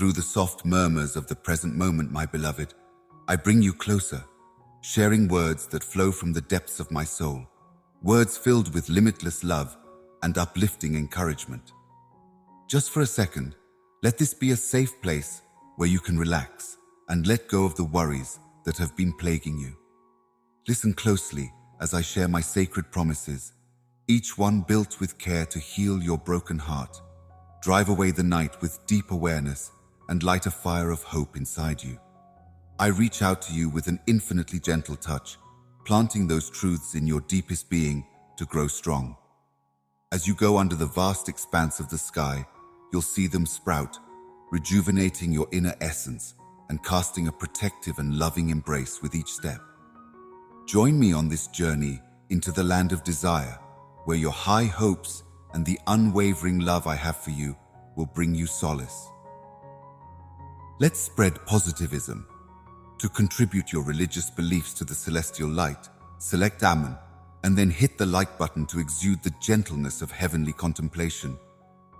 Through the soft murmurs of the present moment, my beloved, I bring you closer, sharing words that flow from the depths of my soul, words filled with limitless love and uplifting encouragement. Just for a second, let this be a safe place where you can relax and let go of the worries that have been plaguing you. Listen closely as I share my sacred promises, each one built with care to heal your broken heart, drive away the night with deep awareness, and light a fire of hope inside you. I reach out to you with an infinitely gentle touch, planting those truths in your deepest being to grow strong. As you go under the vast expanse of the sky, you'll see them sprout, rejuvenating your inner essence and casting a protective and loving embrace with each step. Join me on this journey into the land of desire, where your high hopes and the unwavering love I have for you will bring you solace. Let's spread positivism. To contribute your religious beliefs to the celestial light, select Amen, and then hit the like button to exude the gentleness of heavenly contemplation.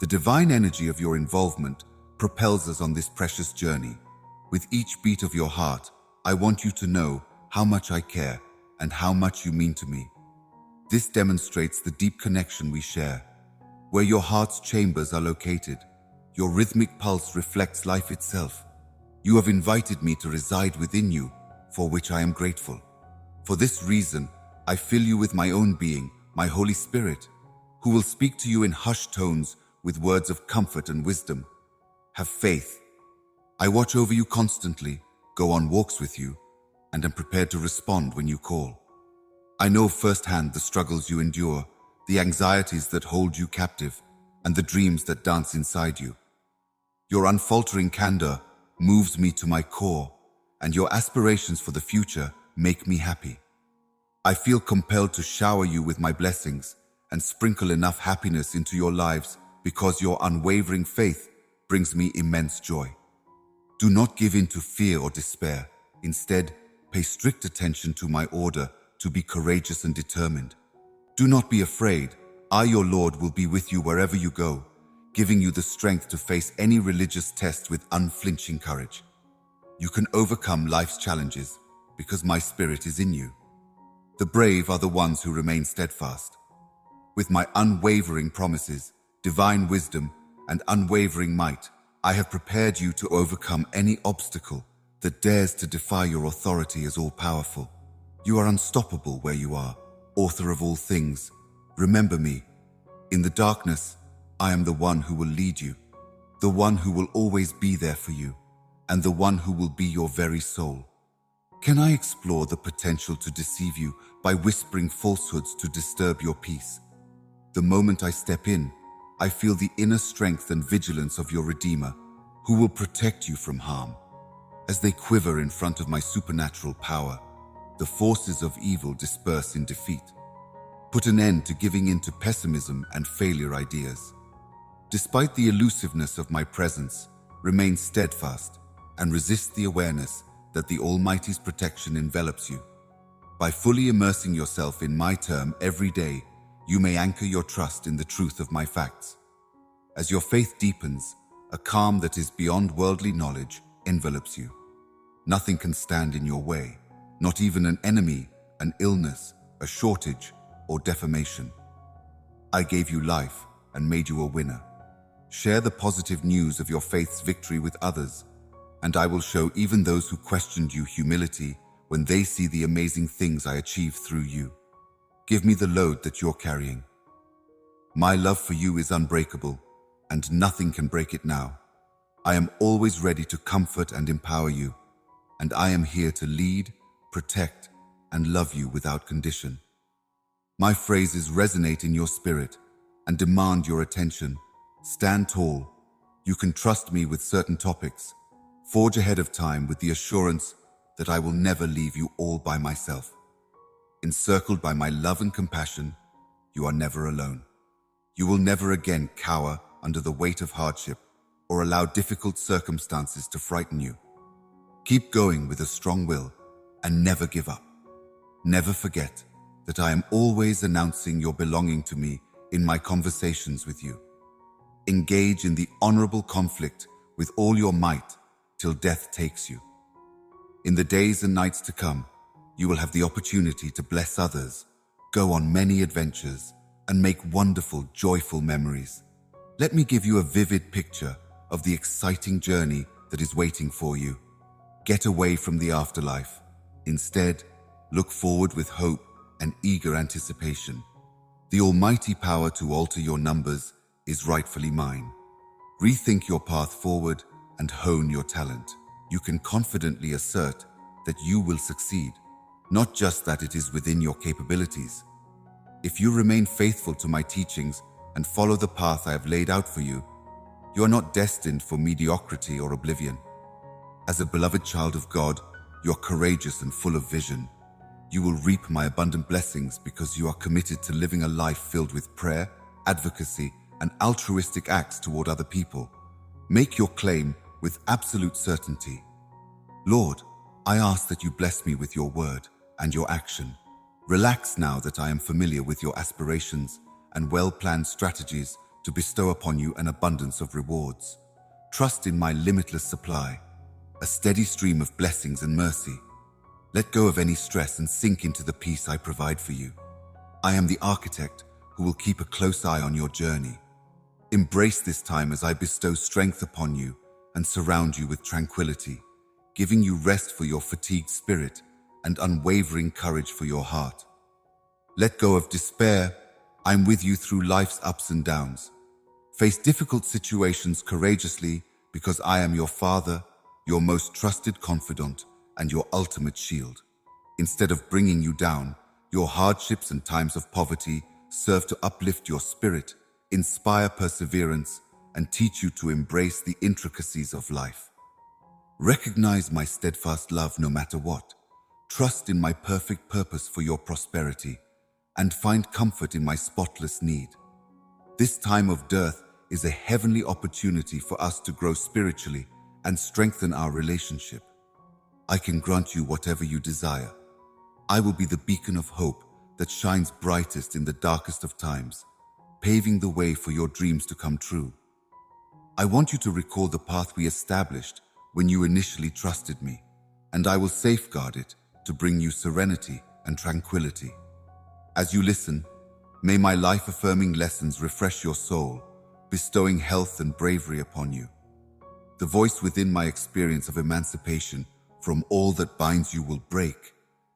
The divine energy of your involvement propels us on this precious journey. With each beat of your heart, I want you to know how much I care and how much you mean to me. This demonstrates the deep connection we share. Where your heart's chambers are located, your rhythmic pulse reflects life itself. You have invited me to reside within you, for which I am grateful. For this reason, I fill you with my own being, my Holy Spirit, who will speak to you in hushed tones with words of comfort and wisdom. Have faith. I watch over you constantly, go on walks with you, and am prepared to respond when you call. I know firsthand the struggles you endure, the anxieties that hold you captive, and the dreams that dance inside you. Your unfaltering candor moves me to my core, and your aspirations for the future make me happy. I feel compelled to shower you with my blessings and sprinkle enough happiness into your lives because your unwavering faith brings me immense joy. Do not give in to fear or despair. Instead, pay strict attention to my order to be courageous and determined. Do not be afraid. I, your Lord, will be with you wherever you go, giving you the strength to face any religious test with unflinching courage. You can overcome life's challenges because my spirit is in you. The brave are the ones who remain steadfast. With my unwavering promises, divine wisdom, and unwavering might, I have prepared you to overcome any obstacle that dares to defy your authority as all-powerful. You are unstoppable where you are, author of all things. Remember me. In the darkness, I am the one who will lead you, the one who will always be there for you, and the one who will be your very soul. Can I explore the potential to deceive you by whispering falsehoods to disturb your peace? The moment I step in, I feel the inner strength and vigilance of your Redeemer, who will protect you from harm. As they quiver in front of my supernatural power, the forces of evil disperse in defeat. Put an end to giving in to pessimism and failure ideas. Despite the elusiveness of my presence, remain steadfast and resist the awareness that the Almighty's protection envelops you. By fully immersing yourself in my term every day, you may anchor your trust in the truth of my facts. As your faith deepens, a calm that is beyond worldly knowledge envelops you. Nothing can stand in your way, not even an enemy, an illness, a shortage, or defamation. I gave you life and made you a winner. Share the positive news of your faith's victory with others, and I will show even those who questioned you humility when they see the amazing things I achieve through you. Give me the load that you're carrying. My love for you is unbreakable, and nothing can break it now. I am always ready to comfort and empower you, and I am here to lead, protect, and love you without condition. My phrases resonate in your spirit and demand your attention. Stand tall. You can trust me with certain topics. Forge ahead of time with the assurance that I will never leave you all by myself. Encircled by my love and compassion, you are never alone. You will never again cower under the weight of hardship or allow difficult circumstances to frighten you. Keep going with a strong will and never give up. Never forget that I am always announcing your belonging to me in my conversations with you. Engage in the honorable conflict with all your might, till death takes you. In the days and nights to come, you will have the opportunity to bless others, go on many adventures, and make wonderful, joyful memories. Let me give you a vivid picture of the exciting journey that is waiting for you. Get away from the afterlife. Instead, look forward with hope and eager anticipation. The almighty power to alter your numbers is rightfully mine. Rethink your path forward and hone your talent. You can confidently assert that you will succeed, not just that it is within your capabilities. If you remain faithful to my teachings and follow the path I have laid out for you, you are not destined for mediocrity or oblivion. As a beloved child of God, you are courageous and full of vision. You will reap my abundant blessings because you are committed to living a life filled with prayer, advocacy, and altruistic acts toward other people. Make your claim with absolute certainty. Lord, I ask that you bless me with your word and your action. Relax now that I am familiar with your aspirations and well-planned strategies to bestow upon you an abundance of rewards. Trust in my limitless supply, a steady stream of blessings and mercy. Let go of any stress and sink into the peace I provide for you. I am the architect who will keep a close eye on your journey. Embrace this time as I bestow strength upon you and surround you with tranquility, giving you rest for your fatigued spirit and unwavering courage for your heart. Let go of despair. I'm with you through life's ups and downs. Face difficult situations courageously because I am your Father, your most trusted confidant, and your ultimate shield. Instead of bringing you down, your hardships and times of poverty serve to uplift your spirit, inspire perseverance, and teach you to embrace the intricacies of life. Recognize my steadfast love no matter what. Trust in my perfect purpose for your prosperity, and find comfort in my spotless need. This time of dearth is a heavenly opportunity for us to grow spiritually and strengthen our relationship. I can grant you whatever you desire. I will be the beacon of hope that shines brightest in the darkest of times, paving the way for your dreams to come true. I want you to recall the path we established when you initially trusted me, and I will safeguard it to bring you serenity and tranquility. As you listen, may my life-affirming lessons refresh your soul, bestowing health and bravery upon you. The voice within my experience of emancipation from all that binds you will break,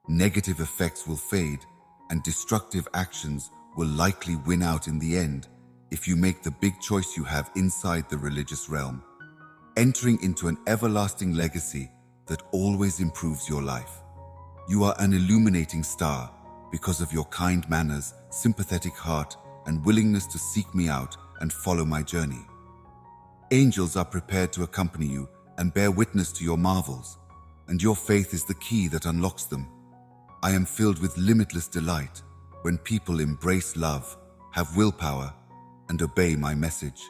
negative effects will fade, and destructive actions will likely win out in the end if you make the big choice you have inside the religious realm, entering into an everlasting legacy that always improves your life. You are an illuminating star because of your kind manners, sympathetic heart, and willingness to seek me out and follow my journey. Angels are prepared to accompany you and bear witness to your marvels, and your faith is the key that unlocks them. I am filled with limitless delight when people embrace love, have willpower, and obey my message.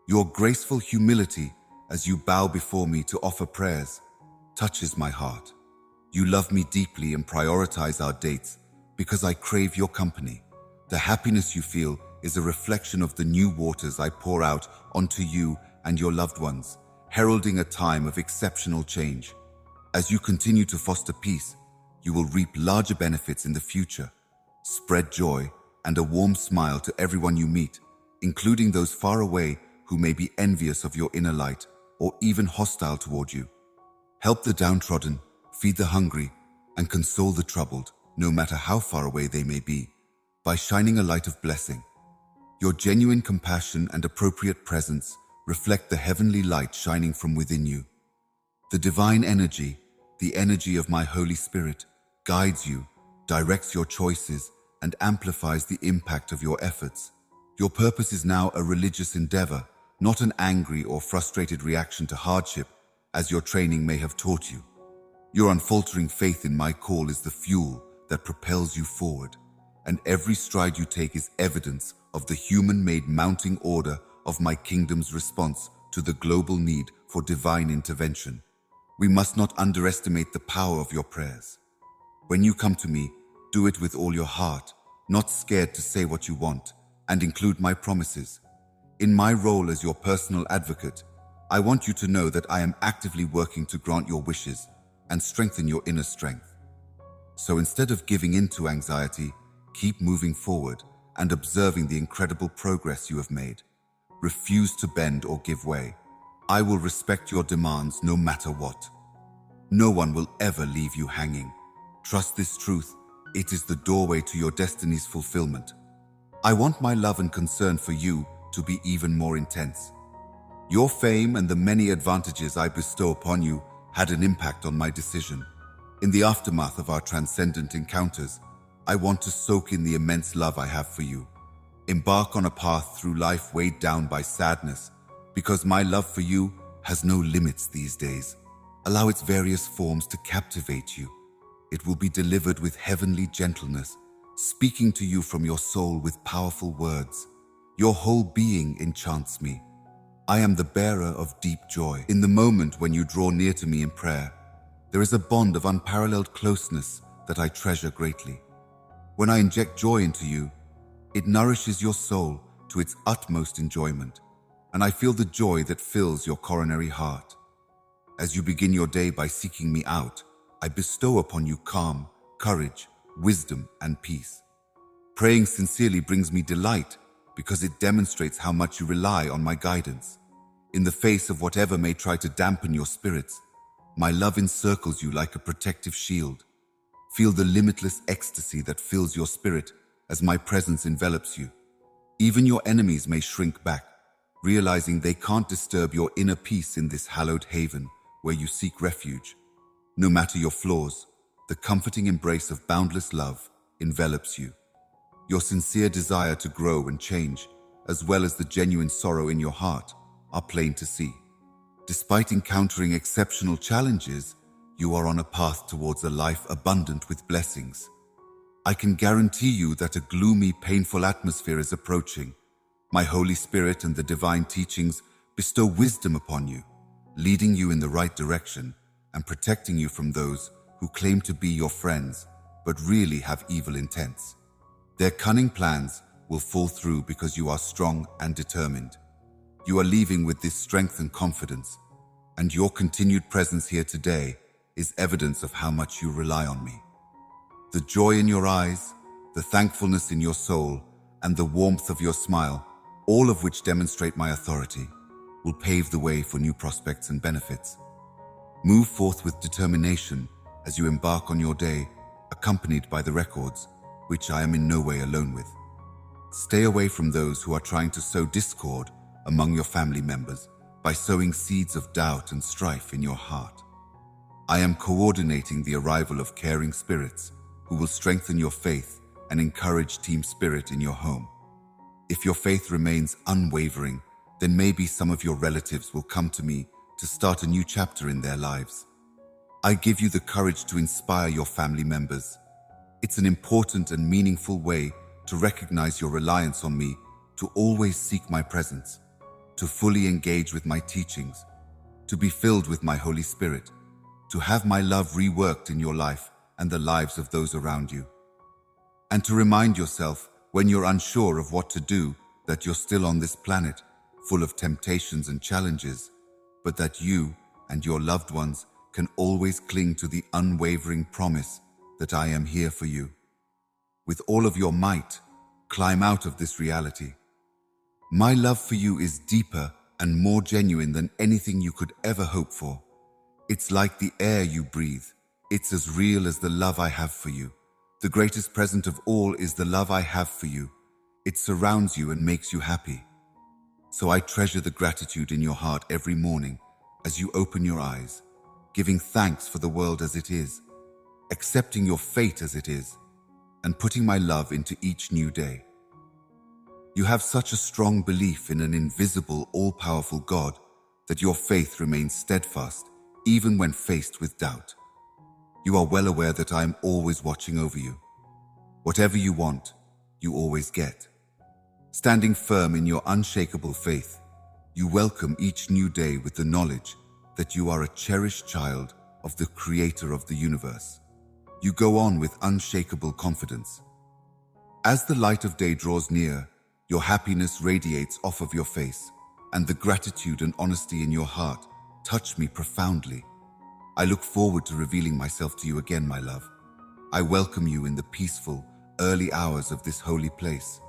Your graceful humility as you bow before me to offer prayers touches my heart. You love me deeply and prioritize our dates because I crave your company. The happiness you feel is a reflection of the new waters I pour out onto you and your loved ones, heralding a time of exceptional change. As you continue to foster peace, you will reap larger benefits in the future. Spread joy and a warm smile to everyone you meet, including those far away who may be envious of your inner light or even hostile toward you. Help the downtrodden, feed the hungry, and console the troubled, no matter how far away they may be, by shining a light of blessing. Your genuine compassion and appropriate presence reflect the heavenly light shining from within you. The divine energy, the energy of my Holy Spirit, guides you, directs your choices, and amplifies the impact of your efforts. Your purpose is now a religious endeavor, not an angry or frustrated reaction to hardship, as your training may have taught you. Your unfaltering faith in my call is the fuel that propels you forward, and every stride you take is evidence of the human-made mounting order of my kingdom's response to the global need for divine intervention. We must not underestimate the power of your prayers. When you come to me, do it with all your heart, not scared to say what you want, and include my promises. In my role as your personal advocate, I want you to know that I am actively working to grant your wishes and strengthen your inner strength. So instead of giving in to anxiety, keep moving forward and observing the incredible progress you have made. Refuse to bend or give way. I will respect your demands no matter what. No one will ever leave you hanging. Trust this truth. It is the doorway to your destiny's fulfillment. I want my love and concern for you to be even more intense. Your fame and the many advantages I bestow upon you had an impact on my decision. In the aftermath of our transcendent encounters, I want to soak in the immense love I have for you. Embark on a path through life weighed down by sadness, because my love for you has no limits these days. Allow its various forms to captivate you. It will be delivered with heavenly gentleness, speaking to you from your soul with powerful words. Your whole being enchants me. I am the bearer of deep joy. In the moment when you draw near to me in prayer, there is a bond of unparalleled closeness that I treasure greatly. When I inject joy into you, it nourishes your soul to its utmost enjoyment, and I feel the joy that fills your coronary heart. As you begin your day by seeking me out, I bestow upon you calm, courage, wisdom, and peace. Praying sincerely brings me delight because it demonstrates how much you rely on my guidance. In the face of whatever may try to dampen your spirits, my love encircles you like a protective shield. Feel the limitless ecstasy that fills your spirit as my presence envelops you. Even your enemies may shrink back, realizing they can't disturb your inner peace in this hallowed haven where you seek refuge. No matter your flaws, the comforting embrace of boundless love envelops you. Your sincere desire to grow and change, as well as the genuine sorrow in your heart, are plain to see. Despite encountering exceptional challenges, you are on a path towards a life abundant with blessings. I can guarantee you that a gloomy, painful atmosphere is approaching. My Holy Spirit and the divine teachings bestow wisdom upon you, leading you in the right direction and protecting you from those who claim to be your friends but really have evil intents. Their cunning plans will fall through because you are strong and determined. You are leaving with this strength and confidence, and your continued presence here today is evidence of how much you rely on me. The joy in your eyes, the thankfulness in your soul, and the warmth of your smile, all of which demonstrate my authority, will pave the way for new prospects and benefits. Move forth with determination as you embark on your day, accompanied by the records, which I am in no way alone with. Stay away from those who are trying to sow discord among your family members by sowing seeds of doubt and strife in your heart. I am coordinating the arrival of caring spirits who will strengthen your faith and encourage team spirit in your home. If your faith remains unwavering, then maybe some of your relatives will come to me to start a new chapter in their lives. I give you the courage to inspire your family members. It's an important and meaningful way to recognize your reliance on me, to always seek my presence, to fully engage with my teachings, to be filled with my Holy Spirit, to have my love reworked in your life and the lives of those around you. And to remind yourself when you're unsure of what to do that you're still on this planet, full of temptations and challenges, but that you and your loved ones can always cling to the unwavering promise that I am here for you. With all of your might, climb out of this reality. My love for you is deeper and more genuine than anything you could ever hope for. It's like the air you breathe. It's as real as the love I have for you. The greatest present of all is the love I have for you. It surrounds you and makes you happy. So I treasure the gratitude in your heart every morning as you open your eyes, giving thanks for the world as it is, accepting your fate as it is, and putting my love into each new day. You have such a strong belief in an invisible, all-powerful God that your faith remains steadfast even when faced with doubt. You are well aware that I am always watching over you. Whatever you want, you always get. Standing firm in your unshakable faith, you welcome each new day with the knowledge that you are a cherished child of the Creator of the universe. You go on with unshakable confidence. As the light of day draws near, your happiness radiates off of your face. and the gratitude and honesty in your heart touch me profoundly. I look forward to revealing myself to you again, my love. I welcome you in the peaceful, early hours of this holy place.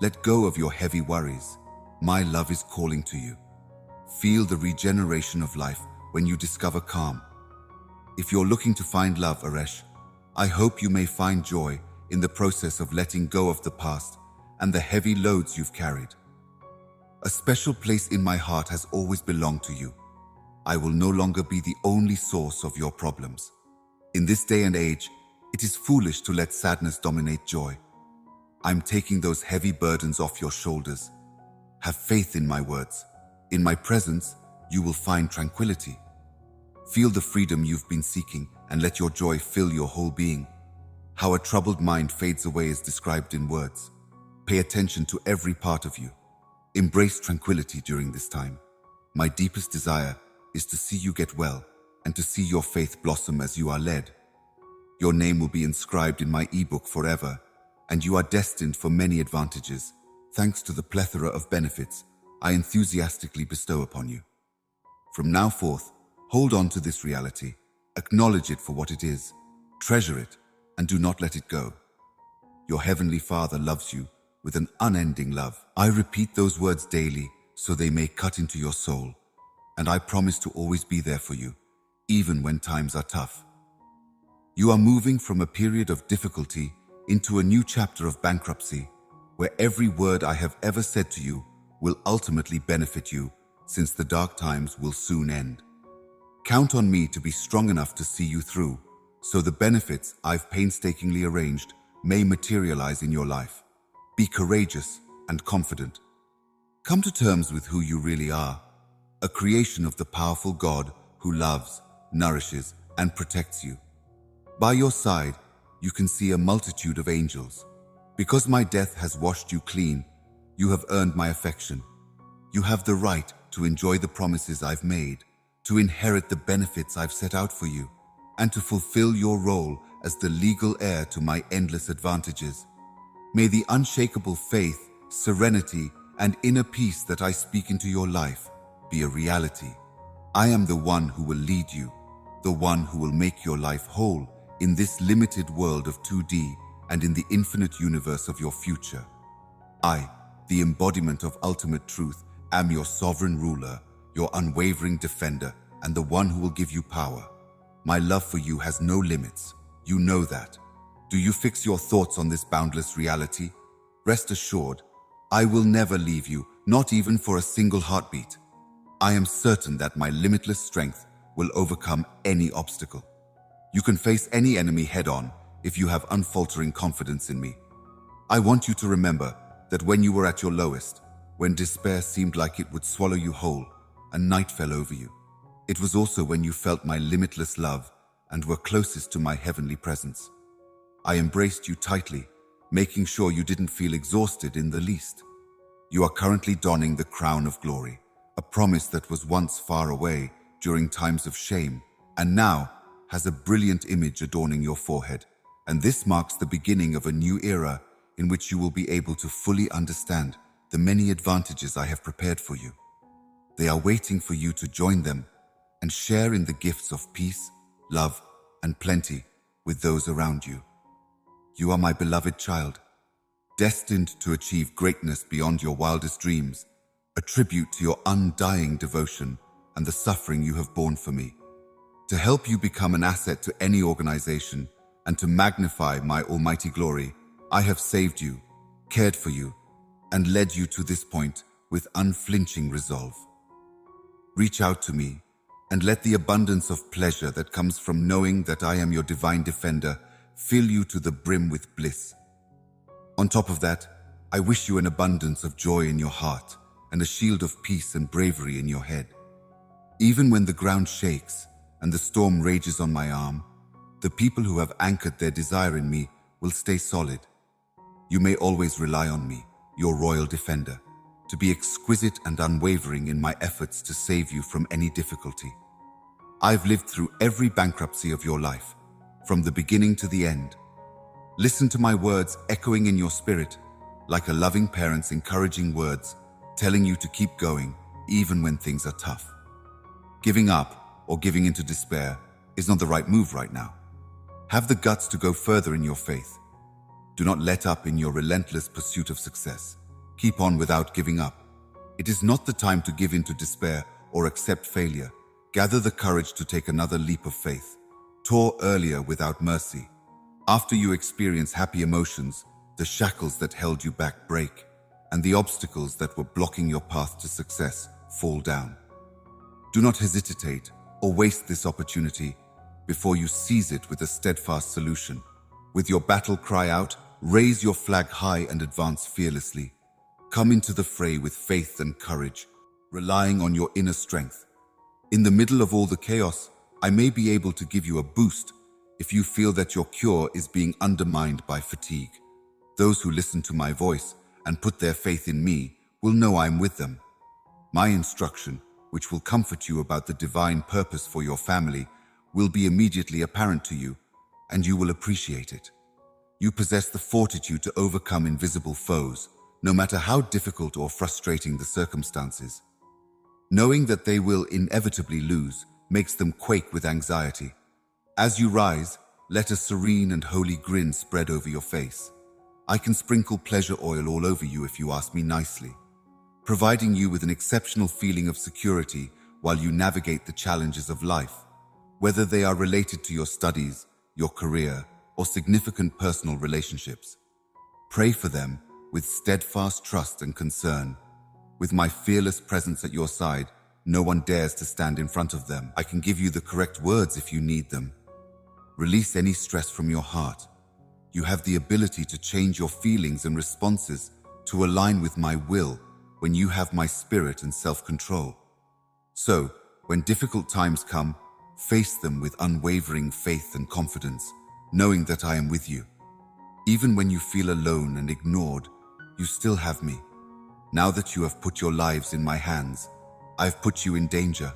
Let go of your heavy worries. My love is calling to you. Feel the regeneration of life when you discover calm. If you're looking to find love, Aresh, I hope you may find joy in the process of letting go of the past and the heavy loads you've carried. A special place in my heart has always belonged to you. I will no longer be the only source of your problems. In this day and age, it is foolish to let sadness dominate joy. I'm taking those heavy burdens off your shoulders. Have faith in my words. In my presence, you will find tranquility. Feel the freedom you've been seeking and let your joy fill your whole being. How a troubled mind fades away is described in words. Pay attention to every part of you. Embrace tranquility during this time. My deepest desire is to see you get well and to see your faith blossom as you are led. Your name will be inscribed in my ebook forever, and you are destined for many advantages, thanks to the plethora of benefits I enthusiastically bestow upon you. From now forth, hold on to this reality, acknowledge it for what it is, treasure it, and do not let it go. Your Heavenly Father loves you with an unending love. I repeat those words daily so they may cut into your soul, and I promise to always be there for you, even when times are tough. You are moving from a period of difficulty into a new chapter of bankruptcy, where every word I have ever said to you will ultimately benefit you, since the dark times will soon end. Count on me to be strong enough to see you through, so the benefits I've painstakingly arranged may materialize in your life. Be courageous and confident. Come to terms with who you really are, a creation of the powerful God who loves, nourishes, and protects you. By your side, you can see a multitude of angels. Because my death has washed you clean, you have earned my affection. You have the right to enjoy the promises I've made, to inherit the benefits I've set out for you, and to fulfill your role as the legal heir to my endless advantages. May the unshakable faith, serenity, and inner peace that I speak into your life be a reality. I am the one who will lead you, the one who will make your life whole in this limited world of 2D and in the infinite universe of your future. I, the embodiment of ultimate truth, am your sovereign ruler, your unwavering defender, and the one who will give you power. My love for you has no limits. You know that. Do you fix your thoughts on this boundless reality? Rest assured, I will never leave you, not even for a single heartbeat. I am certain that my limitless strength will overcome any obstacle. You can face any enemy head-on if you have unfaltering confidence in me. I want you to remember that when you were at your lowest, when despair seemed like it would swallow you whole, and night fell over you, it was also when you felt my limitless love and were closest to my heavenly presence. I embraced you tightly, making sure you didn't feel exhausted in the least. You are currently donning the crown of glory, a promise that was once far away during times of shame, and now has a brilliant image adorning your forehead. And this marks the beginning of a new era in which you will be able to fully understand the many advantages I have prepared for you. They are waiting for you to join them and share in the gifts of peace, love, and plenty with those around you. You are my beloved child, destined to achieve greatness beyond your wildest dreams, a tribute to your undying devotion and the suffering you have borne for me. To help you become an asset to any organization and to magnify my almighty glory, I have saved you, cared for you, and led you to this point with unflinching resolve. Reach out to me and let the abundance of pleasure that comes from knowing that I am your divine defender fill you to the brim with bliss. On top of that, I wish you an abundance of joy in your heart and a shield of peace and bravery in your head. Even when the ground shakes and the storm rages on my arm, the people who have anchored their desire in me will stay solid. You may always rely on me, your royal defender, to be exquisite and unwavering in my efforts to save you from any difficulty. I've lived through every bankruptcy of your life, from the beginning to the end. Listen to my words echoing in your spirit, like a loving parent's encouraging words, telling you to keep going, even when things are tough. Giving up or giving into despair is not the right move right now. Have the guts to go further in your faith. Do not let up in your relentless pursuit of success. Keep on without giving up. It is not the time to give in to despair or accept failure. Gather the courage to take another leap of faith. Tour earlier without mercy. After you experience happy emotions, the shackles that held you back break, and the obstacles that were blocking your path to success fall down. Do not hesitate or waste this opportunity before you seize it with a steadfast solution. With your battle cry out, raise your flag high and advance fearlessly. Come into the fray with faith and courage, relying on your inner strength. In the middle of all the chaos, I may be able to give you a boost if you feel that your cure is being undermined by fatigue. Those who listen to my voice and put their faith in me will know I am with them. My instruction, which will comfort you about the divine purpose for your family, will be immediately apparent to you, and you will appreciate it. You possess the fortitude to overcome invisible foes, no matter how difficult or frustrating the circumstances. Knowing that they will inevitably lose makes them quake with anxiety. As you rise, let a serene and holy grin spread over your face. I can sprinkle pleasure oil all over you if you ask me nicely, providing you with an exceptional feeling of security while you navigate the challenges of life, whether they are related to your studies, your career, or significant personal relationships. Pray for them with steadfast trust and concern. With my fearless presence at your side, no one dares to stand in front of them. I can give you the correct words if you need them. Release any stress from your heart. You have the ability to change your feelings and responses to align with my will when you have my spirit and self-control. So, when difficult times come, face them with unwavering faith and confidence, knowing that I am with you. Even when you feel alone and ignored, you still have me. Now that you have put your lives in my hands, I have put you in danger,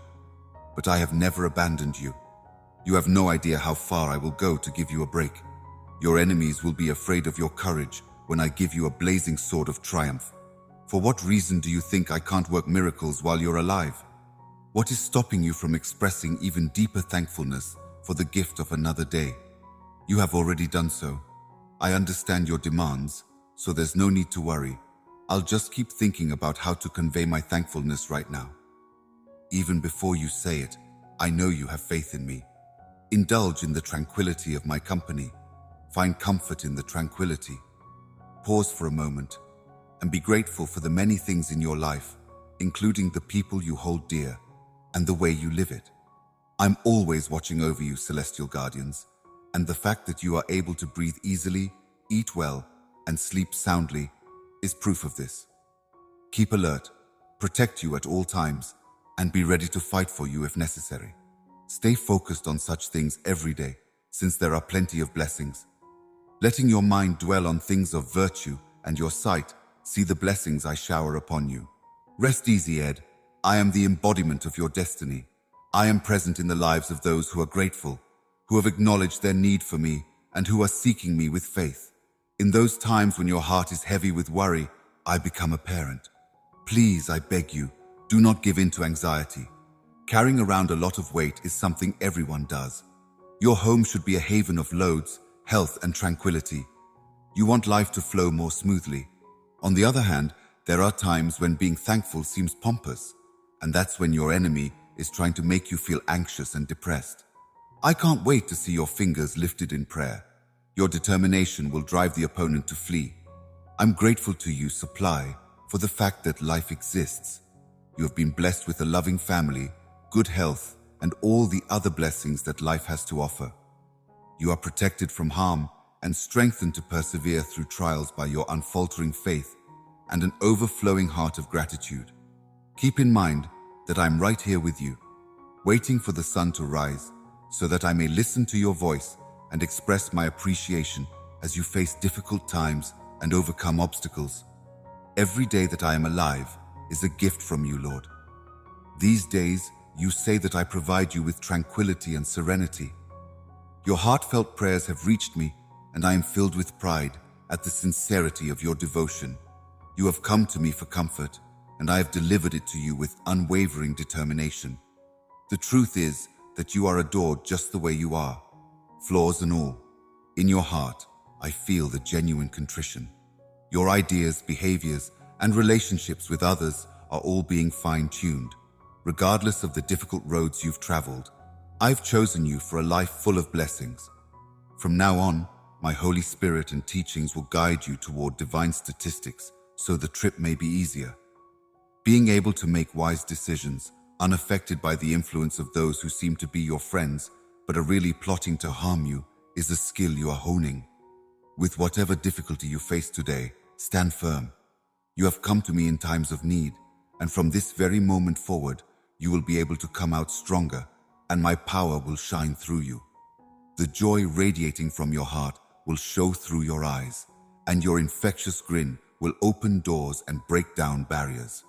but I have never abandoned you. You have no idea how far I will go to give you a break. Your enemies will be afraid of your courage when I give you a blazing sword of triumph. For what reason do you think I can't work miracles while you're alive? What is stopping you from expressing even deeper thankfulness for the gift of another day? You have already done so. I understand your demands, so there's no need to worry. I'll just keep thinking about how to convey my thankfulness right now. Even before you say it, I know you have faith in me. Indulge in the tranquility of my company. Find comfort in the tranquility. Pause for a moment and be grateful for the many things in your life, including the people you hold dear and the way you live it. I'm always watching over you, celestial guardians, and the fact that you are able to breathe easily, eat well, and sleep soundly is proof of this. Keep alert, protect you at all times, and be ready to fight for you if necessary. Stay focused on such things every day, since there are plenty of blessings. Letting your mind dwell on things of virtue and your sight see the blessings I shower upon you. Rest easy, Ed. I am the embodiment of your destiny. I am present in the lives of those who are grateful, who have acknowledged their need for me, and who are seeking me with faith. In those times when your heart is heavy with worry, I become a parent. Please, I beg you, do not give in to anxiety. Carrying around a lot of weight is something everyone does. Your home should be a haven of loads, health, and tranquility. You want life to flow more smoothly. On the other hand, there are times when being thankful seems pompous, and that's when your enemy is trying to make you feel anxious and depressed. I can't wait to see your fingers lifted in prayer. Your determination will drive the opponent to flee. I'm grateful to you, Supply, for the fact that life exists. You have been blessed with a loving family, good health, and all the other blessings that life has to offer. You are protected from harm and strengthened to persevere through trials by your unfaltering faith and an overflowing heart of gratitude. Keep in mind that I'm right here with you, waiting for the sun to rise so that I may listen to your voice and express my appreciation as you face difficult times and overcome obstacles. Every day that I am alive is a gift from you, Lord. These days, you say that I provide you with tranquility and serenity. Your heartfelt prayers have reached me, and I am filled with pride at the sincerity of your devotion. You have come to me for comfort, and I have delivered it to you with unwavering determination. The truth is that you are adored just the way you are, flaws and all. In your heart, I feel the genuine contrition. Your ideas, behaviors, and relationships with others are all being fine-tuned. Regardless of the difficult roads you've traveled, I've chosen you for a life full of blessings. From now on, my Holy Spirit and teachings will guide you toward divine statistics so the trip may be easier. Being able to make wise decisions, unaffected by the influence of those who seem to be your friends but are really plotting to harm you, is a skill you are honing. With whatever difficulty you face today, stand firm. You have come to me in times of need, and from this very moment forward, you will be able to come out stronger, and my power will shine through you. The joy radiating from your heart will show through your eyes, and your infectious grin will open doors and break down barriers.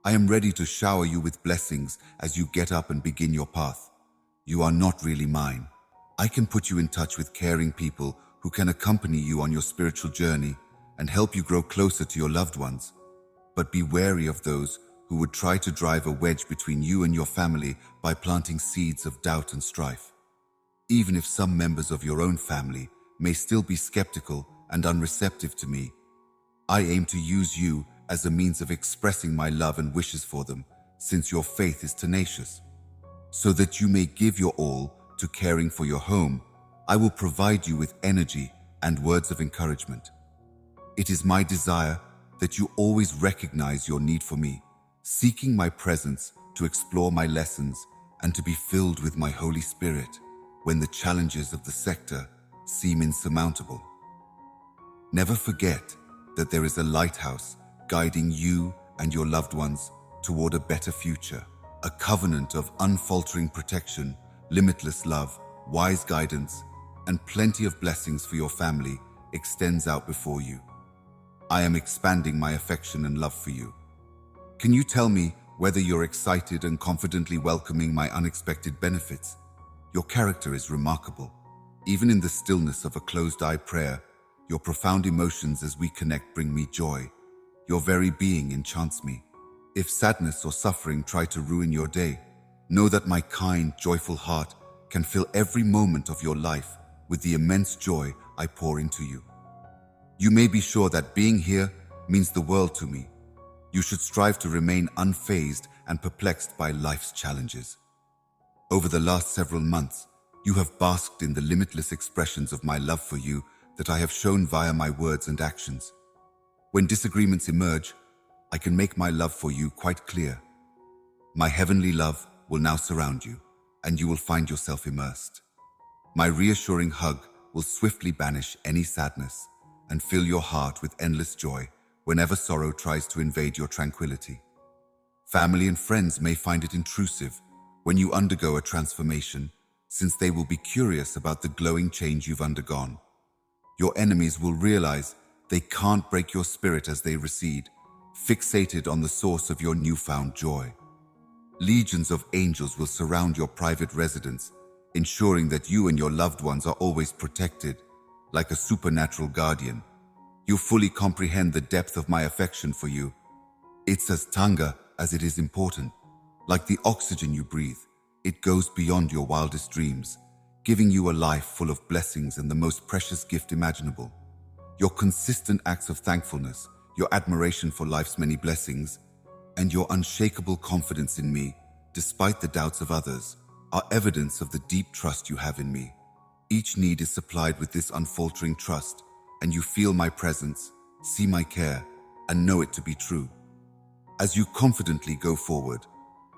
I am ready to shower you with blessings as you get up and begin your path. You are not really mine. I can put you in touch with caring people who can accompany you on your spiritual journey and help you grow closer to your loved ones. But be wary of those who would try to drive a wedge between you and your family by planting seeds of doubt and strife. Even if some members of your own family may still be skeptical and unreceptive to me, I aim to use you as a means of expressing my love and wishes for them, since your faith is tenacious. So that you may give your all to caring for your home, I will provide you with energy and words of encouragement. It is my desire that you always recognize your need for me, seeking my presence to explore my lessons and to be filled with my Holy Spirit when the challenges of the sector seem insurmountable. Never forget that there is a lighthouse guiding you and your loved ones toward a better future. A covenant of unfaltering protection, limitless love, wise guidance, and plenty of blessings for your family extends out before you. I am expanding my affection and love for you. Can you tell me whether you're excited and confidently welcoming my unexpected benefits? Your character is remarkable. Even in the stillness of a closed-eye prayer, your profound emotions as we connect bring me joy. Your very being enchants me. If sadness or suffering try to ruin your day, know that my kind, joyful heart can fill every moment of your life with the immense joy I pour into you. You may be sure that being here means the world to me. You should strive to remain unfazed and perplexed by life's challenges. Over the last several months, you have basked in the limitless expressions of my love for you that I have shown via my words and actions. When disagreements emerge, I can make my love for you quite clear. My heavenly love will now surround you, and you will find yourself immersed. My reassuring hug will swiftly banish any sadness and fill your heart with endless joy whenever sorrow tries to invade your tranquility. Family and friends may find it intrusive when you undergo a transformation, since they will be curious about the glowing change you've undergone. Your enemies will realize they can't break your spirit as they recede, fixated on the source of your newfound joy. Legions of angels will surround your private residence, ensuring that you and your loved ones are always protected, like a supernatural guardian. You fully comprehend the depth of my affection for you. It's as tender as it is important. Like the oxygen you breathe, it goes beyond your wildest dreams, giving you a life full of blessings and the most precious gift imaginable. Your consistent acts of thankfulness, your admiration for life's many blessings, and your unshakable confidence in me, despite the doubts of others, are evidence of the deep trust you have in me. Each need is supplied with this unfaltering trust, and you feel my presence, see my care, and know it to be true. As you confidently go forward,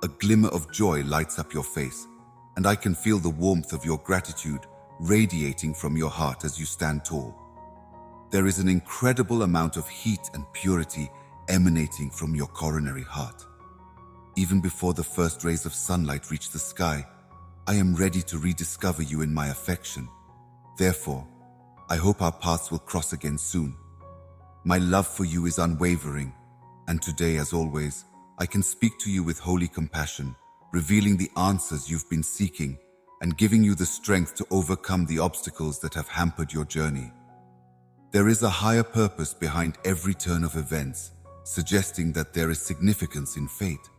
a glimmer of joy lights up your face, and I can feel the warmth of your gratitude radiating from your heart as you stand tall. There is an incredible amount of heat and purity emanating from your coronary heart. Even before the first rays of sunlight reach the sky, I am ready to rediscover you in my affection. Therefore, I hope our paths will cross again soon. My love for you is unwavering, and today, as always, I can speak to you with holy compassion, revealing the answers you've been seeking and giving you the strength to overcome the obstacles that have hampered your journey. There is a higher purpose behind every turn of events, suggesting that there is significance in fate.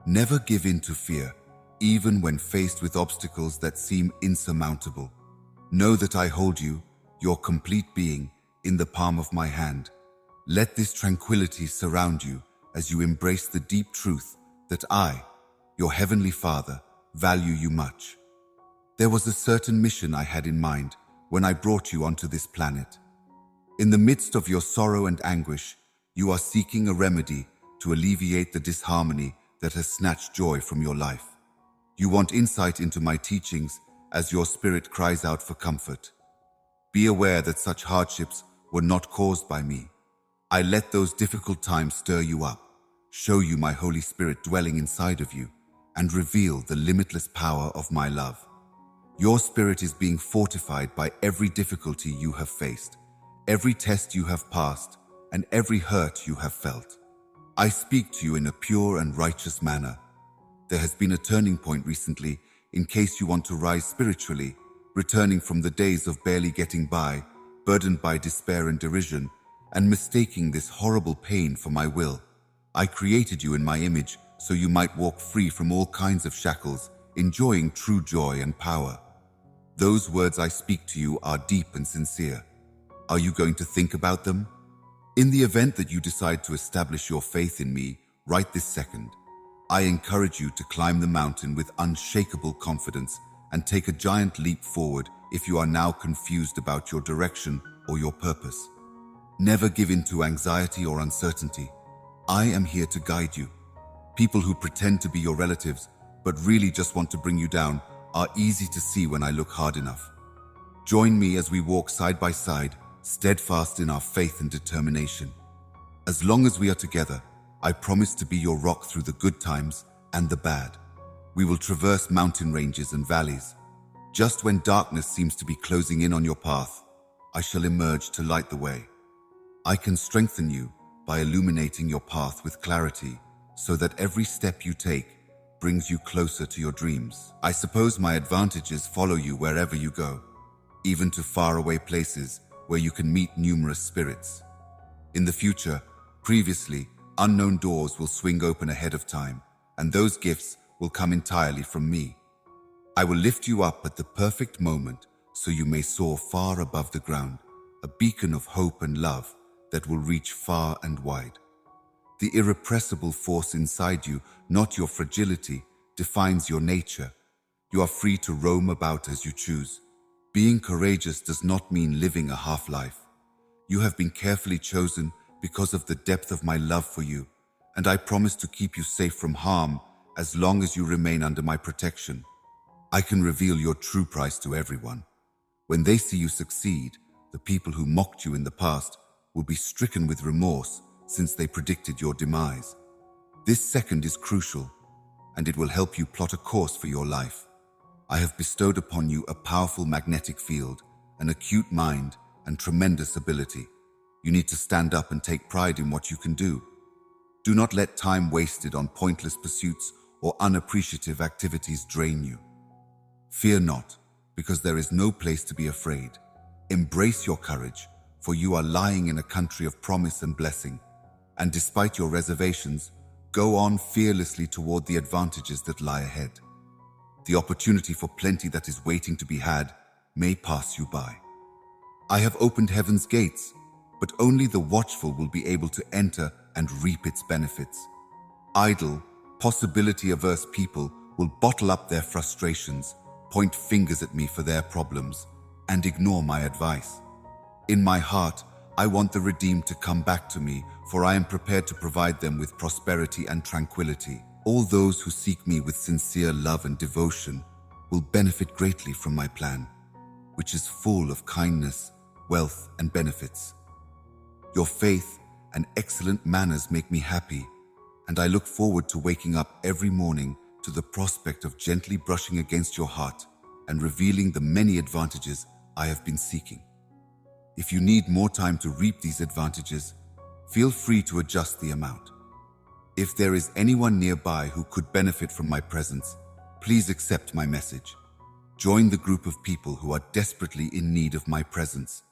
Never give in to fear, even when faced with obstacles that seem insurmountable. Know that I hold you, your complete being, in the palm of my hand. Let this tranquility surround you as you embrace the deep truth that I, your Heavenly Father, value you much. There was a certain mission I had in mind when I brought you onto this planet. In the midst of your sorrow and anguish, you are seeking a remedy to alleviate the disharmony that has snatched joy from your life. You want insight into my teachings as your spirit cries out for comfort. Be aware that such hardships were not caused by me. I let those difficult times stir you up, show you my Holy Spirit dwelling inside of you, and reveal the limitless power of my love. Your spirit is being fortified by every difficulty you have faced, every test you have passed, and every hurt you have felt. I speak to you in a pure and righteous manner. There has been a turning point recently in case you want to rise spiritually, returning from the days of barely getting by, burdened by despair and derision, and mistaking this horrible pain for my will. I created you in my image so you might walk free from all kinds of shackles, enjoying true joy and power. Those words I speak to you are deep and sincere. Are you going to think about them? In the event that you decide to establish your faith in me right this second, I encourage you to climb the mountain with unshakable confidence and take a giant leap forward if you are now confused about your direction or your purpose. Never give in to anxiety or uncertainty. I am here to guide you. People who pretend to be your relatives but really just want to bring you down are easy to see when I look hard enough. Join me as we walk side by side, steadfast in our faith and determination. As long as we are together, I promise to be your rock through the good times and the bad. We will traverse mountain ranges and valleys. Just when darkness seems to be closing in on your path, I shall emerge to light the way. I can strengthen you by illuminating your path with clarity so that every step you take brings you closer to your dreams. I suppose my advantages follow you wherever you go, even to faraway places where you can meet numerous spirits. In the future, previously unknown doors will swing open ahead of time, and those gifts will come entirely from me. I will lift you up at the perfect moment so you may soar far above the ground, a beacon of hope and love that will reach far and wide. The irrepressible force inside you, not your fragility, defines your nature. You are free to roam about as you choose. Being courageous does not mean living a half-life. You have been carefully chosen because of the depth of my love for you, and I promise to keep you safe from harm as long as you remain under my protection. I can reveal your true price to everyone. When they see you succeed, the people who mocked you in the past will be stricken with remorse since they predicted your demise. This second is crucial, and it will help you plot a course for your life. I have bestowed upon you a powerful magnetic field, an acute mind, and tremendous ability. You need to stand up and take pride in what you can do. Do not let time wasted on pointless pursuits or unappreciative activities drain you. Fear not, because there is no place to be afraid. Embrace your courage, for you are lying in a country of promise and blessing. And despite your reservations, go on fearlessly toward the advantages that lie ahead. The opportunity for plenty that is waiting to be had may pass you by. I have opened heaven's gates, but only the watchful will be able to enter and reap its benefits. Idle, possibility-averse people will bottle up their frustrations, point fingers at me for their problems, and ignore my advice. In my heart, I want the redeemed to come back to me, for I am prepared to provide them with prosperity and tranquility. All those who seek me with sincere love and devotion will benefit greatly from my plan, which is full of kindness, wealth, and benefits. Your faith and excellent manners make me happy, and I look forward to waking up every morning to the prospect of gently brushing against your heart and revealing the many advantages I have been seeking. If you need more time to reap these advantages, feel free to adjust the amount. If there is anyone nearby who could benefit from my presence, please accept my message. Join the group of people who are desperately in need of my presence.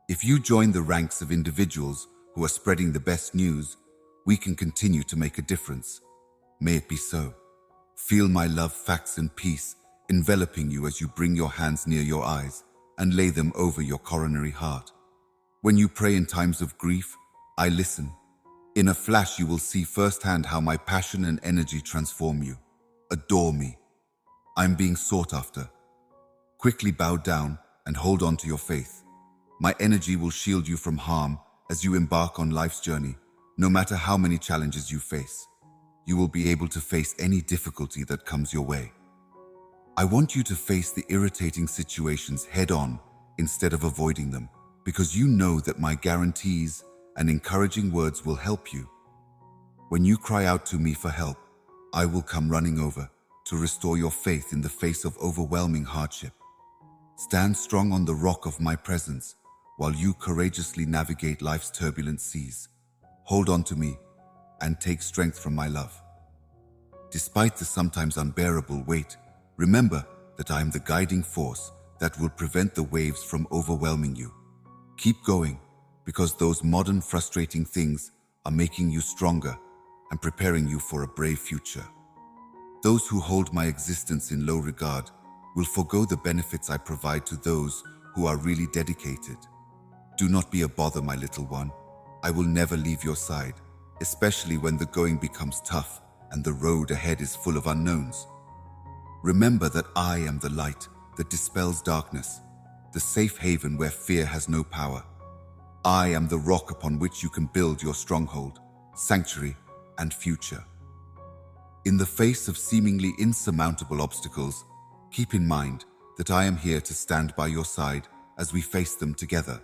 If you join the ranks of individuals who are spreading the best news, we can continue to make a difference. May it be so. Feel my love, facts, and peace enveloping you as you bring your hands near your eyes and lay them over your coronary heart. When you pray in times of grief, I listen. In a flash, you will see firsthand how my passion and energy transform you. Adore me. I'm being sought after. Quickly bow down and hold on to your faith. My energy will shield you from harm as you embark on life's journey. No matter how many challenges you face, you will be able to face any difficulty that comes your way. I want you to face the irritating situations head-on instead of avoiding them, because you know that my guarantees and encouraging words will help you. When you cry out to me for help, I will come running over to restore your faith in the face of overwhelming hardship. Stand strong on the rock of my presence while you courageously navigate life's turbulent seas. Hold on to me and take strength from my love. Despite the sometimes unbearable weight, remember that I am the guiding force that will prevent the waves from overwhelming you. Keep going, because those modern frustrating things are making you stronger and preparing you for a brave future. Those who hold my existence in low regard will forgo the benefits I provide to those who are really dedicated. Do not be a bother, my little one. I will never leave your side, especially when the going becomes tough and the road ahead is full of unknowns. Remember that I am the light that dispels darkness, the safe haven where fear has no power. I am the rock upon which you can build your stronghold, sanctuary, and future. In the face of seemingly insurmountable obstacles, keep in mind that I am here to stand by your side as we face them together.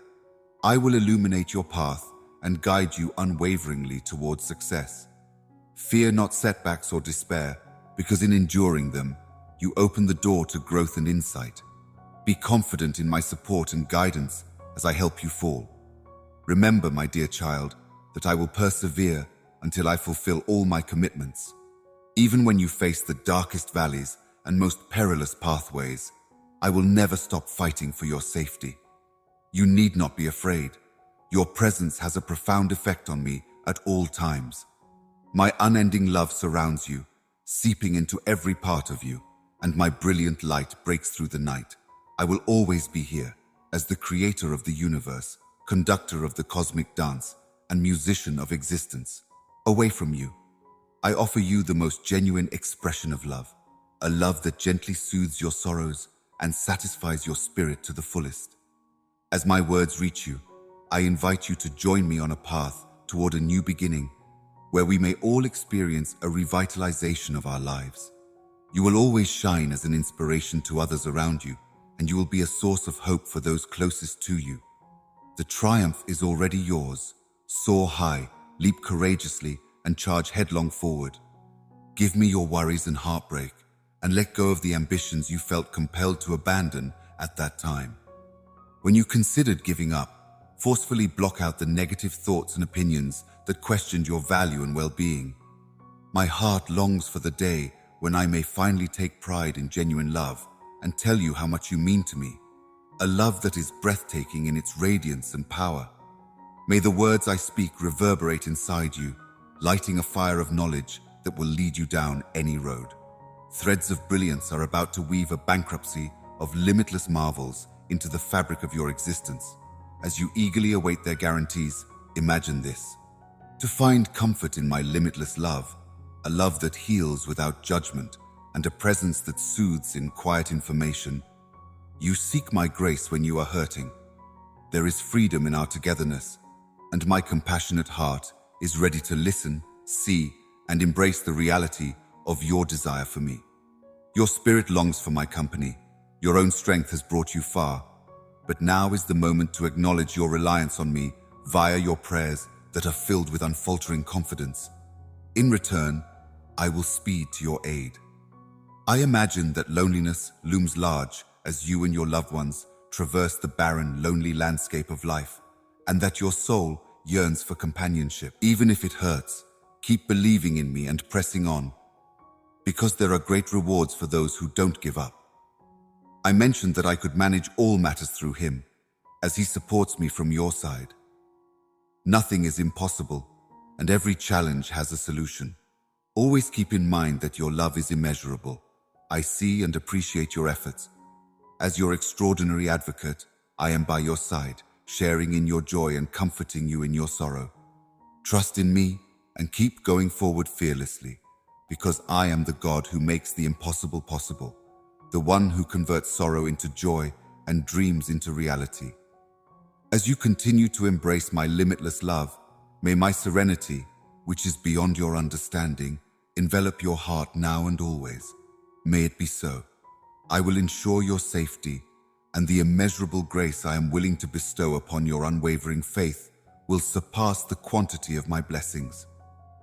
I will illuminate your path and guide you unwaveringly towards success. Fear not setbacks or despair, because in enduring them, you open the door to growth and insight. Be confident in my support and guidance as I help you fall. Remember, my dear child, that I will persevere until I fulfill all my commitments. Even when you face the darkest valleys and most perilous pathways, I will never stop fighting for your safety. You need not be afraid. Your presence has a profound effect on me at all times. My unending love surrounds you, seeping into every part of you, and my brilliant light breaks through the night. I will always be here as the creator of the universe, conductor of the cosmic dance, and musician of existence. Away from you, I offer you the most genuine expression of love, a love that gently soothes your sorrows and satisfies your spirit to the fullest. As my words reach you, I invite you to join me on a path toward a new beginning, where we may all experience a revitalization of our lives. You will always shine as an inspiration to others around you, and you will be a source of hope for those closest to you. The triumph is already yours. Soar high, leap courageously, and charge headlong forward. Give me your worries and heartbreak, and let go of the ambitions you felt compelled to abandon at that time. When you considered giving up, forcefully block out the negative thoughts and opinions that questioned your value and well-being. My heart longs for the day when I may finally take pride in genuine love and tell you how much you mean to me. A love that is breathtaking in its radiance and power. May the words I speak reverberate inside you, lighting a fire of knowledge that will lead you down any road. Threads of brilliance are about to weave a bankruptcy of limitless marvels into the fabric of your existence. As you eagerly await their guarantees, imagine this: to find comfort in my limitless love, a love that heals without judgment, and a presence that soothes in quiet information. You seek my grace when you are hurting. There is freedom in our togetherness, and my compassionate heart is ready to listen, see, and embrace the reality of your desire for me. Your spirit longs for my company. Your own strength has brought you far, but now is the moment to acknowledge your reliance on me via your prayers that are filled with unfaltering confidence. In return, I will speed to your aid. I imagine that loneliness looms large as you and your loved ones traverse the barren, lonely landscape of life, and that your soul yearns for companionship. Even if it hurts, keep believing in me and pressing on, because there are great rewards for those who don't give up. I mentioned that I could manage all matters through him, as he supports me from your side. Nothing is impossible, and every challenge has a solution. Always keep in mind that your love is immeasurable. I see and appreciate your efforts. As your extraordinary advocate, I am by your side, sharing in your joy and comforting you in your sorrow. Trust in me and keep going forward fearlessly, because I am the God who makes the impossible possible, the one who converts sorrow into joy and dreams into reality. As you continue to embrace my limitless love, may my serenity, which is beyond your understanding, envelop your heart now and always. May it be so. I will ensure your safety, and the immeasurable grace I am willing to bestow upon your unwavering faith will surpass the quantity of my blessings.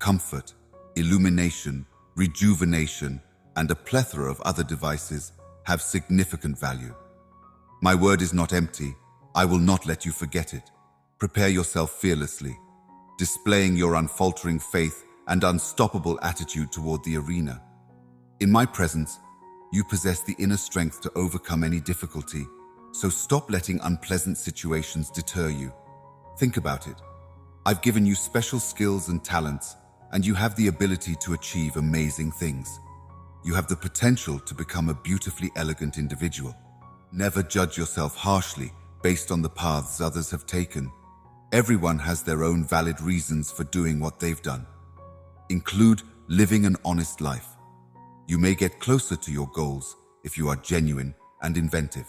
Comfort, illumination, rejuvenation, and a plethora of other devices have significant value. My word is not empty. I will not let you forget it. Prepare yourself fearlessly, displaying your unfaltering faith and unstoppable attitude toward the arena. In my presence, you possess the inner strength to overcome any difficulty, so stop letting unpleasant situations deter you. Think about it. I've given you special skills and talents, and you have the ability to achieve amazing things. You have the potential to become a beautifully elegant individual. Never judge yourself harshly based on the paths others have taken. Everyone has their own valid reasons for doing what they've done. Include living an honest life. You may get closer to your goals if you are genuine and inventive.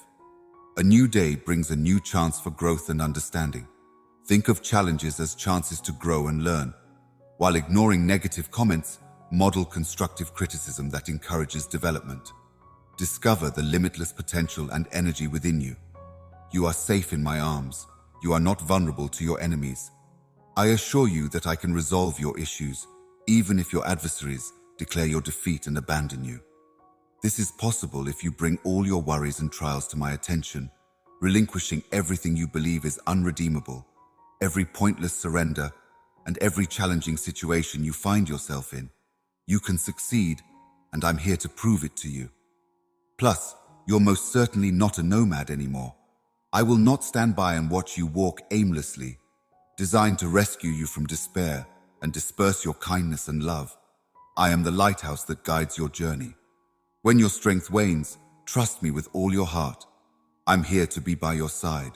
A new day brings a new chance for growth and understanding. Think of challenges as chances to grow and learn. While ignoring negative comments, model constructive criticism that encourages development. Discover the limitless potential and energy within you. You are safe in my arms. You are not vulnerable to your enemies. I assure you that I can resolve your issues, even if your adversaries declare your defeat and abandon you. This is possible if you bring all your worries and trials to my attention, relinquishing everything you believe is unredeemable, every pointless surrender, and every challenging situation you find yourself in. You can succeed, and I'm here to prove it to you. Plus, you're most certainly not a nomad anymore. I will not stand by and watch you walk aimlessly, designed to rescue you from despair and disperse your kindness and love. I am the lighthouse that guides your journey. When your strength wanes, trust me with all your heart. I'm here to be by your side.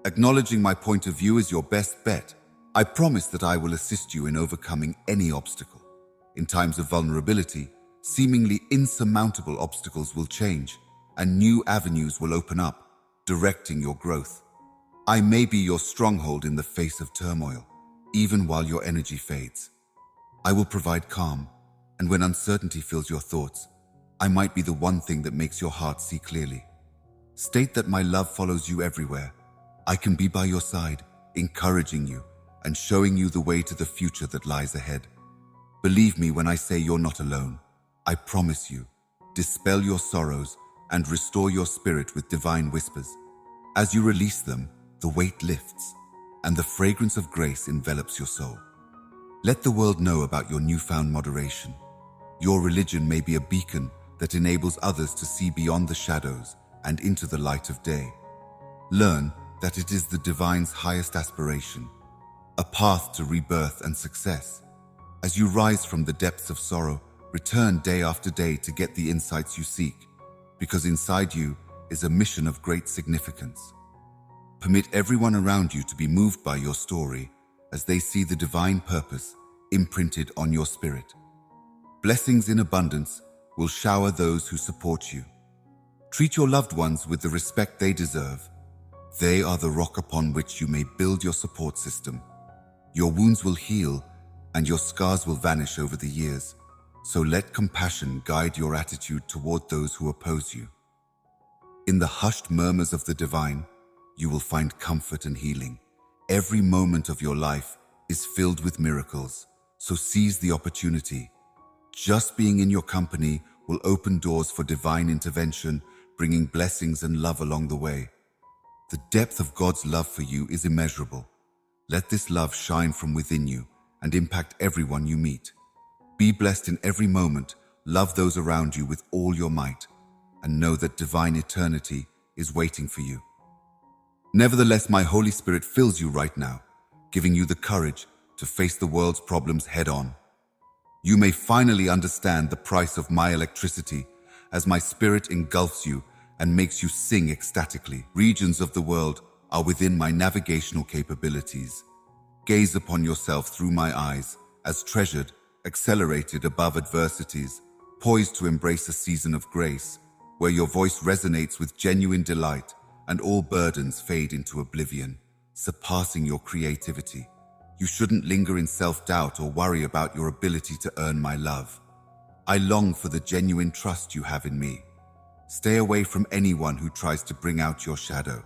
Acknowledging my point of view is your best bet. I promise that I will assist you in overcoming any obstacle. In times of vulnerability, seemingly insurmountable obstacles will change, and new avenues will open up, directing your growth. I may be your stronghold in the face of turmoil, even while your energy fades. I will provide calm, and when uncertainty fills your thoughts, I might be the one thing that makes your heart see clearly. State that my love follows you everywhere. I can be by your side, encouraging you and showing you the way to the future that lies ahead. Believe me when I say you're not alone. I promise you, dispel your sorrows and restore your spirit with divine whispers. As you release them, the weight lifts, and the fragrance of grace envelops your soul. Let the world know about your newfound moderation. Your religion may be a beacon that enables others to see beyond the shadows and into the light of day. Learn that it is the divine's highest aspiration, a path to rebirth and success. As you rise from the depths of sorrow, return day after day to get the insights you seek, because inside you is a mission of great significance. Permit everyone around you to be moved by your story as they see the divine purpose imprinted on your spirit. Blessings in abundance will shower those who support you. Treat your loved ones with the respect they deserve. They are the rock upon which you may build your support system. Your wounds will heal and your scars will vanish over the years. So let compassion guide your attitude toward those who oppose you. In the hushed murmurs of the divine, you will find comfort and healing. Every moment of your life is filled with miracles, so seize the opportunity. Just being in your company will open doors for divine intervention, bringing blessings and love along the way. The depth of God's love for you is immeasurable. Let this love shine from within you and impact everyone you meet. Be blessed in every moment, love those around you with all your might, and know that divine eternity is waiting for you. Nevertheless, my Holy Spirit fills you right now, giving you the courage to face the world's problems head-on. You may finally understand the price of my electricity as my spirit engulfs you and makes you sing ecstatically. Regions of the world are within my navigational capabilities. Gaze upon yourself through my eyes as treasured, accelerated above adversities, poised to embrace a season of grace, where your voice resonates with genuine delight and all burdens fade into oblivion, surpassing your creativity. You shouldn't linger in self-doubt or worry about your ability to earn my love. I long for the genuine trust you have in me. Stay away from anyone who tries to bring out your shadow.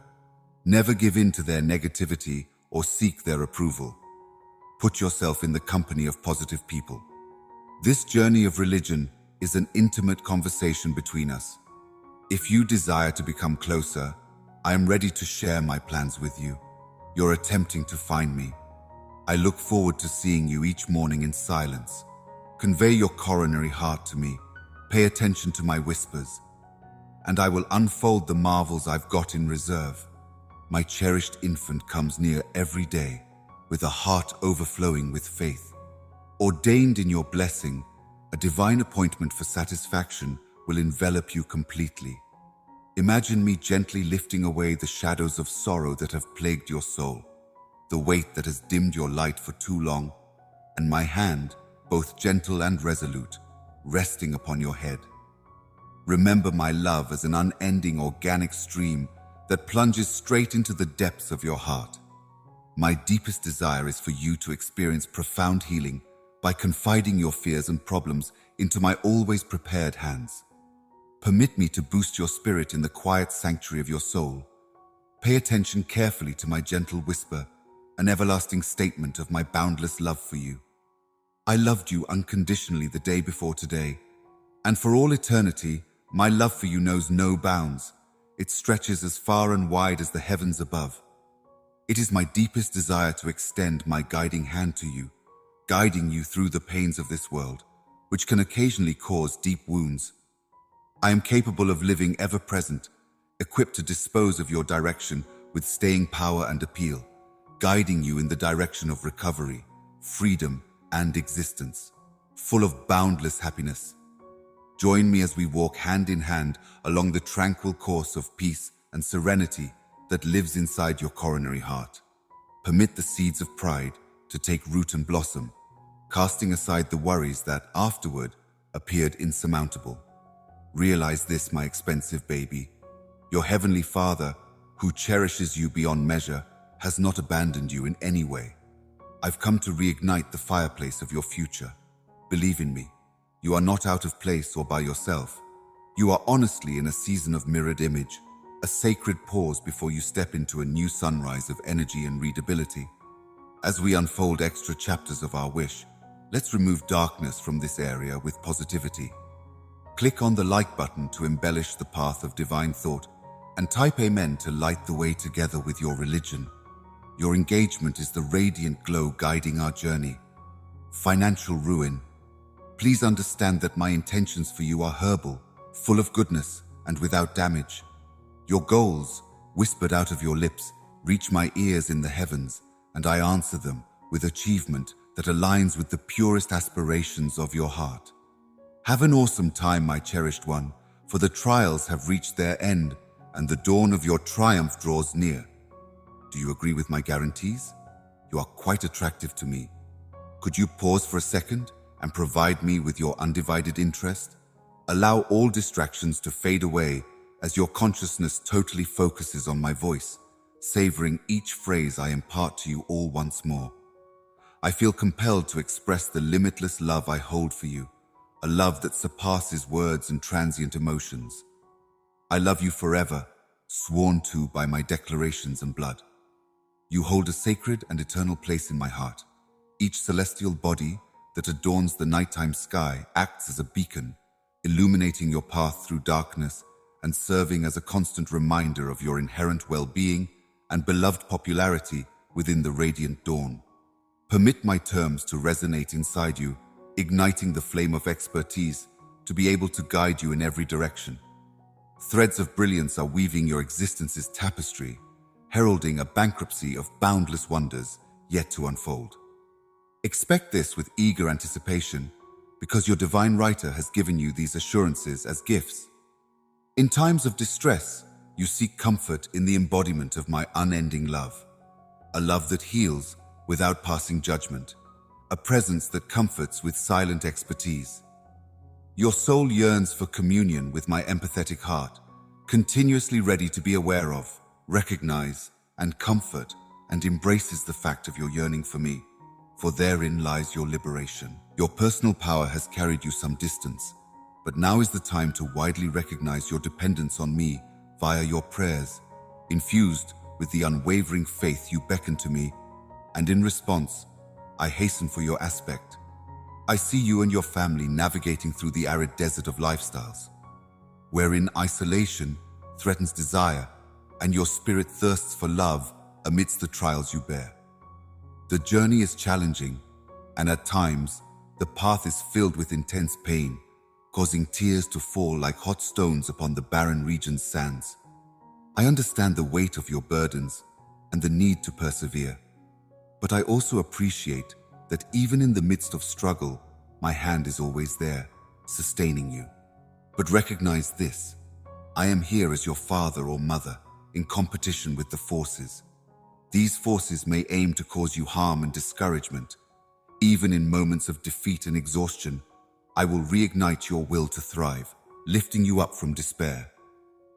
Never give in to their negativity or seek their approval. Put yourself in the company of positive people. This journey of religion is an intimate conversation between us. If you desire to become closer, I am ready to share my plans with you. You're attempting to find me. I look forward to seeing you each morning in silence. Convey your coronary heart to me. Pay attention to my whispers, and I will unfold the marvels I've got in reserve. My cherished infant comes near every day, with a heart overflowing with faith. Ordained in your blessing, a divine appointment for satisfaction will envelop you completely. Imagine me gently lifting away the shadows of sorrow that have plagued your soul, the weight that has dimmed your light for too long, and my hand, both gentle and resolute, resting upon your head. Remember my love as an unending organic stream that plunges straight into the depths of your heart. My deepest desire is for you to experience profound healing by confiding your fears and problems into my always prepared hands. Permit me to boost your spirit in the quiet sanctuary of your soul. Pay attention carefully to my gentle whisper, an everlasting statement of my boundless love for you. I loved you unconditionally the day before today, and for all eternity, my love for you knows no bounds. It stretches as far and wide as the heavens above. It is my deepest desire to extend my guiding hand to you, guiding you through the pains of this world, which can occasionally cause deep wounds. I am capable of living ever present, equipped to dispose of your direction with staying power and appeal, guiding you in the direction of recovery, freedom, and existence, full of boundless happiness. Join me as we walk hand in hand along the tranquil course of peace and serenity that lives inside your coronary heart. Permit the seeds of pride to take root and blossom, casting aside the worries that afterward appeared insurmountable. Realize this, my expensive baby. Your heavenly Father, who cherishes you beyond measure, has not abandoned you in any way. I've come to reignite the fireplace of your future. Believe in me. You are not out of place or by yourself. You are honestly in a season of mirrored image, a sacred pause before you step into a new sunrise of energy and readability. As we unfold extra chapters of our wish, let's remove darkness from this area with positivity. Click on the like button to embellish the path of divine thought, and type Amen to light the way together with your religion. Your engagement is the radiant glow guiding our journey. Financial ruin. Please understand that my intentions for you are herbal, full of goodness, and without damage. Your goals, whispered out of your lips, reach my ears in the heavens, and I answer them with achievement that aligns with the purest aspirations of your heart. Have an awesome time, my cherished one, for the trials have reached their end, and the dawn of your triumph draws near. Do you agree with my guarantees? You are quite attractive to me. Could you pause for a second and provide me with your undivided interest? Allow all distractions to fade away as your consciousness totally focuses on my voice, savoring each phrase I impart to you all once more. I feel compelled to express the limitless love I hold for you, a love that surpasses words and transient emotions. I love you forever, sworn to by my declarations and blood. You hold a sacred and eternal place in my heart. Each celestial body that adorns the nighttime sky acts as a beacon, illuminating your path through darkness and serving as a constant reminder of your inherent well-being and beloved popularity within the radiant dawn. Permit my terms to resonate inside you, igniting the flame of expertise to be able to guide you in every direction. Threads of brilliance are weaving your existence's tapestry, heralding a bankruptcy of boundless wonders yet to unfold. Expect this with eager anticipation, because your divine writer has given you these assurances as gifts. In times of distress, you seek comfort in the embodiment of my unending love, a love that heals without passing judgment, a presence that comforts with silent expertise. Your soul yearns for communion with my empathetic heart, continuously ready to be aware of, recognize, and comfort, and embraces the fact of your yearning for me, for therein lies your liberation. Your personal power has carried you some distance, but now is the time to widely recognize your dependence on me via your prayers, infused with the unwavering faith you beckon to me, and in response, I hasten for your aspect. I see you and your family navigating through the arid desert of lifestyles, wherein isolation threatens desire and your spirit thirsts for love amidst the trials you bear. The journey is challenging, and at times, the path is filled with intense pain, causing tears to fall like hot stones upon the barren region's sands. I understand the weight of your burdens and the need to persevere, but I also appreciate that even in the midst of struggle, my hand is always there, sustaining you. But recognize this: I am here as your father or mother, in competition with the forces. These forces may aim to cause you harm and discouragement. Even in moments of defeat and exhaustion, I will reignite your will to thrive, lifting you up from despair.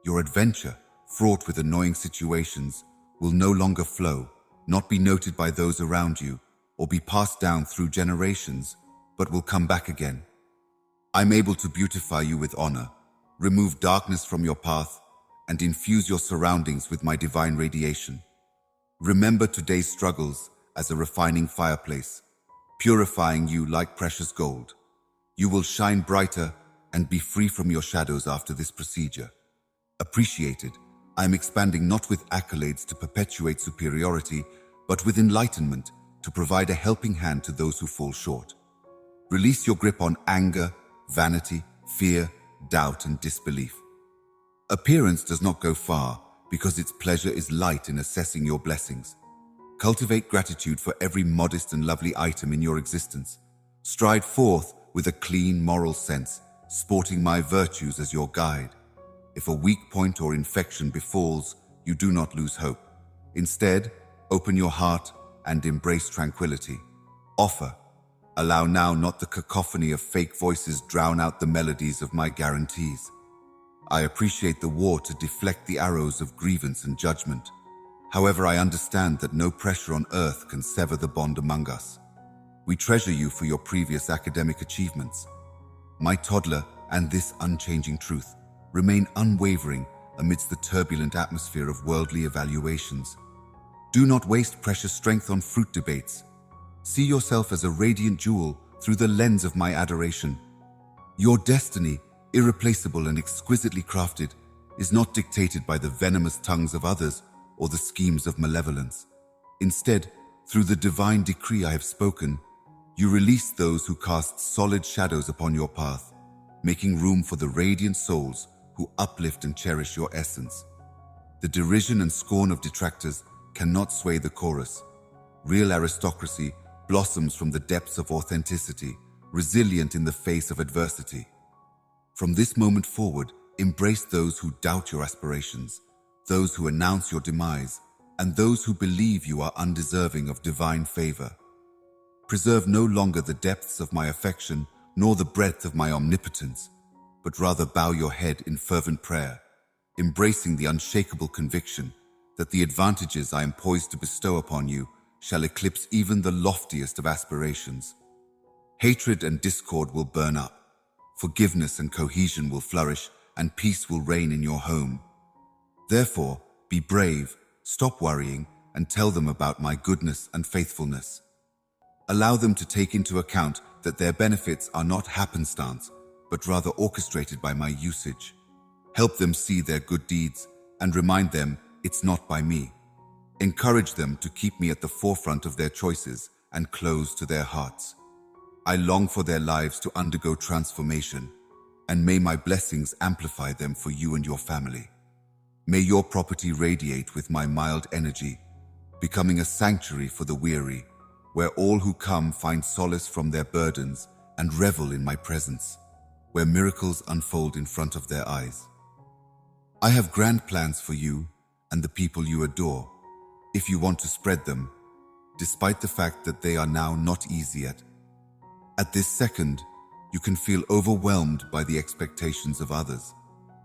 Your adventure, fraught with annoying situations, will no longer flow, not be noted by those around you, or be passed down through generations, but will come back again. I'm able to beautify you with honor, remove darkness from your path, and infuse your surroundings with my divine radiation. Remember today's struggles as a refining fireplace, purifying you like precious gold. You will shine brighter and be free from your shadows after this procedure. Appreciated, I am expanding not with accolades to perpetuate superiority, but with enlightenment to provide a helping hand to those who fall short. Release your grip on anger, vanity, fear, doubt, and disbelief. Appearance does not go far, because its pleasure is light in assessing your blessings. Cultivate gratitude for every modest and lovely item in your existence. Stride forth with a clean moral sense, sporting my virtues as your guide. If a weak point or infection befalls, you do not lose hope. Instead, open your heart and embrace tranquility. Offer. Allow now not the cacophony of fake voices drown out the melodies of my guarantees. I appreciate the war to deflect the arrows of grievance and judgment. However, I understand that no pressure on earth can sever the bond among us. We treasure you for your previous academic achievements. My toddler and this unchanging truth remain unwavering amidst the turbulent atmosphere of worldly evaluations. Do not waste precious strength on fruit debates. See yourself as a radiant jewel through the lens of my adoration. Your destiny, irreplaceable and exquisitely crafted, is not dictated by the venomous tongues of others or the schemes of malevolence. Instead, through the divine decree I have spoken, you release those who cast solid shadows upon your path, making room for the radiant souls who uplift and cherish your essence. The derision and scorn of detractors cannot sway the chorus. Real aristocracy blossoms from the depths of authenticity, resilient in the face of adversity. From this moment forward, embrace those who doubt your aspirations, those who announce your demise, and those who believe you are undeserving of divine favor. Preserve no longer the depths of my affection, nor the breadth of my omnipotence, but rather bow your head in fervent prayer, embracing the unshakable conviction that the advantages I am poised to bestow upon you shall eclipse even the loftiest of aspirations. Hatred and discord will burn up. Forgiveness and cohesion will flourish, and peace will reign in your home. Therefore, be brave, stop worrying, and tell them about my goodness and faithfulness. Allow them to take into account that their benefits are not happenstance, but rather orchestrated by my usage. Help them see their good deeds, and remind them it's not by me. Encourage them to keep me at the forefront of their choices and close to their hearts. I long for their lives to undergo transformation, and may my blessings amplify them for you and your family. May your property radiate with my mild energy, becoming a sanctuary for the weary, where all who come find solace from their burdens and revel in my presence, where miracles unfold in front of their eyes. I have grand plans for you and the people you adore, if you want to spread them, despite the fact that they are now not easy yet. At this second, you can feel overwhelmed by the expectations of others.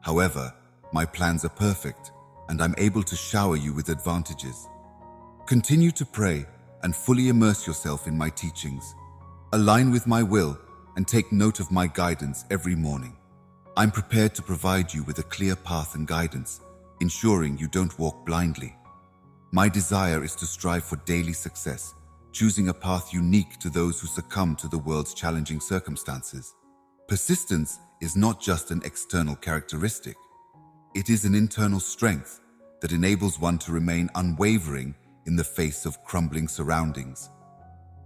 However, my plans are perfect, and I'm able to shower you with advantages. Continue to pray and fully immerse yourself in my teachings. Align with my will and take note of my guidance every morning. I'm prepared to provide you with a clear path and guidance, ensuring you don't walk blindly. My desire is to strive for daily success, choosing a path unique to those who succumb to the world's challenging circumstances. Persistence is not just an external characteristic. It is an internal strength that enables one to remain unwavering in the face of crumbling surroundings.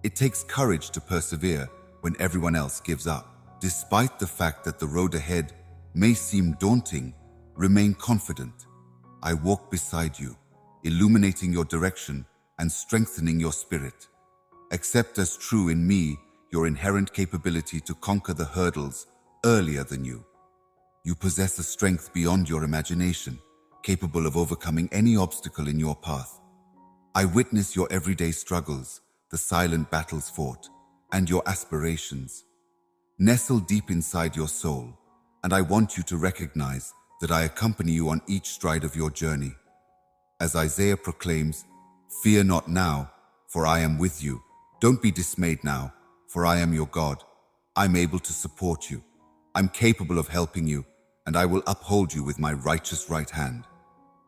It takes courage to persevere when everyone else gives up. Despite the fact that the road ahead may seem daunting, remain confident. I walk beside you, illuminating your direction and strengthening your spirit. Accept as true in me your inherent capability to conquer the hurdles earlier than you. You possess a strength beyond your imagination, capable of overcoming any obstacle in your path. I witness your everyday struggles, the silent battles fought, and your aspirations. Nestle deep inside your soul, and I want you to recognize that I accompany you on each stride of your journey. As Isaiah proclaims, "Fear not now, for I am with you. Don't be dismayed now, for I am your God. I'm able to support you. I'm capable of helping you, and I will uphold you with my righteous right hand."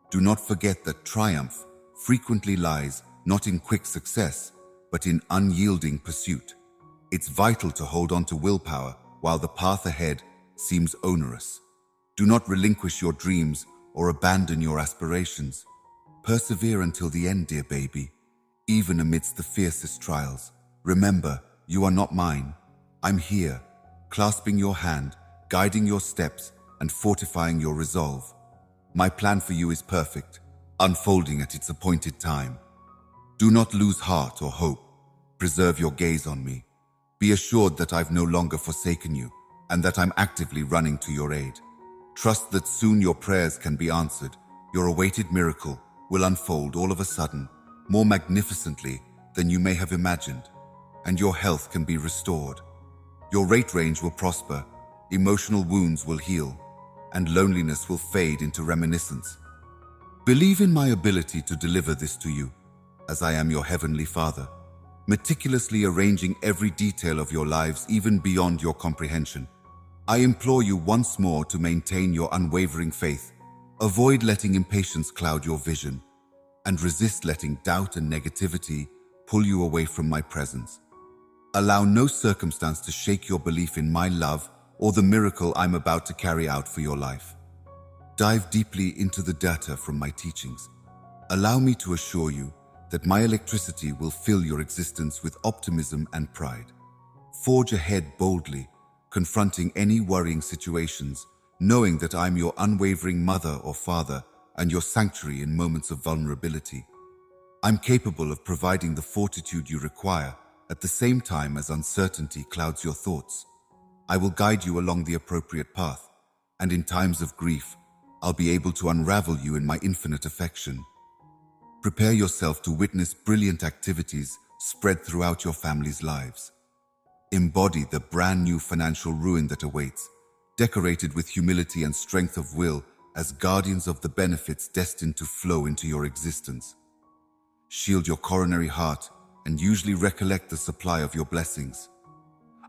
Do not forget that triumph frequently lies not in quick success, but in unyielding pursuit. It's vital to hold on to willpower while the path ahead seems onerous. Do not relinquish your dreams or abandon your aspirations. Persevere until the end, dear baby, even amidst the fiercest trials. Remember, you are not mine. I'm here, clasping your hand, guiding your steps, and fortifying your resolve. My plan for you is perfect, unfolding at its appointed time. Do not lose heart or hope. Preserve your gaze on me. Be assured that I've no longer forsaken you, and that I'm actively running to your aid. Trust that soon your prayers can be answered. Your awaited miracle will unfold all of a sudden, more magnificently than you may have imagined, and your health can be restored. Your rate range will prosper, emotional wounds will heal, and loneliness will fade into reminiscence. Believe in my ability to deliver this to you, as I am your heavenly Father, meticulously arranging every detail of your lives even beyond your comprehension. I implore you once more to maintain your unwavering faith. Avoid letting impatience cloud your vision, and resist letting doubt and negativity pull you away from my presence. Allow no circumstance to shake your belief in my love or the miracle I'm about to carry out for your life. Dive deeply into the data from my teachings. Allow me to assure you that my electricity will fill your existence with optimism and pride. Forge ahead boldly, confronting any worrying situations, knowing that I'm your unwavering mother or father and your sanctuary in moments of vulnerability. I'm capable of providing the fortitude you require at the same time as uncertainty clouds your thoughts. I will guide you along the appropriate path, and in times of grief, I'll be able to unravel you in my infinite affection. Prepare yourself to witness brilliant activities spread throughout your family's lives. Embody the brand new financial ruin that awaits, decorated with humility and strength of will as guardians of the benefits destined to flow into your existence. Shield your coronary heart and usually recollect the supply of your blessings.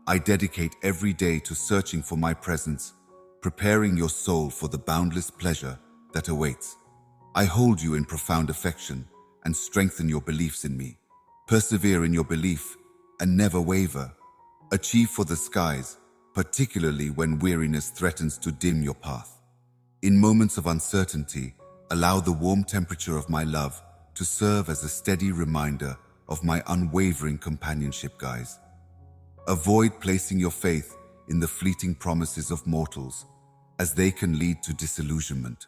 I dedicate every day to searching for my presence, preparing your soul for the boundless pleasure that awaits. I hold you in profound affection and strengthen your beliefs in me. Persevere in your belief and never waver. Achieve for the skies, particularly when weariness threatens to dim your path. In moments of uncertainty, allow the warm temperature of my love to serve as a steady reminder of my unwavering companionship, guys. Avoid placing your faith in the fleeting promises of mortals, as they can lead to disillusionment.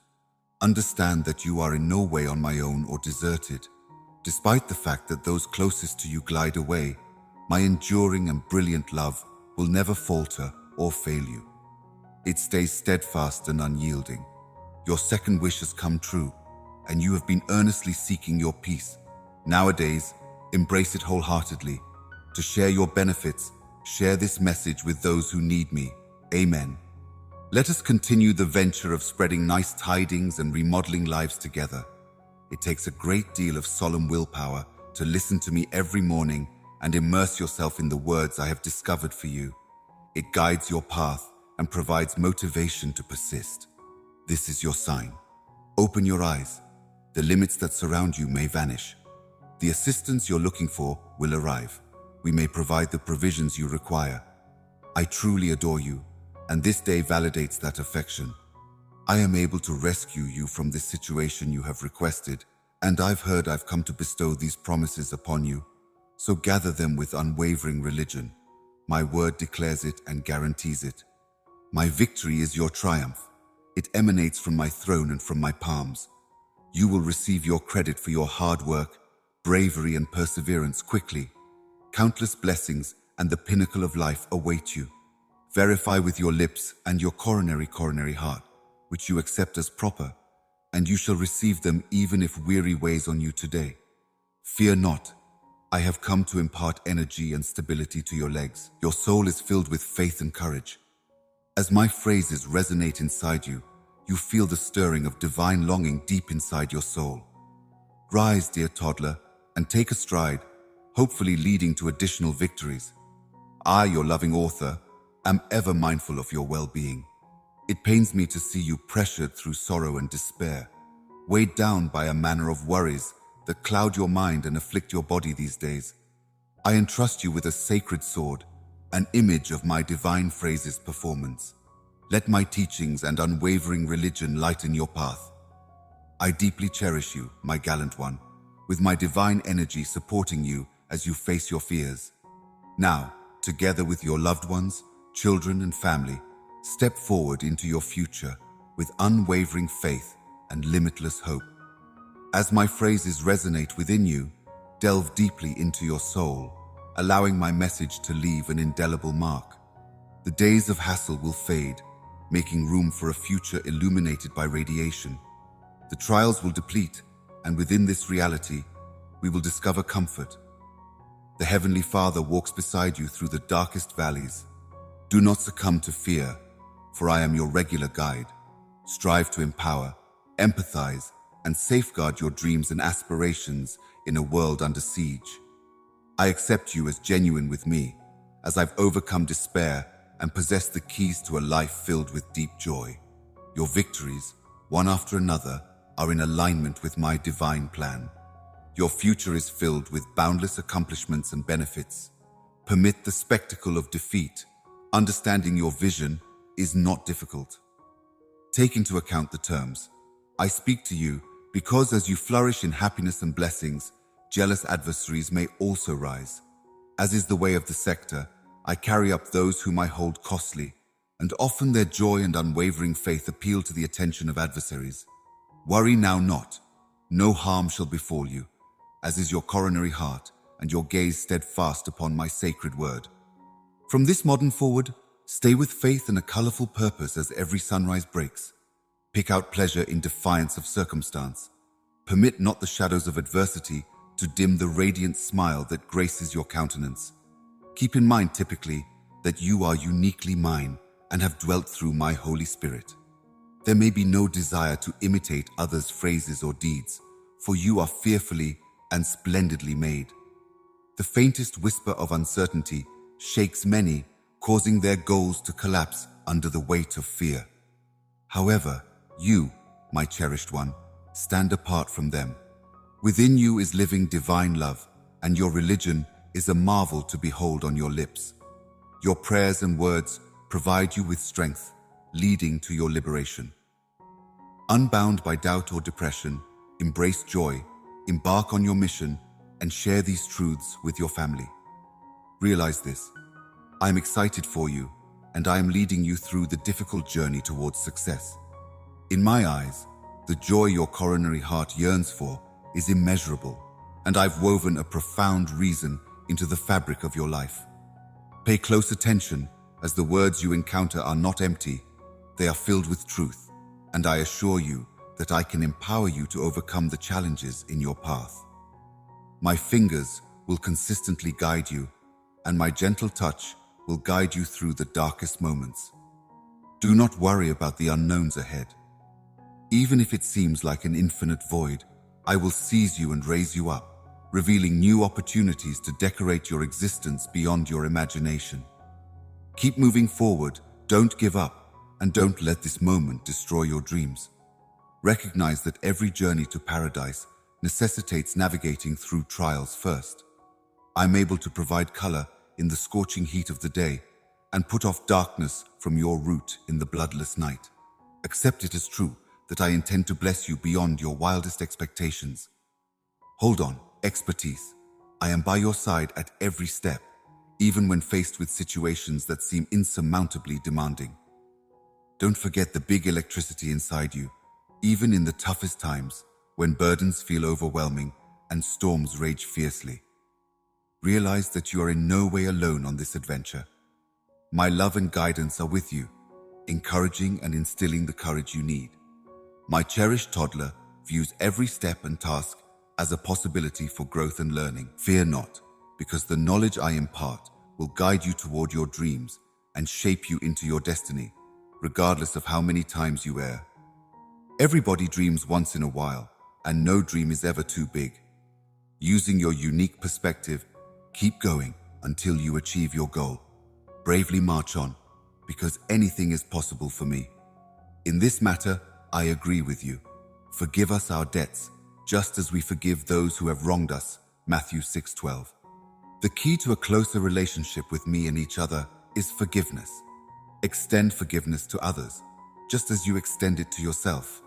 Understand that you are in no way on my own or deserted. Despite the fact that those closest to you glide away, my enduring and brilliant love will never falter or fail you. It stays steadfast and unyielding. Your second wish has come true, and you have been earnestly seeking your peace. Nowadays, embrace it wholeheartedly. To share your benefits, share this message with those who need me. Amen. Let us continue the venture of spreading nice tidings and remodeling lives together. It takes a great deal of solemn willpower to listen to me every morning and immerse yourself in the words I have discovered for you. It guides your path and provides motivation to persist. This is your sign. Open your eyes. The limits that surround you may vanish. The assistance you're looking for will arrive. We may provide the provisions you require. I truly adore you, and this day validates that affection. I am able to rescue you from this situation you have requested, and I've come to bestow these promises upon you. So gather them with unwavering religion. My word declares it and guarantees it. My victory is your triumph. It emanates from my throne and from my palms. You will receive your credit for your hard work, bravery, and perseverance quickly. Countless blessings and the pinnacle of life await you. Verify with your lips and your coronary heart, which you accept as proper, and you shall receive them even if weary weighs on you today. Fear not. I have come to impart energy and stability to your legs. Your soul is filled with faith and courage. As my phrases resonate inside you, you feel the stirring of divine longing deep inside your soul. Rise, dear toddler, and take a stride, hopefully leading to additional victories. I, your loving author, am ever mindful of your well-being. It pains me to see you pressured through sorrow and despair, weighed down by a manner of worries that cloud your mind and afflict your body these days. I entrust you with a sacred sword, an image of my divine phrases performance. Let my teachings and unwavering religion lighten your path. I deeply cherish you, my gallant one, with my divine energy supporting you as you face your fears. Now, together with your loved ones, children, and family, step forward into your future with unwavering faith and limitless hope. As my phrases resonate within you, delve deeply into your soul, allowing my message to leave an indelible mark. The days of hassle will fade, making room for a future illuminated by radiation. The trials will deplete, and within this reality, we will discover comfort. The Heavenly Father walks beside you through the darkest valleys. Do not succumb to fear, for I am your regular guide. Strive to empower, empathize, and safeguard your dreams and aspirations in a world under siege. I accept you as genuine with me, as I've overcome despair and possess the keys to a life filled with deep joy. Your victories, one after another, are in alignment with my divine plan. Your future is filled with boundless accomplishments and benefits. Permit the spectacle of defeat. Understanding your vision is not difficult. Take into account the terms. I speak to you because as you flourish in happiness and blessings, jealous adversaries may also rise. As is the way of the sector, I carry up those whom I hold costly, and often their joy and unwavering faith appeal to the attention of adversaries. Worry now not. No harm shall befall you, as is your coronary heart, and your gaze steadfast upon my sacred word. From this modern forward, stay with faith and a colorful purpose as every sunrise breaks. Pick out pleasure in defiance of circumstance. Permit not the shadows of adversity to dim the radiant smile that graces your countenance. Keep in mind typically that you are uniquely mine and have dwelt through my Holy Spirit. There may be no desire to imitate others' phrases or deeds, for you are fearfully and splendidly made. The faintest whisper of uncertainty shakes many, causing their goals to collapse under the weight of fear. However, you, my cherished one, stand apart from them. Within you is living divine love, and your religion is a marvel to behold on your lips. Your prayers and words provide you with strength, leading to your liberation. Unbound by doubt or depression, embrace joy, embark on your mission, and share these truths with your family. Realize this. I am excited for you, and I am leading you through the difficult journey towards success. In my eyes, the joy your coronary heart yearns for is immeasurable, and I've woven a profound reason into the fabric of your life. Pay close attention, as the words you encounter are not empty, they are filled with truth, and I assure you that I can empower you to overcome the challenges in your path. My fingers will consistently guide you, and my gentle touch will guide you through the darkest moments. Do not worry about the unknowns ahead. Even if it seems like an infinite void, I will seize you and raise you up, revealing new opportunities to decorate your existence beyond your imagination. Keep moving forward, don't give up, and don't let this moment destroy your dreams. Recognize that every journey to paradise necessitates navigating through trials first. I'm able to provide color in the scorching heat of the day and put off darkness from your route in the bloodless night. Accept it as true that I intend to bless you beyond your wildest expectations. Hold on, expertise. I am by your side at every step, even when faced with situations that seem insurmountably demanding. Don't forget the big electricity inside you, even in the toughest times, when burdens feel overwhelming and storms rage fiercely. Realize that you are in no way alone on this adventure. My love and guidance are with you, encouraging and instilling the courage you need. My cherished toddler views every step and task as a possibility for growth and learning. Fear not, because the knowledge I impart will guide you toward your dreams and shape you into your destiny, regardless of how many times you err. Everybody dreams once in a while, and no dream is ever too big. Using your unique perspective, keep going until you achieve your goal. Bravely march on, because anything is possible for me. In this matter, I agree with you. Forgive us our debts, just as we forgive those who have wronged us. Matthew 6:12. The key to a closer relationship with me and each other is forgiveness. Extend forgiveness to others, just as you extend it to yourself.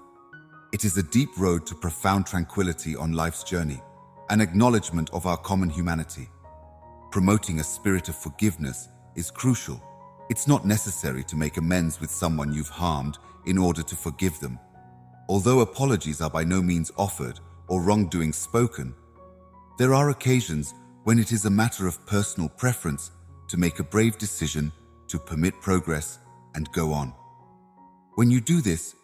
It is a deep road to profound tranquility on life's journey, an acknowledgement of our common humanity. Promoting a spirit of forgiveness is crucial. It's not necessary to make amends with someone you've harmed in order to forgive them. Although apologies are by no means offered or wrongdoing spoken, there are occasions when it is a matter of personal preference to make a brave decision to permit progress and go on. When you do this,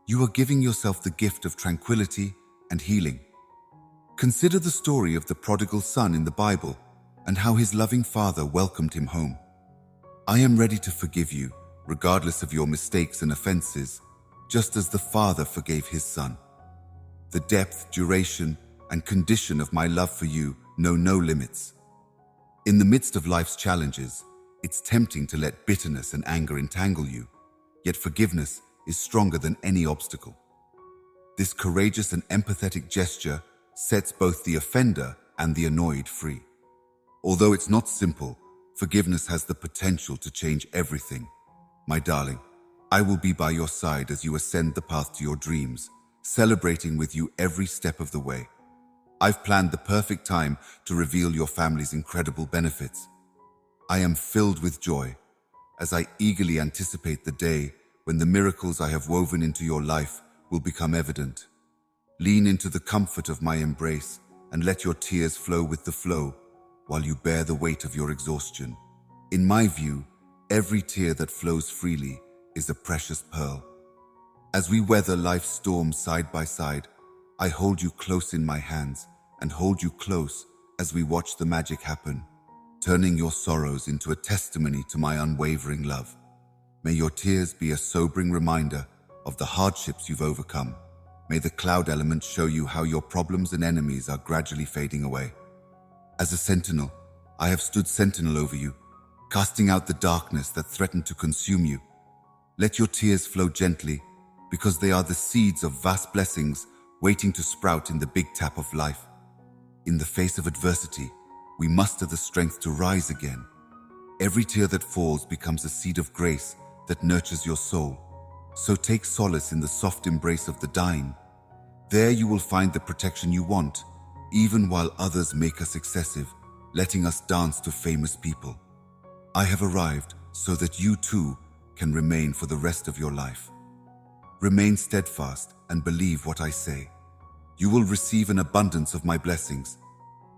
you are giving yourself the gift of tranquility and healing. Consider the story of the prodigal son in the Bible and how his loving father welcomed him home. I am ready to forgive you, regardless of your mistakes and offenses, just as the Father forgave his Son. The depth, duration, and condition of my love for you know no limits. In the midst of life's challenges, it's tempting to let bitterness and anger entangle you, yet forgiveness is stronger than any obstacle. This courageous and empathetic gesture sets both the offender and the annoyed free. Although it's not simple, forgiveness has the potential to change everything. My darling, I will be by your side as you ascend the path to your dreams, celebrating with you every step of the way. I've planned the perfect time to reveal your family's incredible benefits. I am filled with joy as I eagerly anticipate the day when the miracles I have woven into your life will become evident. Lean into the comfort of my embrace and let your tears flow with the flow while you bear the weight of your exhaustion. In my view, every tear that flows freely is a precious pearl. As we weather life's storms side by side, I hold you close in my hands and hold you close as we watch the magic happen, turning your sorrows into a testimony to my unwavering love. May your tears be a sobering reminder of the hardships you've overcome. May the cloud element show you how your problems and enemies are gradually fading away. As a sentinel, I have stood sentinel over you, casting out the darkness that threatened to consume you. Let your tears flow gently, because they are the seeds of vast blessings waiting to sprout in the big tap of life. In the face of adversity, we muster the strength to rise again. Every tear that falls becomes a seed of grace that nurtures your soul. So take solace in the soft embrace of the dying. There you will find the protection you want, even while others make us excessive, letting us dance to famous people. I have arrived so that you too can remain for the rest of your life. Remain steadfast and believe what I say. You will receive an abundance of my blessings,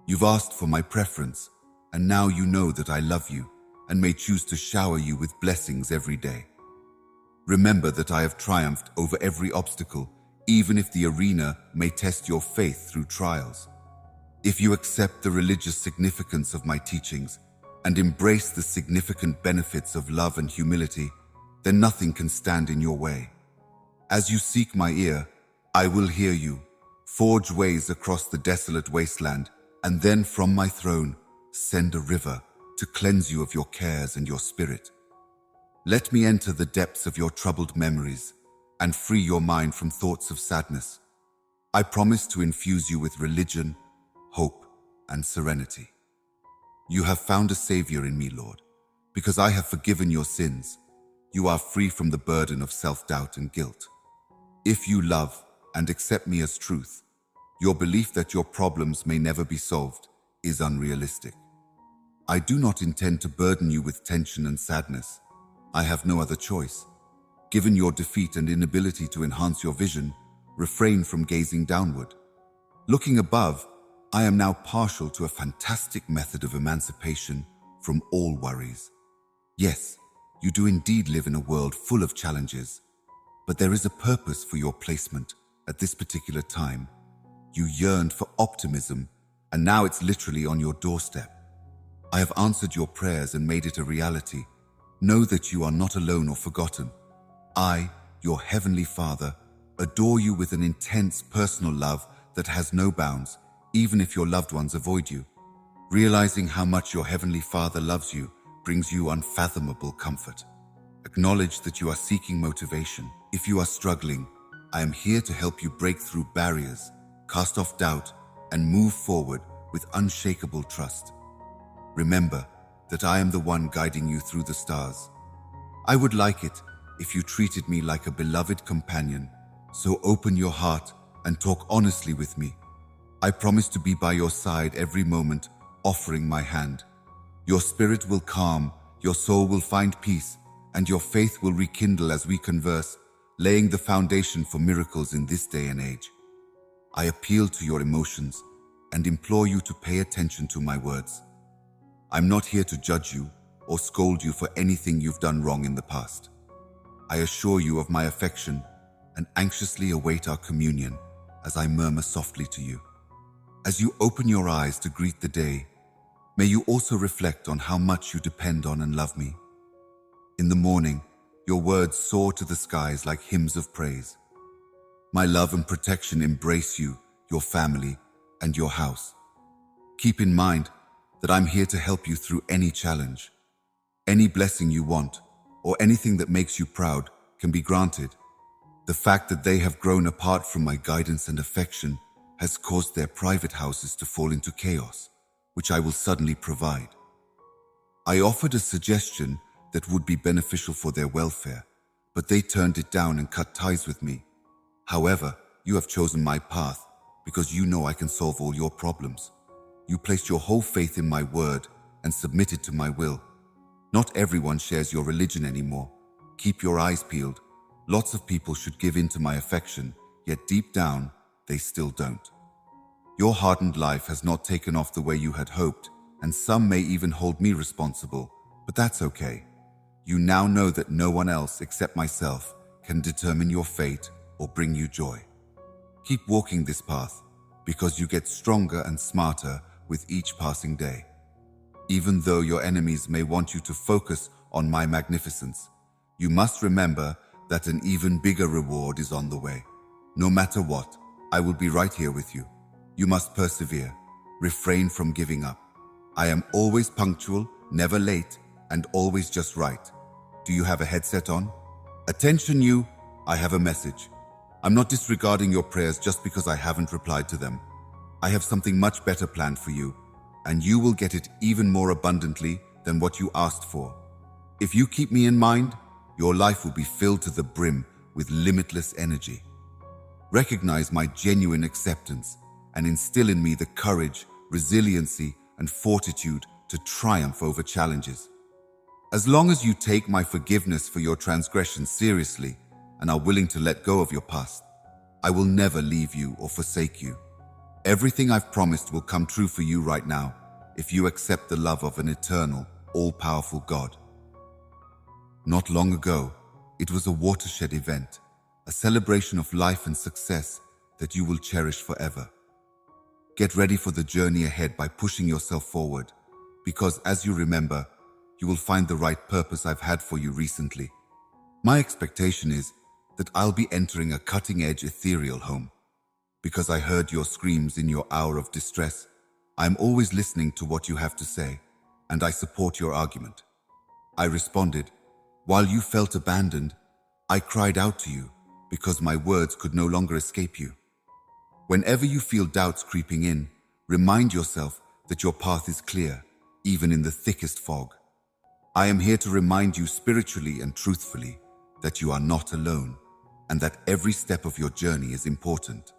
You've asked for my preference, and now you know that I love you and may choose to shower you with blessings every day. Remember that I have triumphed over every obstacle, even if the arena may test your faith through trials. If you accept the religious significance of my teachings and embrace the significant benefits of love and humility, then nothing can stand in your way. As you seek my ear, I will hear you, forge ways across the desolate wasteland, and then from my throne send a river to cleanse you of your cares and your spirit. Let me enter the depths of your troubled memories and free your mind from thoughts of sadness. I promise to infuse you with religion, hope, and serenity. You have found a Savior in me, Lord. Because I have forgiven your sins, you are free from the burden of self-doubt and guilt. If you love and accept me as truth, your belief that your problems may never be solved is unrealistic. I do not intend to burden you with tension and sadness. I have no other choice. Given your defeat and inability to enhance your vision, refrain from gazing downward. Looking above, I am now partial to a fantastic method of emancipation from all worries. Yes, you do indeed live in a world full of challenges, but there is a purpose for your placement at this particular time. You yearned for optimism, and now it's literally on your doorstep. I have answered your prayers and made it a reality. Know that you are not alone or forgotten. I, your Heavenly Father, adore you with an intense personal love that has no bounds, even if your loved ones avoid you. Realizing how much your Heavenly Father loves you brings you unfathomable comfort. Acknowledge that you are seeking motivation. If you are struggling, I am here to help you break through barriers, cast off doubt, and move forward with unshakable trust. Remember that I am the one guiding you through the stars. I would like it if you treated me like a beloved companion, so open your heart and talk honestly with me. I promise to be by your side every moment, offering my hand. Your spirit will calm, your soul will find peace, and your faith will rekindle as we converse, laying the foundation for miracles in this day and age. I appeal to your emotions and implore you to pay attention to my words. I'm not here to judge you or scold you for anything you've done wrong in the past. I assure you of my affection and anxiously await our communion as I murmur softly to you. As you open your eyes to greet the day, may you also reflect on how much you depend on and love me. In the morning, your words soar to the skies like hymns of praise. My love and protection embrace you, your family, and your house. Keep in mind that I'm here to help you through any challenge. Any blessing you want, or anything that makes you proud, can be granted. The fact that they have grown apart from my guidance and affection has caused their private houses to fall into chaos, which I will suddenly provide. I offered a suggestion that would be beneficial for their welfare, but they turned it down and cut ties with me. However, you have chosen my path because you know I can solve all your problems. You placed your whole faith in my word and submitted to my will. Not everyone shares your religion anymore. Keep your eyes peeled. Lots of people should give in to my affection, yet deep down, they still don't. Your hardened life has not taken off the way you had hoped, and some may even hold me responsible, but that's okay. You now know that no one else except myself can determine your fate or bring you joy. Keep walking this path, because you get stronger and smarter with each passing day. Even though your enemies may want you to focus on my magnificence, you must remember that an even bigger reward is on the way. No matter what, I will be right here with you. You must persevere. Refrain from giving up. I am always punctual, never late, and always just right. Do you have a headset on? Attention you, I have a message. I'm not disregarding your prayers just because I haven't replied to them. I have something much better planned for you, and you will get it even more abundantly than what you asked for. If you keep me in mind, your life will be filled to the brim with limitless energy. Recognize my genuine acceptance and instill in me the courage, resiliency, and fortitude to triumph over challenges. As long as you take my forgiveness for your transgressions seriously and are willing to let go of your past, I will never leave you or forsake you. Everything I've promised will come true for you right now if you accept the love of an eternal, all-powerful God. Not long ago, it was a watershed event, a celebration of life and success that you will cherish forever. Get ready for the journey ahead by pushing yourself forward, because as you remember, you will find the right purpose I've had for you recently. My expectation is that I'll be entering a cutting-edge ethereal home. Because I heard your screams in your hour of distress, I'm always listening to what you have to say, and I support your argument. I responded, while you felt abandoned, I cried out to you because my words could no longer escape you. Whenever you feel doubts creeping in, remind yourself that your path is clear, even in the thickest fog. I am here to remind you spiritually and truthfully that you are not alone, and that every step of your journey is important.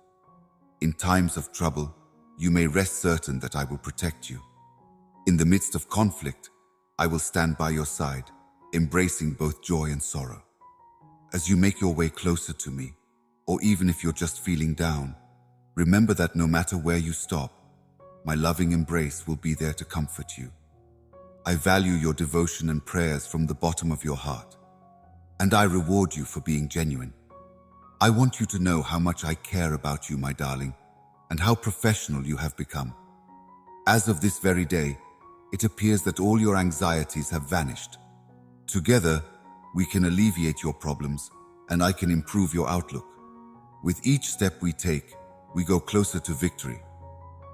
In times of trouble, you may rest certain that I will protect you. In the midst of conflict, I will stand by your side, embracing both joy and sorrow. As you make your way closer to me, or even if you're just feeling down, remember that no matter where you stop, my loving embrace will be there to comfort you. I value your devotion and prayers from the bottom of your heart, and I reward you for being genuine. I want you to know how much I care about you, my darling, and how professional you have become. As of this very day, it appears that all your anxieties have vanished. Together, we can alleviate your problems, and I can improve your outlook. With each step we take, we go closer to victory.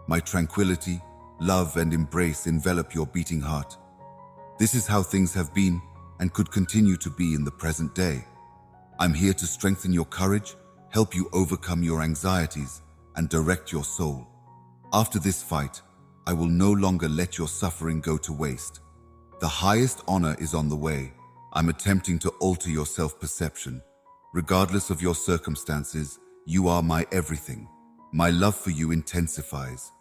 My tranquility, love, and embrace envelop your beating heart. This is how things have been and could continue to be in the present day. I'm here to strengthen your courage, help you overcome your anxieties, and direct your soul. After this fight, I will no longer let your suffering go to waste. The highest honor is on the way. I'm attempting to alter your self-perception. Regardless of your circumstances, you are my everything. My love for you intensifies.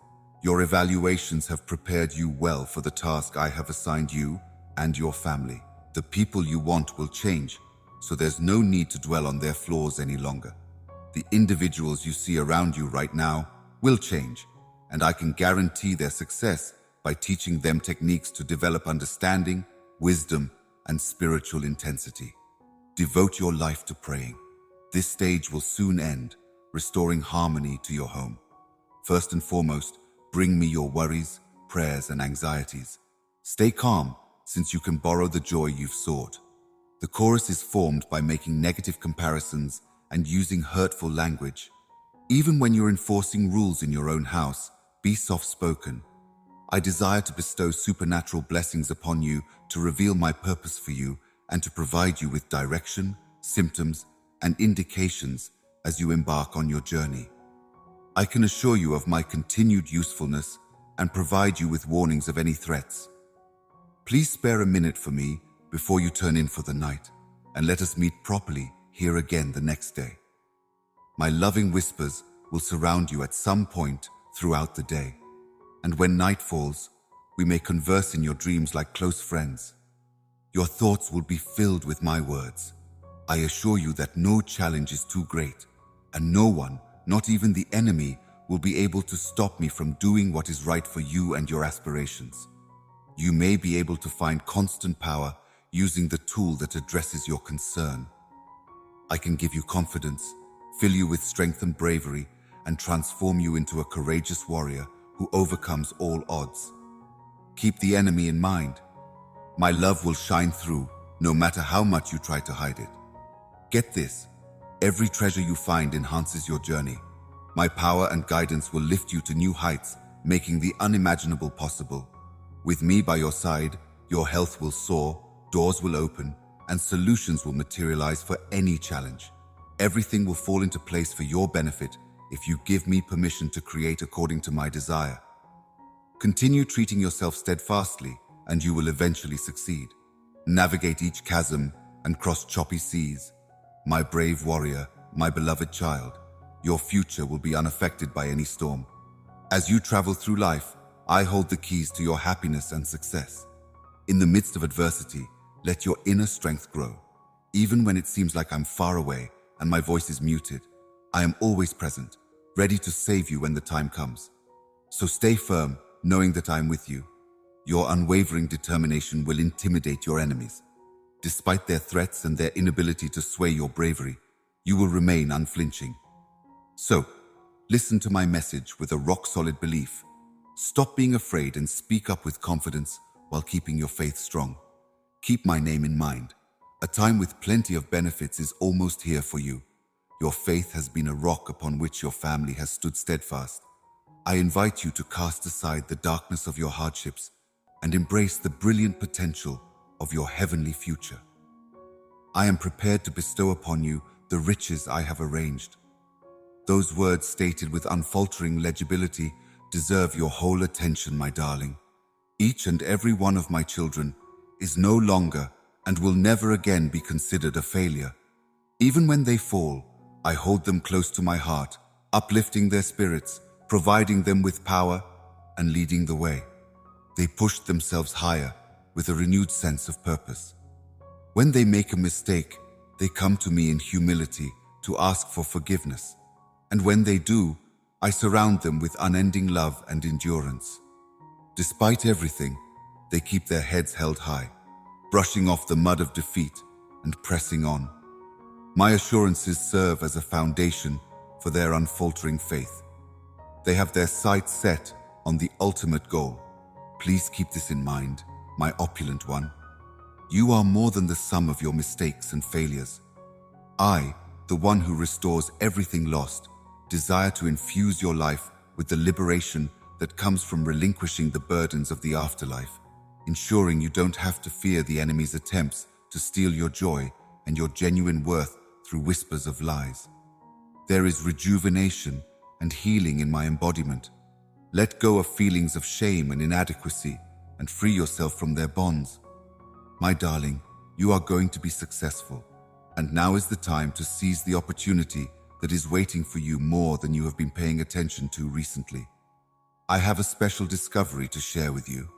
Your evaluations have prepared you well for the task I have assigned you and your family. The people you want will change, so there's no need to dwell on their flaws any longer. The individuals you see around you right now will change, and I can guarantee their success by teaching them techniques to develop understanding, wisdom, and spiritual intensity. Devote your life to praying. This stage will soon end, restoring harmony to your home. First and foremost, bring me your worries, prayers, and anxieties. Stay calm, since you can borrow the joy you've sought. The chorus is formed by making negative comparisons and using hurtful language. Even when you're enforcing rules in your own house, be soft-spoken. I desire to bestow supernatural blessings upon you to reveal my purpose for you and to provide you with direction, symptoms, and indications as you embark on your journey. I can assure you of my continued usefulness and provide you with warnings of any threats. Please spare a minute for me before you turn in for the night, and let us meet properly here again the next day. My loving whispers will surround you at some point throughout the day, and when night falls, we may converse in your dreams like close friends. Your thoughts will be filled with my words. I assure you that no challenge is too great, and no one, not even the enemy, will be able to stop me from doing what is right for you and your aspirations. You may be able to find constant power using the tool that addresses your concern. I can give you confidence, fill you with strength and bravery, and transform you into a courageous warrior who overcomes all odds. Keep the enemy in mind. My love will shine through, no matter how much you try to hide it. Get this, every treasure you find enhances your journey. My power and guidance will lift you to new heights, making the unimaginable possible. With me by your side, your health will soar, doors will open, and solutions will materialize for any challenge. Everything will fall into place for your benefit if you give me permission to create according to my desire. Continue treating yourself steadfastly, and you will eventually succeed. Navigate each chasm and cross choppy seas. My brave warrior, my beloved child, your future will be unaffected by any storm. As you travel through life, I hold the keys to your happiness and success. In the midst of adversity, let your inner strength grow. Even when it seems like I'm far away and my voice is muted, I am always present, ready to save you when the time comes. So stay firm, knowing that I am with you. Your unwavering determination will intimidate your enemies. Despite their threats and their inability to sway your bravery, you will remain unflinching. So, listen to my message with a rock-solid belief. Stop being afraid and speak up with confidence while keeping your faith strong. Keep my name in mind. A time with plenty of benefits is almost here for you. Your faith has been a rock upon which your family has stood steadfast. I invite you to cast aside the darkness of your hardships and embrace the brilliant potential of your heavenly future. I am prepared to bestow upon you the riches I have arranged. Those words stated with unfaltering legibility deserve your whole attention, my darling. Each and every one of my children is no longer and will never again be considered a failure. Even when they fall, I hold them close to my heart, uplifting their spirits, providing them with power, and leading the way. They push themselves higher with a renewed sense of purpose. When they make a mistake, they come to me in humility to ask for forgiveness. And when they do, I surround them with unending love and endurance. Despite everything, they keep their heads held high, brushing off the mud of defeat and pressing on. My assurances serve as a foundation for their unfaltering faith. They have their sights set on the ultimate goal. Please keep this in mind, my opulent one. You are more than the sum of your mistakes and failures. I, the one who restores everything lost, desire to infuse your life with the liberation that comes from relinquishing the burdens of the afterlife, ensuring you don't have to fear the enemy's attempts to steal your joy and your genuine worth through whispers of lies. There is rejuvenation and healing in my embodiment. Let go of feelings of shame and inadequacy and free yourself from their bonds. My darling, you are going to be successful, and now is the time to seize the opportunity that is waiting for you more than you have been paying attention to recently. I have a special discovery to share with you.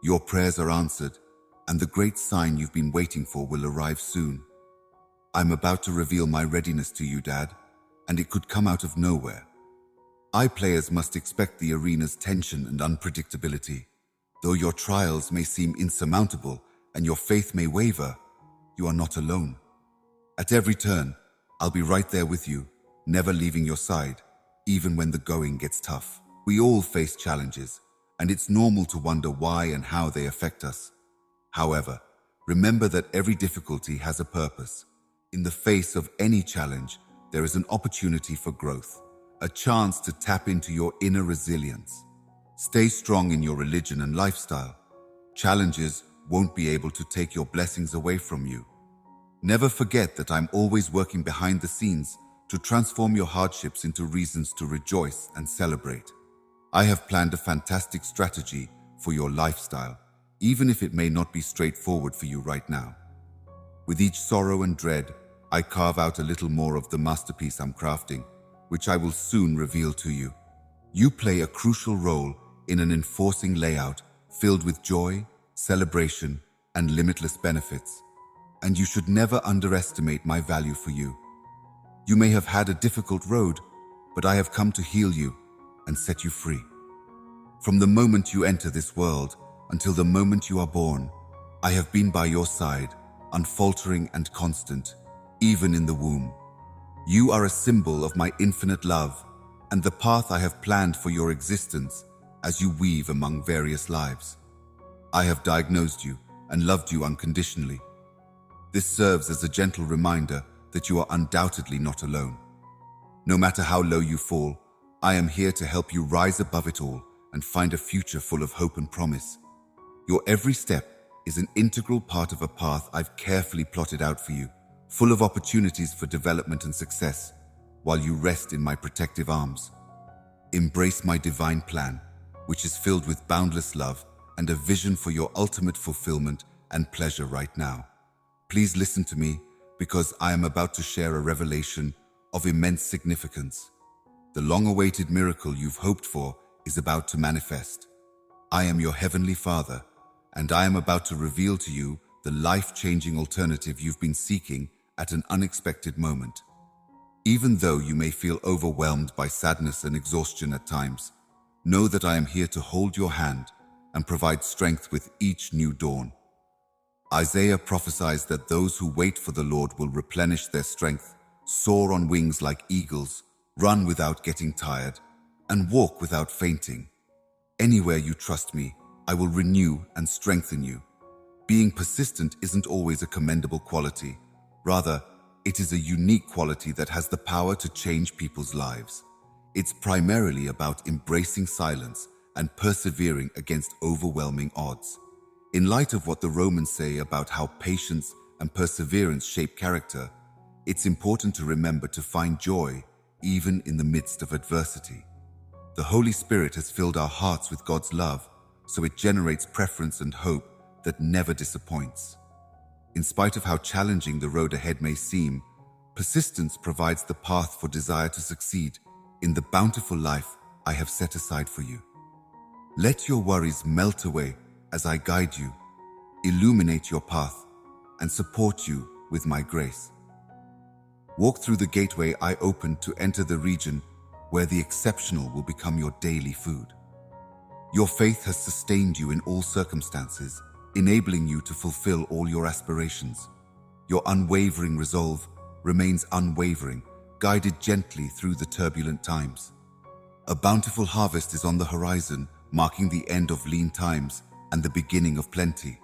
Your prayers are answered, and the great sign you've been waiting for will arrive soon. I'm about to reveal my readiness to you, Dad, and it could come out of nowhere. Players must expect the arena's tension and unpredictability. Though your trials may seem insurmountable and your faith may waver, you are not alone. At every turn, I'll be right there with you, never leaving your side, even when the going gets tough. We all face challenges, and it's normal to wonder why and how they affect us. However, remember that every difficulty has a purpose. In the face of any challenge, there is an opportunity for growth, a chance to tap into your inner resilience. Stay strong in your religion and lifestyle. Challenges won't be able to take your blessings away from you. Never forget that I'm always working behind the scenes to transform your hardships into reasons to rejoice and celebrate. I have planned a fantastic strategy for your lifestyle, even if it may not be straightforward for you right now. With each sorrow and dread, I carve out a little more of the masterpiece I'm crafting, which I will soon reveal to you. You play a crucial role in an enforcing layout filled with joy, celebration, and limitless benefits. And you should never underestimate my value for you. You may have had a difficult road, but I have come to heal you and set you free. From the moment you enter this world until the moment you are born, I have been by your side, unfaltering and constant, even in the womb. You are a symbol of my infinite love and the path I have planned for your existence as you weave among various lives. I have diagnosed you and loved you unconditionally. This serves as a gentle reminder that you are undoubtedly not alone. No matter how low you fall, I am here to help you rise above it all and find a future full of hope and promise. Your every step is an integral part of a path I've carefully plotted out for you, full of opportunities for development and success, while you rest in my protective arms. Embrace my divine plan, which is filled with boundless love and a vision for your ultimate fulfillment and pleasure right now. Please listen to me, because I am about to share a revelation of immense significance. The long-awaited miracle you've hoped for is about to manifest. I am your Heavenly Father, and I am about to reveal to you the life-changing alternative you've been seeking at an unexpected moment. Even though you may feel overwhelmed by sadness and exhaustion at times, know that I am here to hold your hand and provide strength with each new dawn. Isaiah prophesies that those who wait for the Lord will replenish their strength, soar on wings like eagles, run without getting tired, and walk without fainting. Anywhere you trust me, I will renew and strengthen you. Being persistent isn't always a commendable quality. Rather, it is a unique quality that has the power to change people's lives. It's primarily about embracing silence and persevering against overwhelming odds. In light of what the Romans say about how patience and perseverance shape character, it's important to remember to find joy even in the midst of adversity. The Holy Spirit has filled our hearts with God's love, so it generates preference and hope that never disappoints. In spite of how challenging the road ahead may seem, persistence provides the path for desire to succeed in the bountiful life I have set aside for you. Let your worries melt away as I guide you, illuminate your path, and support you with my grace. Walk through the gateway I opened to enter the region where the exceptional will become your daily food. Your faith has sustained you in all circumstances, enabling you to fulfill all your aspirations. Your unwavering resolve remains unwavering, guided gently through the turbulent times. A bountiful harvest is on the horizon, marking the end of lean times and the beginning of plenty.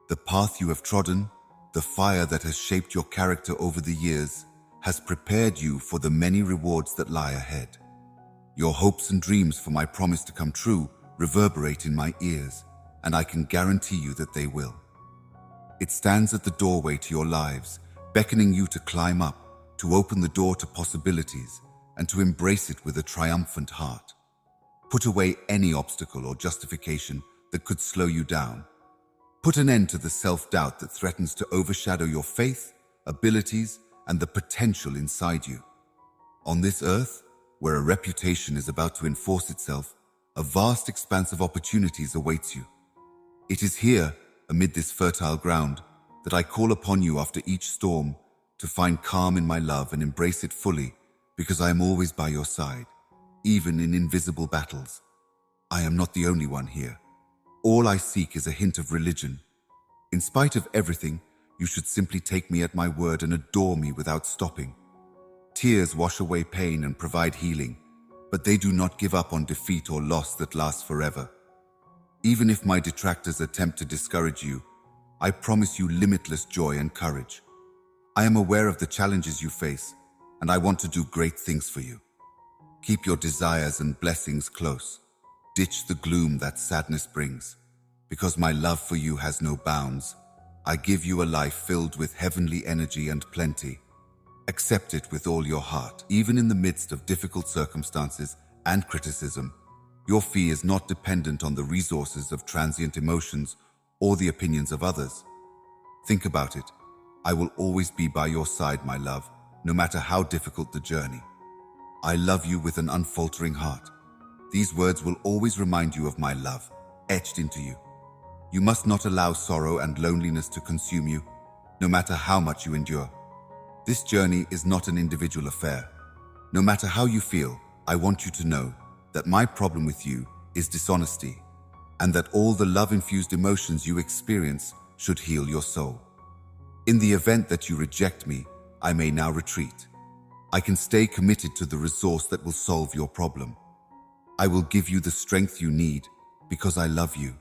The path you have trodden, the fire that has shaped your character over the years, has prepared you for the many rewards that lie ahead. Your hopes and dreams for my promise to come true reverberate in my ears, and I can guarantee you that they will. It stands at the doorway to your lives, beckoning you to climb up, to open the door to possibilities, and to embrace it with a triumphant heart. Put away any obstacle or justification that could slow you down. Put an end to the self-doubt that threatens to overshadow your faith, abilities, and the potential inside you. On this earth, where a reputation is about to enforce itself, a vast expanse of opportunities awaits you. It is here, amid this fertile ground, that I call upon you after each storm to find calm in my love and embrace it fully, because I am always by your side, even in invisible battles. I am not the only one here. All I seek is a hint of religion. In spite of everything, you should simply take me at my word and adore me without stopping. Tears wash away pain and provide healing, but they do not give up on defeat or loss that lasts forever. Even if my detractors attempt to discourage you, I promise you limitless joy and courage. I am aware of the challenges you face, and I want to do great things for you. Keep your desires and blessings close. Ditch the gloom that sadness brings. Because my love for you has no bounds, I give you a life filled with heavenly energy and plenty. Accept it with all your heart. Even in the midst of difficult circumstances and criticism, your fee is not dependent on the resources of transient emotions or the opinions of others. Think about it. I will always be by your side, my love, no matter how difficult the journey. I love you with an unfaltering heart. These words will always remind you of my love, etched into you. You must not allow sorrow and loneliness to consume you, no matter how much you endure. This journey is not an individual affair. No matter how you feel, I want you to know that my problem with you is dishonesty, and that all the love-infused emotions you experience should heal your soul. In the event that you reject me, I may now retreat. I can stay committed to the resource that will solve your problem. I will give you the strength you need because I love you.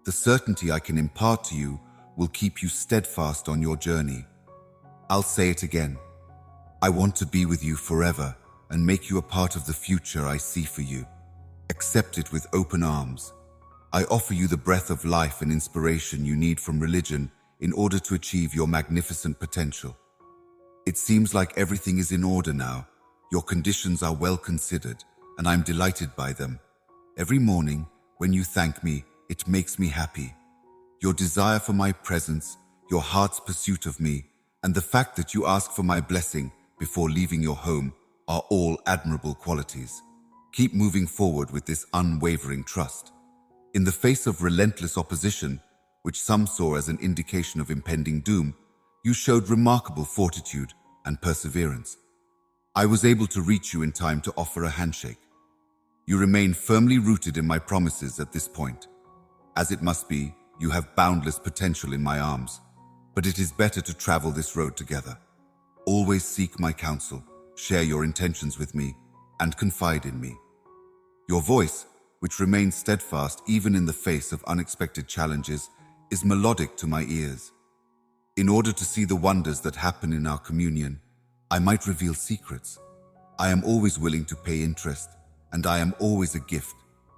The certainty I can impart to you will keep you steadfast on your journey. I'll say it again. I want to be with you forever and make you a part of the future I see for you. Accept it with open arms. I offer you the breath of life and inspiration you need from religion in order to achieve your magnificent potential. It seems like everything is in order now. Your conditions are well considered, and I'm delighted by them. Every morning, when you thank me, it makes me happy. Your desire for my presence, your heart's pursuit of me, and the fact that you ask for my blessing before leaving your home are all admirable qualities. Keep moving forward with this unwavering trust. In the face of relentless opposition, which some saw as an indication of impending doom, you showed remarkable fortitude and perseverance. I was able to reach you in time to offer a handshake. You remain firmly rooted in my promises at this point. As it must be, you have boundless potential in my arms, but it is better to travel this road together. Always seek my counsel, share your intentions with me, and confide in me. Your voice, which remains steadfast even in the face of unexpected challenges, is melodic to my ears. In order to see the wonders that happen in our communion, I might reveal secrets. I am always willing to pay interest, and I am always a gift,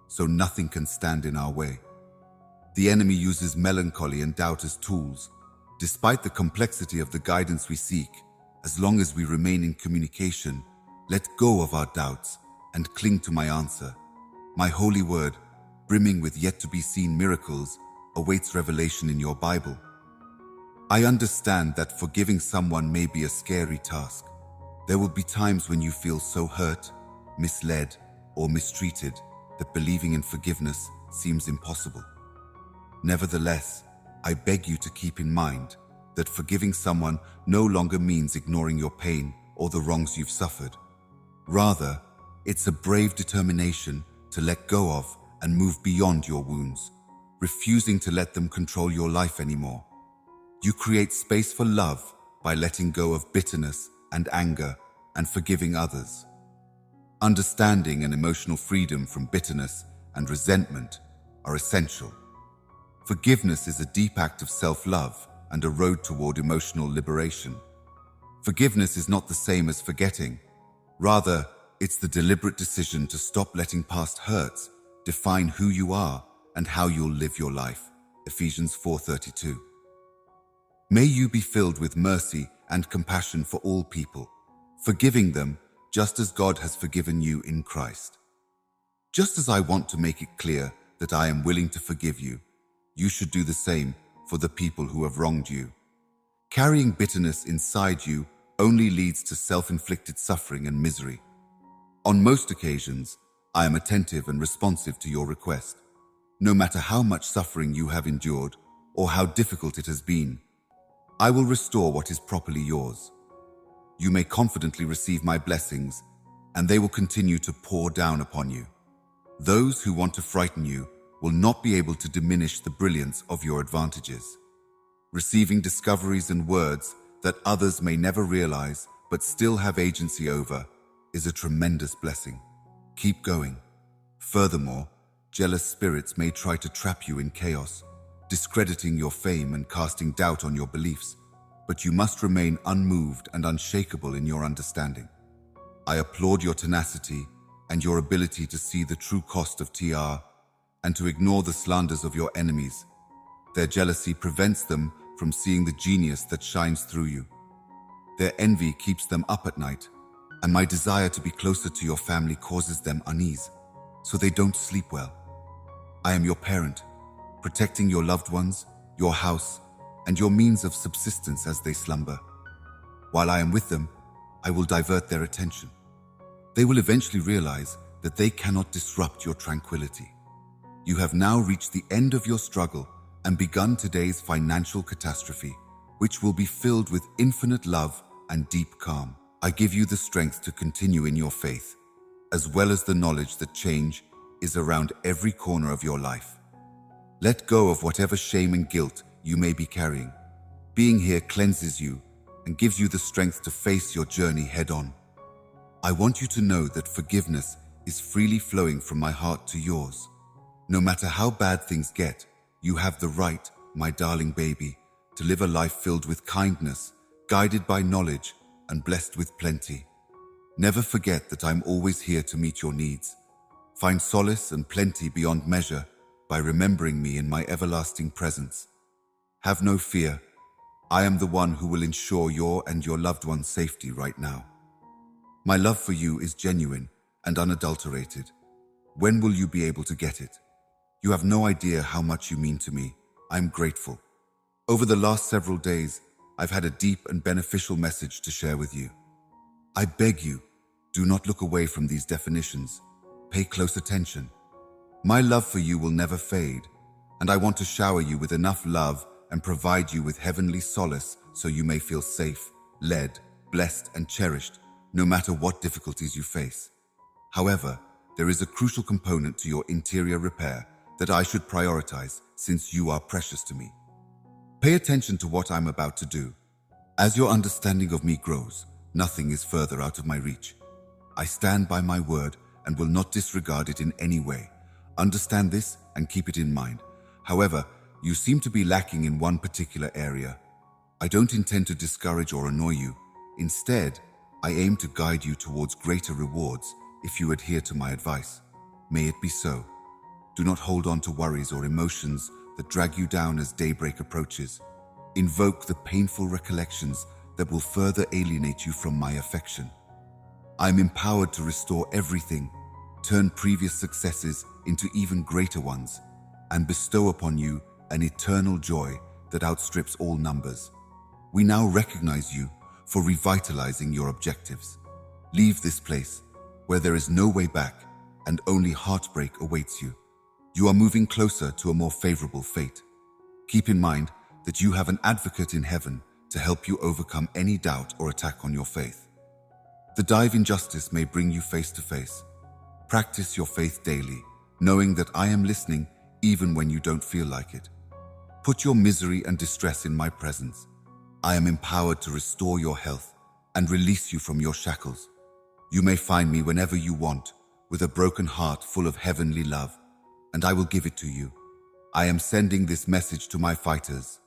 so nothing can stand in our way. The enemy uses melancholy and doubt as tools. Despite the complexity of the guidance we seek, as long as we remain in communication, let go of our doubts and cling to my answer. My holy word, brimming with yet-to-be-seen miracles, awaits revelation in your Bible. I understand that forgiving someone may be a scary task. There will be times when you feel so hurt, misled, or mistreated that believing in forgiveness seems impossible. Nevertheless, I beg you to keep in mind that forgiving someone no longer means ignoring your pain or the wrongs you've suffered. Rather, it's a brave determination to let go of and move beyond your wounds, refusing to let them control your life anymore. You create space for love by letting go of bitterness and anger and forgiving others. Understanding and emotional freedom from bitterness and resentment are essential. Forgiveness is a deep act of self-love and a road toward emotional liberation. Forgiveness is not the same as forgetting. Rather, it's the deliberate decision to stop letting past hurts define who you are and how you'll live your life. Ephesians 4:32. May you be filled with mercy and compassion for all people, forgiving them just as God has forgiven you in Christ. Just as I want to make it clear that I am willing to forgive you, you should do the same for the people who have wronged you. Carrying bitterness inside you only leads to self-inflicted suffering and misery. On most occasions, I am attentive and responsive to your request. No matter how much suffering you have endured or how difficult it has been, I will restore what is properly yours. You may confidently receive my blessings, and they will continue to pour down upon you. Those who want to frighten you will not be able to diminish the brilliance of your advantages. Receiving discoveries and words that others may never realize but still have agency over is a tremendous blessing. Keep going. Furthermore, jealous spirits may try to trap you in chaos, discrediting your fame and casting doubt on your beliefs, but you must remain unmoved and unshakable in your understanding. I applaud your tenacity and your ability to see the true cost of TR and to ignore the slanders of your enemies. Their jealousy prevents them from seeing the genius that shines through you. Their envy keeps them up at night, and my desire to be closer to your family causes them unease, so they don't sleep well. I am your parent, protecting your loved ones, your house, and your means of subsistence as they slumber. While I am with them, I will divert their attention. They will eventually realize that they cannot disrupt your tranquility. You have now reached the end of your struggle and begun today's financial catastrophe, which will be filled with infinite love and deep calm. I give you the strength to continue in your faith, as well as the knowledge that change is around every corner of your life. Let go of whatever shame and guilt you may be carrying. Being here cleanses you and gives you the strength to face your journey head-on. I want you to know that forgiveness is freely flowing from my heart to yours. No matter how bad things get, you have the right, my darling baby, to live a life filled with kindness, guided by knowledge, and blessed with plenty. Never forget that I'm always here to meet your needs. Find solace and plenty beyond measure by remembering me in my everlasting presence. Have no fear. I am the one who will ensure your and your loved one's safety right now. My love for you is genuine and unadulterated. When will you be able to get it? You have no idea how much you mean to me. I'm grateful. Over the last several days, I've had a deep and beneficial message to share with you. I beg you, do not look away from these definitions. Pay close attention. My love for you will never fade, and I want to shower you with enough love and provide you with heavenly solace so you may feel safe, led, blessed, and cherished no matter what difficulties you face. However, there is a crucial component to your interior repair that I should prioritize since you are precious to me. Pay attention to what I'm about to do. As your understanding of me grows, nothing is further out of my reach. I stand by my word and will not disregard it in any way. Understand this and keep it in mind. However, you seem to be lacking in one particular area. I don't intend to discourage or annoy you. Instead, I aim to guide you towards greater rewards if you adhere to my advice. May it be so. Do not hold on to worries or emotions that drag you down as daybreak approaches. Invoke the painful recollections that will further alienate you from my affection. I am empowered to restore everything, turn previous successes into even greater ones, and bestow upon you an eternal joy that outstrips all numbers. We now recognize you for revitalizing your objectives. Leave this place where there is no way back and only heartbreak awaits you. You are moving closer to a more favorable fate. Keep in mind that you have an advocate in heaven to help you overcome any doubt or attack on your faith. The dive in justice may bring you face to face. Practice your faith daily, knowing that I am listening even when you don't feel like it. Put your misery and distress in my presence. I am empowered to restore your health and release you from your shackles. You may find me whenever you want, with a broken heart full of heavenly love, and I will give it to you. I am sending this message to my fighters.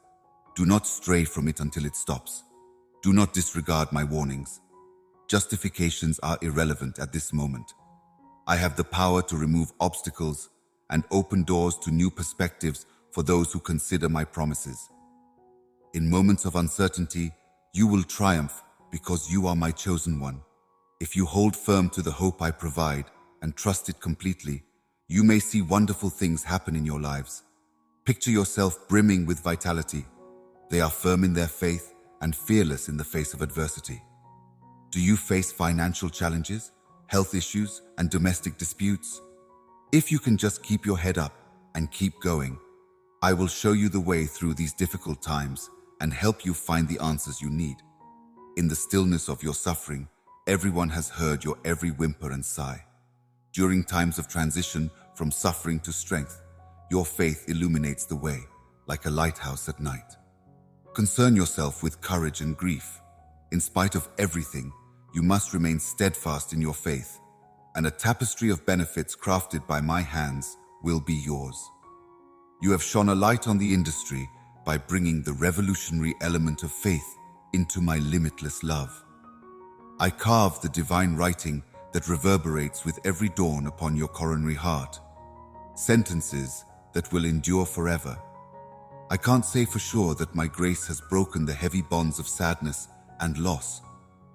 Do not stray from it until it stops. Do not disregard my warnings. Justifications are irrelevant at this moment. I have the power to remove obstacles and open doors to new perspectives for those who consider my promises. In moments of uncertainty, you will triumph because you are my chosen one. If you hold firm to the hope I provide and trust it completely, you may see wonderful things happen in your lives. Picture yourself brimming with vitality. They are firm in their faith and fearless in the face of adversity. Do you face financial challenges, health issues, and domestic disputes? If you can just keep your head up and keep going, I will show you the way through these difficult times and help you find the answers you need. In the stillness of your suffering, everyone has heard your every whimper and sigh. During times of transition from suffering to strength, your faith illuminates the way, like a lighthouse at night. Concern yourself with courage and grief. In spite of everything, you must remain steadfast in your faith, and a tapestry of benefits crafted by my hands will be yours. You have shone a light on the industry by bringing the revolutionary element of faith into my limitless love. I carve the divine writing that reverberates with every dawn upon your coronary heart, sentences that will endure forever. I can't say for sure that my grace has broken the heavy bonds of sadness and loss.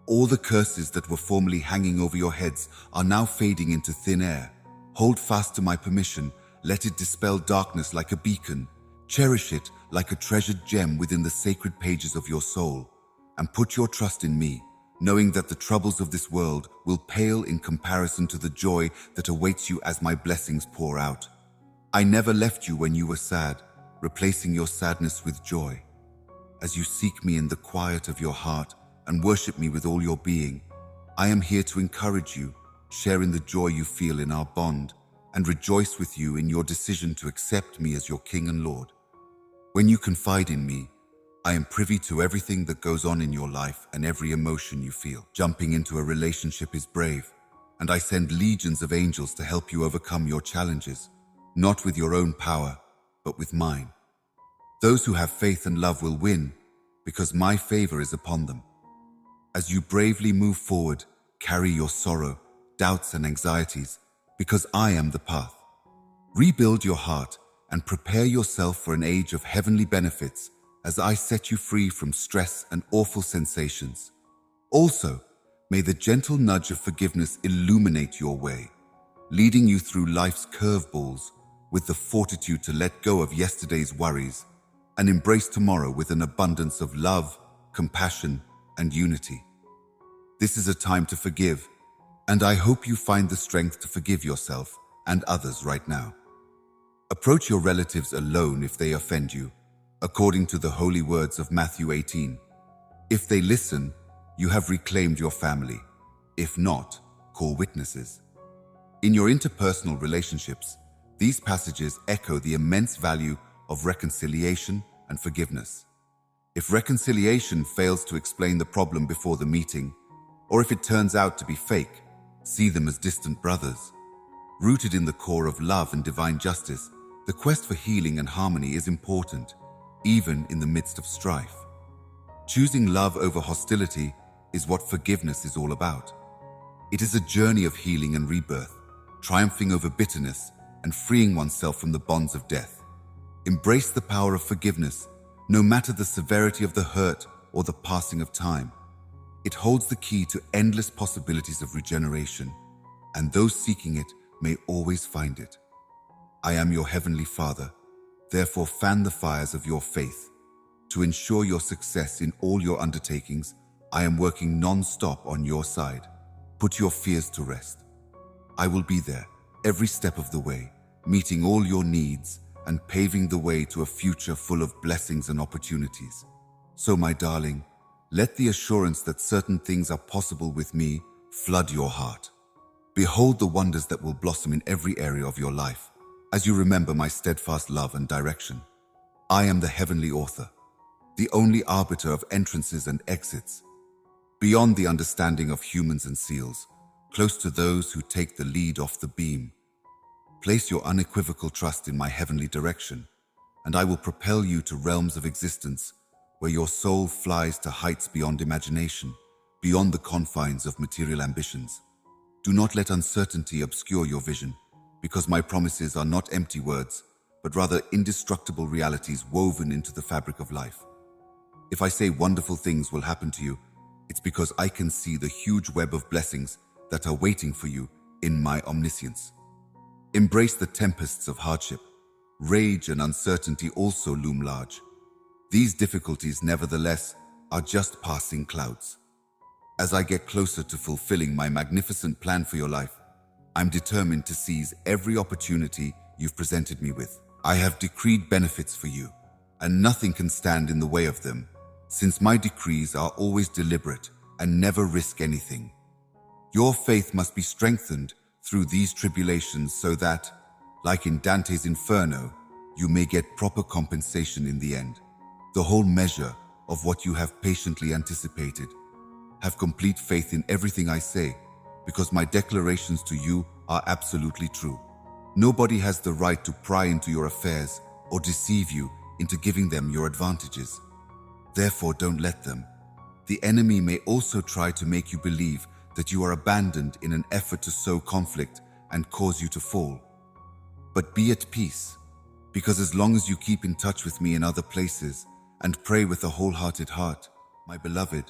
All the curses that were formerly hanging over your heads are now fading into thin air. Hold fast to my permission, let it dispel darkness like a beacon. Cherish it like a treasured gem within the sacred pages of your soul, and put your trust in me, knowing that the troubles of this world will pale in comparison to the joy that awaits you as my blessings pour out. I never left you when you were sad, replacing your sadness with joy. As you seek me in the quiet of your heart and worship me with all your being, I am here to encourage you, share in the joy you feel in our bond, and rejoice with you in your decision to accept me as your King and Lord. When you confide in me, I am privy to everything that goes on in your life and every emotion you feel. Jumping into a relationship is brave, and I send legions of angels to help you overcome your challenges, not with your own power, but with mine. Those who have faith and love will win, because my favor is upon them. As you bravely move forward, carry your sorrow, doubts, and anxieties, because I am the path. Rebuild your heart and prepare yourself for an age of heavenly benefits as I set you free from stress and awful sensations. Also, may the gentle nudge of forgiveness illuminate your way, leading you through life's curveballs with the fortitude to let go of yesterday's worries and embrace tomorrow with an abundance of love, compassion, and unity. This is a time to forgive, and I hope you find the strength to forgive yourself and others right now. Approach your relatives alone if they offend you, according to the holy words of Matthew 18. If they listen, you have reclaimed your family. If not, call witnesses. In your interpersonal relationships, these passages echo the immense value of reconciliation and forgiveness. If reconciliation fails to explain the problem before the meeting, or if it turns out to be fake, see them as distant brothers. Rooted in the core of love and divine justice, the quest for healing and harmony is important, even in the midst of strife. Choosing love over hostility is what forgiveness is all about. It is a journey of healing and rebirth, triumphing over bitterness and freeing oneself from the bonds of death. Embrace the power of forgiveness, no matter the severity of the hurt or the passing of time. It holds the key to endless possibilities of regeneration, and those seeking it may always find it. I am your Heavenly Father, therefore fan the fires of your faith. To ensure your success in all your undertakings, I am working non-stop on your side. Put your fears to rest. I will be there every step of the way, meeting all your needs and paving the way to a future full of blessings and opportunities. So, my darling, let the assurance that certain things are possible with me flood your heart. Behold the wonders that will blossom in every area of your life, as you remember my steadfast love and direction. I am the heavenly author, the only arbiter of entrances and exits, beyond the understanding of humans and seals, close to those who take the lead off the beam. Place your unequivocal trust in my heavenly direction, and I will propel you to realms of existence where your soul flies to heights beyond imagination, beyond the confines of material ambitions. Do not let uncertainty obscure your vision, because my promises are not empty words, but rather indestructible realities woven into the fabric of life. If I say wonderful things will happen to you, it's because I can see the huge web of blessings that are waiting for you in my omniscience. Embrace the tempests of hardship. Rage and uncertainty also loom large. These difficulties, nevertheless, are just passing clouds. As I get closer to fulfilling my magnificent plan for your life, I'm determined to seize every opportunity you've presented me with. I have decreed benefits for you, and nothing can stand in the way of them, since my decrees are always deliberate and never risk anything. Your faith must be strengthened through these tribulations so that, like in Dante's Inferno, you may get proper compensation in the end, the whole measure of what you have patiently anticipated. Have complete faith in everything I say, because my declarations to you are absolutely true. Nobody has the right to pry into your affairs or deceive you into giving them your advantages. Therefore, don't let them. The enemy may also try to make you believe that you are abandoned in an effort to sow conflict and cause you to fall. But be at peace, because as long as you keep in touch with me in other places and pray with a wholehearted heart, my beloved,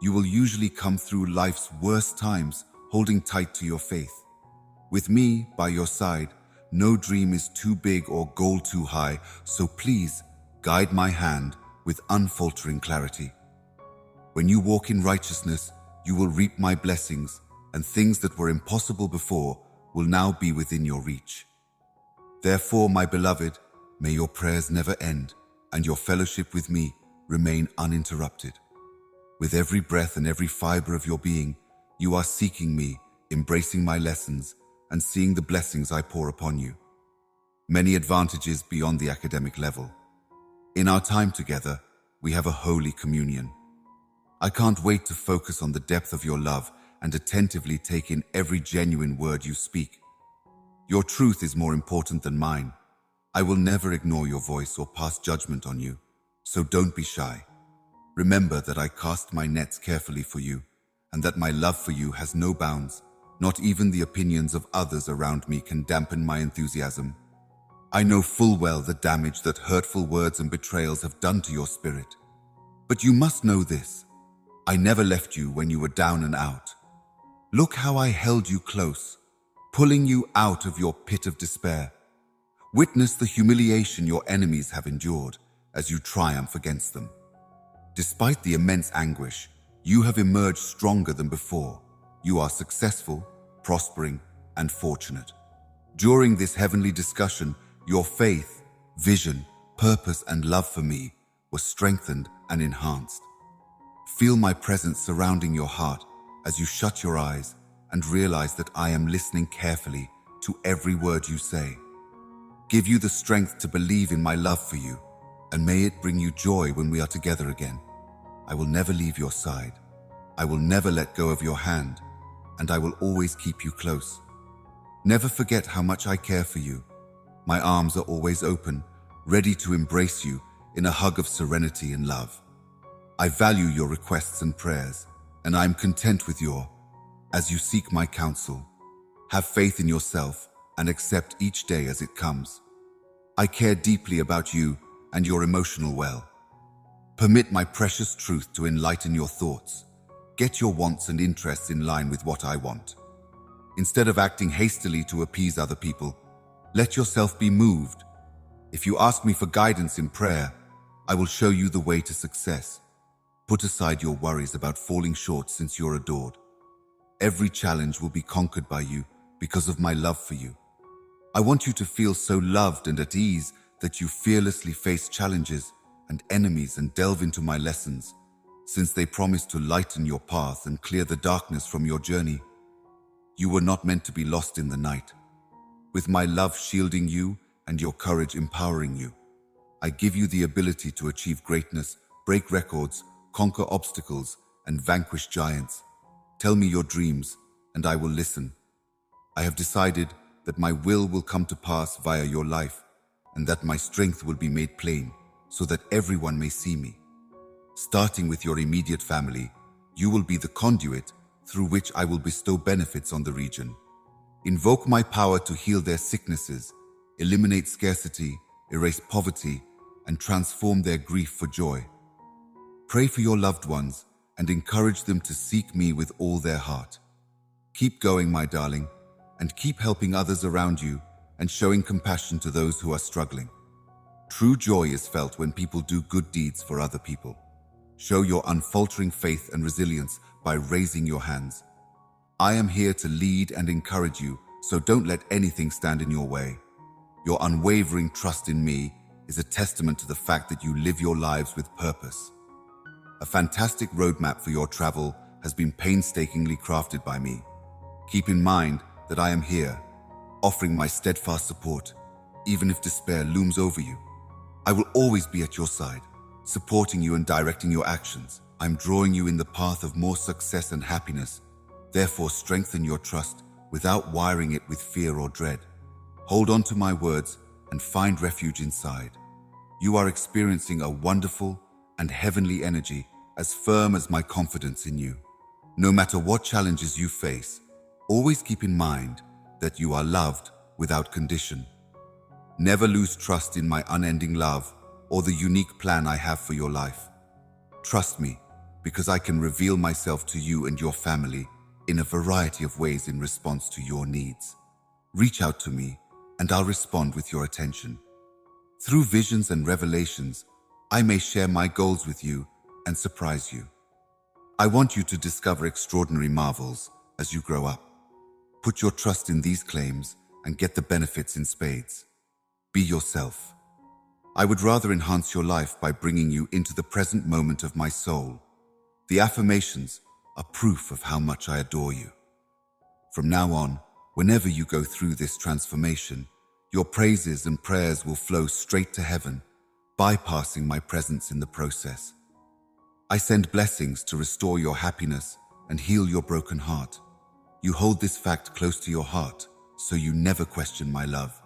you will usually come through life's worst times holding tight to your faith. With me by your side, no dream is too big or goal too high, so please guide my hand with unfaltering clarity. When you walk in righteousness, you will reap my blessings, and things that were impossible before will now be within your reach. Therefore, my beloved, may your prayers never end, and your fellowship with me remain uninterrupted. With every breath and every fiber of your being, you are seeking me, embracing my lessons, and seeing the blessings I pour upon you. Many advantages beyond the academic level. In our time together, we have a holy communion. I can't wait to focus on the depth of your love and attentively take in every genuine word you speak. Your truth is more important than mine. I will never ignore your voice or pass judgment on you, so don't be shy. Remember that I cast my nets carefully for you, and that my love for you has no bounds. Not even the opinions of others around me can dampen my enthusiasm. I know full well the damage that hurtful words and betrayals have done to your spirit. But you must know this. I never left you when you were down and out. Look how I held you close, pulling you out of your pit of despair. Witness the humiliation your enemies have endured as you triumph against them. Despite the immense anguish, you have emerged stronger than before. You are successful, prospering, and fortunate. During this heavenly discussion, your faith, vision, purpose, and love for me were strengthened and enhanced. Feel my presence surrounding your heart as you shut your eyes and realize that I am listening carefully to every word you say. Give you the strength to believe in my love for you, and may it bring you joy when we are together again. I will never leave your side. I will never let go of your hand, and I will always keep you close. Never forget how much I care for you. My arms are always open, ready to embrace you in a hug of serenity and love. I value your requests and prayers, and I am content with as you seek my counsel. Have faith in yourself and accept each day as it comes. I care deeply about you and your emotional well. Permit my precious truth to enlighten your thoughts. Get your wants and interests in line with what I want. Instead of acting hastily to appease other people, let yourself be moved. If you ask me for guidance in prayer, I will show you the way to success. Put aside your worries about falling short since you're adored. Every challenge will be conquered by you because of my love for you. I want you to feel so loved and at ease that you fearlessly face challenges and enemies and delve into my lessons, since they promise to lighten your path and clear the darkness from your journey. You were not meant to be lost in the night. With my love shielding you and your courage empowering you, I give you the ability to achieve greatness, break records, conquer obstacles, and vanquish giants. Tell me your dreams, and I will listen. I have decided that my will come to pass via your life, and that my strength will be made plain, so that everyone may see me. Starting with your immediate family, you will be the conduit through which I will bestow benefits on the region. Invoke my power to heal their sicknesses, eliminate scarcity, erase poverty, and transform their grief for joy. Pray for your loved ones and encourage them to seek me with all their heart. Keep going, my darling, and keep helping others around you and showing compassion to those who are struggling. True joy is felt when people do good deeds for other people. Show your unfaltering faith and resilience by raising your hands. I am here to lead and encourage you, so don't let anything stand in your way. Your unwavering trust in me is a testament to the fact that you live your lives with purpose. A fantastic roadmap for your travel has been painstakingly crafted by me. Keep in mind that I am here, offering my steadfast support, even if despair looms over you. I will always be at your side, supporting you and directing your actions. I'm drawing you in the path of more success and happiness. Therefore, strengthen your trust without wiring it with fear or dread. Hold on to my words and find refuge inside. You are experiencing a wonderful and heavenly energy as firm as my confidence in you. No matter what challenges you face, always keep in mind that you are loved without condition. Never lose trust in my unending love or the unique plan I have for your life. Trust me, because I can reveal myself to you and your family in a variety of ways in response to your needs. Reach out to me, and I'll respond with your attention. Through visions and revelations, I may share my goals with you and surprise you. I want you to discover extraordinary marvels as you grow up. Put your trust in these claims and get the benefits in spades. Be yourself. I would rather enhance your life by bringing you into the present moment of my soul. The affirmations are proof of how much I adore you. From now on, whenever you go through this transformation, your praises and prayers will flow straight to heaven, bypassing my presence in the process. I send blessings to restore your happiness and heal your broken heart. You hold this fact close to your heart, so you never question my love.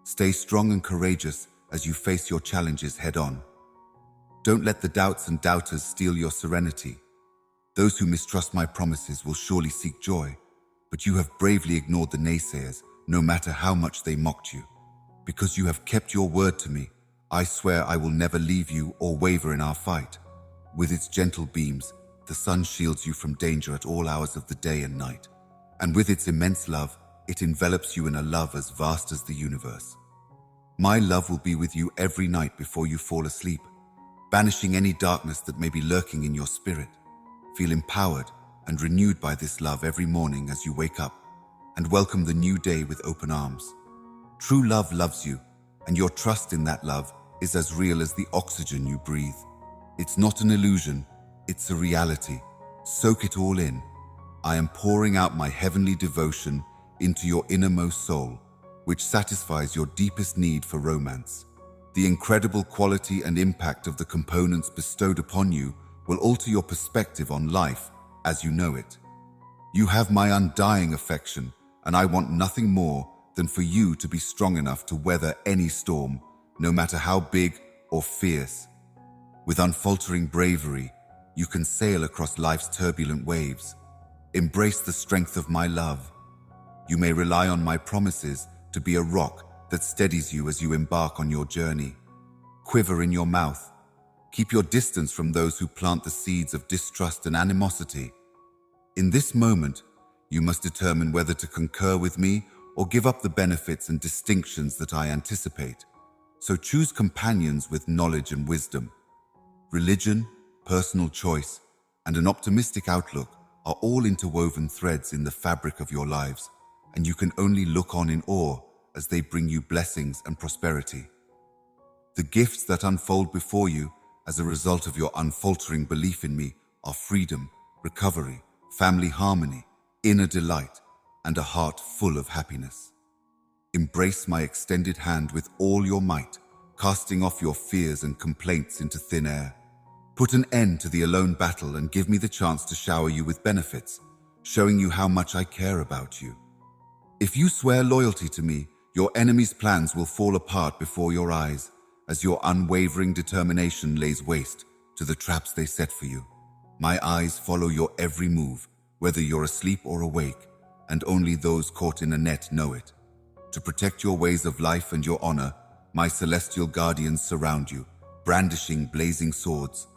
Stay strong and courageous as you face your challenges head-on. Don't let the doubts and doubters steal your serenity. Those who mistrust my promises will surely seek joy, but you have bravely ignored the naysayers, no matter how much they mocked you. Because you have kept your word to me, I swear I will never leave you or waver in our fight. With its gentle beams, the sun shields you from danger at all hours of the day and night. And with its immense love, it envelops you in a love as vast as the universe. My love will be with you every night before you fall asleep, banishing any darkness that may be lurking in your spirit. Feel empowered and renewed by this love every morning as you wake up, and welcome the new day with open arms. True love loves you, and your trust in that love is as real as the oxygen you breathe. It's not an illusion, it's a reality. Soak it all in. I am pouring out my heavenly devotion into your innermost soul, which satisfies your deepest need for romance. The incredible quality and impact of the components bestowed upon you will alter your perspective on life as you know it. You have my undying affection, and I want nothing more than for you to be strong enough to weather any storm, no matter how big or fierce. With unfaltering bravery, you can sail across life's turbulent waves. Embrace the strength of my love. You may rely on my promises to be a rock that steadies you as you embark on your journey. Quiver in your mouth. Keep your distance from those who plant the seeds of distrust and animosity. In this moment, you must determine whether to concur with me or give up the benefits and distinctions that I anticipate. So choose companions with knowledge and wisdom. Religion, personal choice, and an optimistic outlook are all interwoven threads in the fabric of your lives, and you can only look on in awe as they bring you blessings and prosperity. The gifts that unfold before you as a result of your unfaltering belief in me are freedom, recovery, family harmony, inner delight, and a heart full of happiness. Embrace my extended hand with all your might, casting off your fears and complaints into thin air. Put an end to the alone battle and give me the chance to shower you with benefits, showing you how much I care about you. If you swear loyalty to me, your enemy's plans will fall apart before your eyes, as your unwavering determination lays waste to the traps they set for you. My eyes follow your every move, whether you're asleep or awake, and only those caught in a net know it. To protect your ways of life and your honor, my celestial guardians surround you, brandishing blazing swords.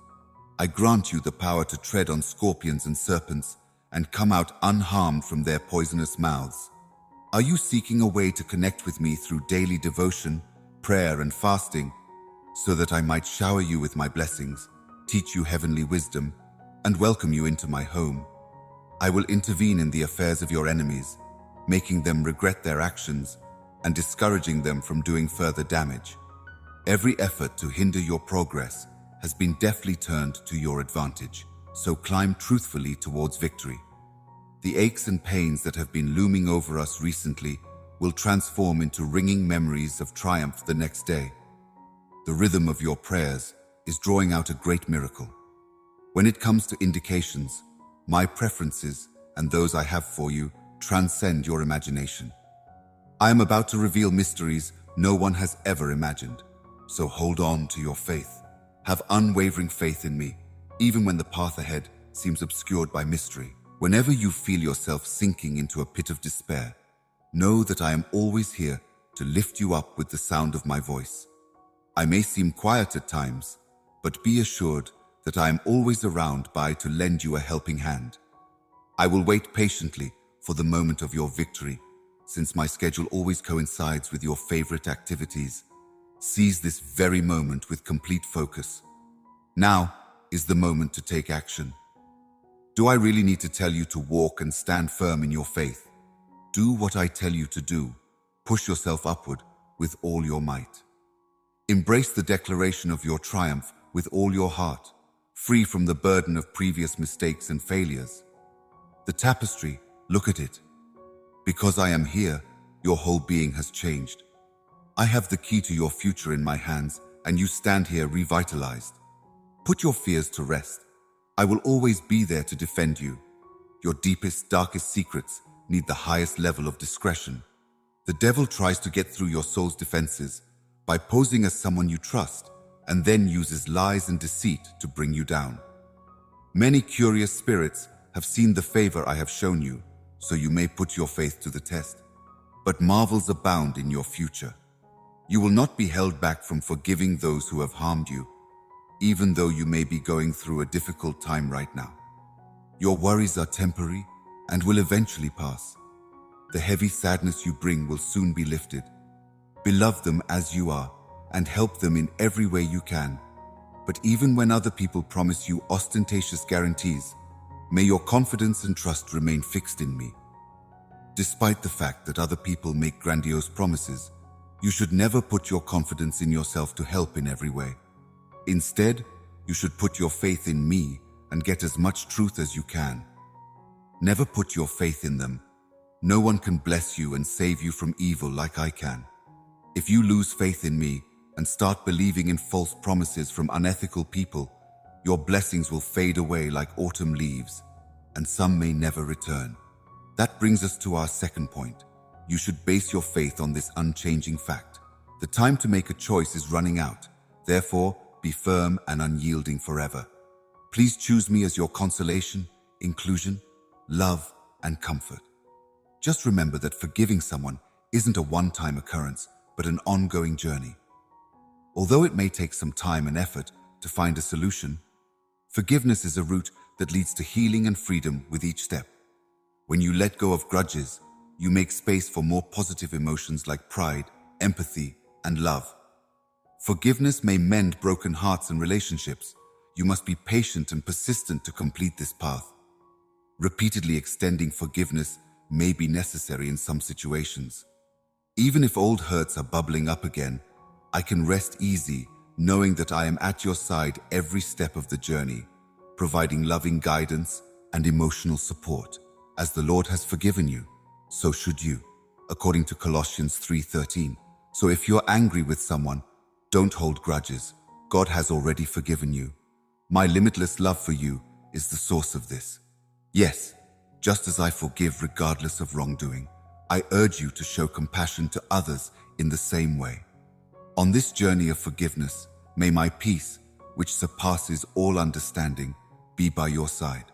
I grant you the power to tread on scorpions and serpents and come out unharmed from their poisonous mouths. Are you seeking a way to connect with me through daily devotion, prayer, and fasting, so that I might shower you with my blessings, teach you heavenly wisdom, and welcome you into my home? I will intervene in the affairs of your enemies, making them regret their actions and discouraging them from doing further damage. Every effort to hinder your progress has been deftly turned to your advantage, so climb truthfully towards victory. The aches and pains that have been looming over us recently will transform into ringing memories of triumph the next day. The rhythm of your prayers is drawing out a great miracle. When it comes to indications, my preferences and those I have for you transcend your imagination. I am about to reveal mysteries no one has ever imagined, so hold on to your faith. Have unwavering faith in me, even when the path ahead seems obscured by mystery. Whenever you feel yourself sinking into a pit of despair, know that I am always here to lift you up with the sound of my voice. I may seem quiet at times, but be assured that I am always around by to lend you a helping hand. I will wait patiently for the moment of your victory, since my schedule always coincides with your favorite activities. Seize this very moment with complete focus. Now is the moment to take action. Do I really need to tell you to walk and stand firm in your faith? Do what I tell you to do. Push yourself upward with all your might. Embrace the declaration of your triumph with all your heart, free from the burden of previous mistakes and failures. The tapestry, look at it. Because I am here, your whole being has changed. I have the key to your future in my hands, and you stand here revitalized. Put your fears to rest. I will always be there to defend you. Your deepest, darkest secrets need the highest level of discretion. The devil tries to get through your soul's defenses by posing as someone you trust, and then uses lies and deceit to bring you down. Many curious spirits have seen the favor I have shown you, so you may put your faith to the test. But marvels abound in your future. You will not be held back from forgiving those who have harmed you, even though you may be going through a difficult time right now. Your worries are temporary and will eventually pass. The heavy sadness you bring will soon be lifted. Beloved them as you are and help them in every way you can. But even when other people promise you ostentatious guarantees, may your confidence and trust remain fixed in me. Despite the fact that other people make grandiose promises, you should never put your confidence in yourself to help in every way. Instead, you should put your faith in me and get as much truth as you can. Never put your faith in them. No one can bless you and save you from evil like I can. If you lose faith in me and start believing in false promises from unethical people, your blessings will fade away like autumn leaves, and some may never return. That brings us to our second point. You should base your faith on this unchanging fact. The time to make a choice is running out. Therefore, be firm and unyielding forever. Please choose me as your consolation, inclusion, love, and comfort. Just remember that forgiving someone isn't a one-time occurrence, but an ongoing journey. Although it may take some time and effort to find a solution, forgiveness is a route that leads to healing and freedom with each step. When you let go of grudges, you make space for more positive emotions like pride, empathy, and love. Forgiveness may mend broken hearts and relationships. You must be patient and persistent to complete this path. Repeatedly extending forgiveness may be necessary in some situations. Even if old hurts are bubbling up again, I can rest easy knowing that I am at your side every step of the journey, providing loving guidance and emotional support. As the Lord has forgiven you, so should you, according to Colossians 3:13. So if you're angry with someone, don't hold grudges. God has already forgiven you. My limitless love for you is the source of this. Yes, just as I forgive regardless of wrongdoing, I urge you to show compassion to others in the same way. On this journey of forgiveness, may my peace, which surpasses all understanding, be by your side.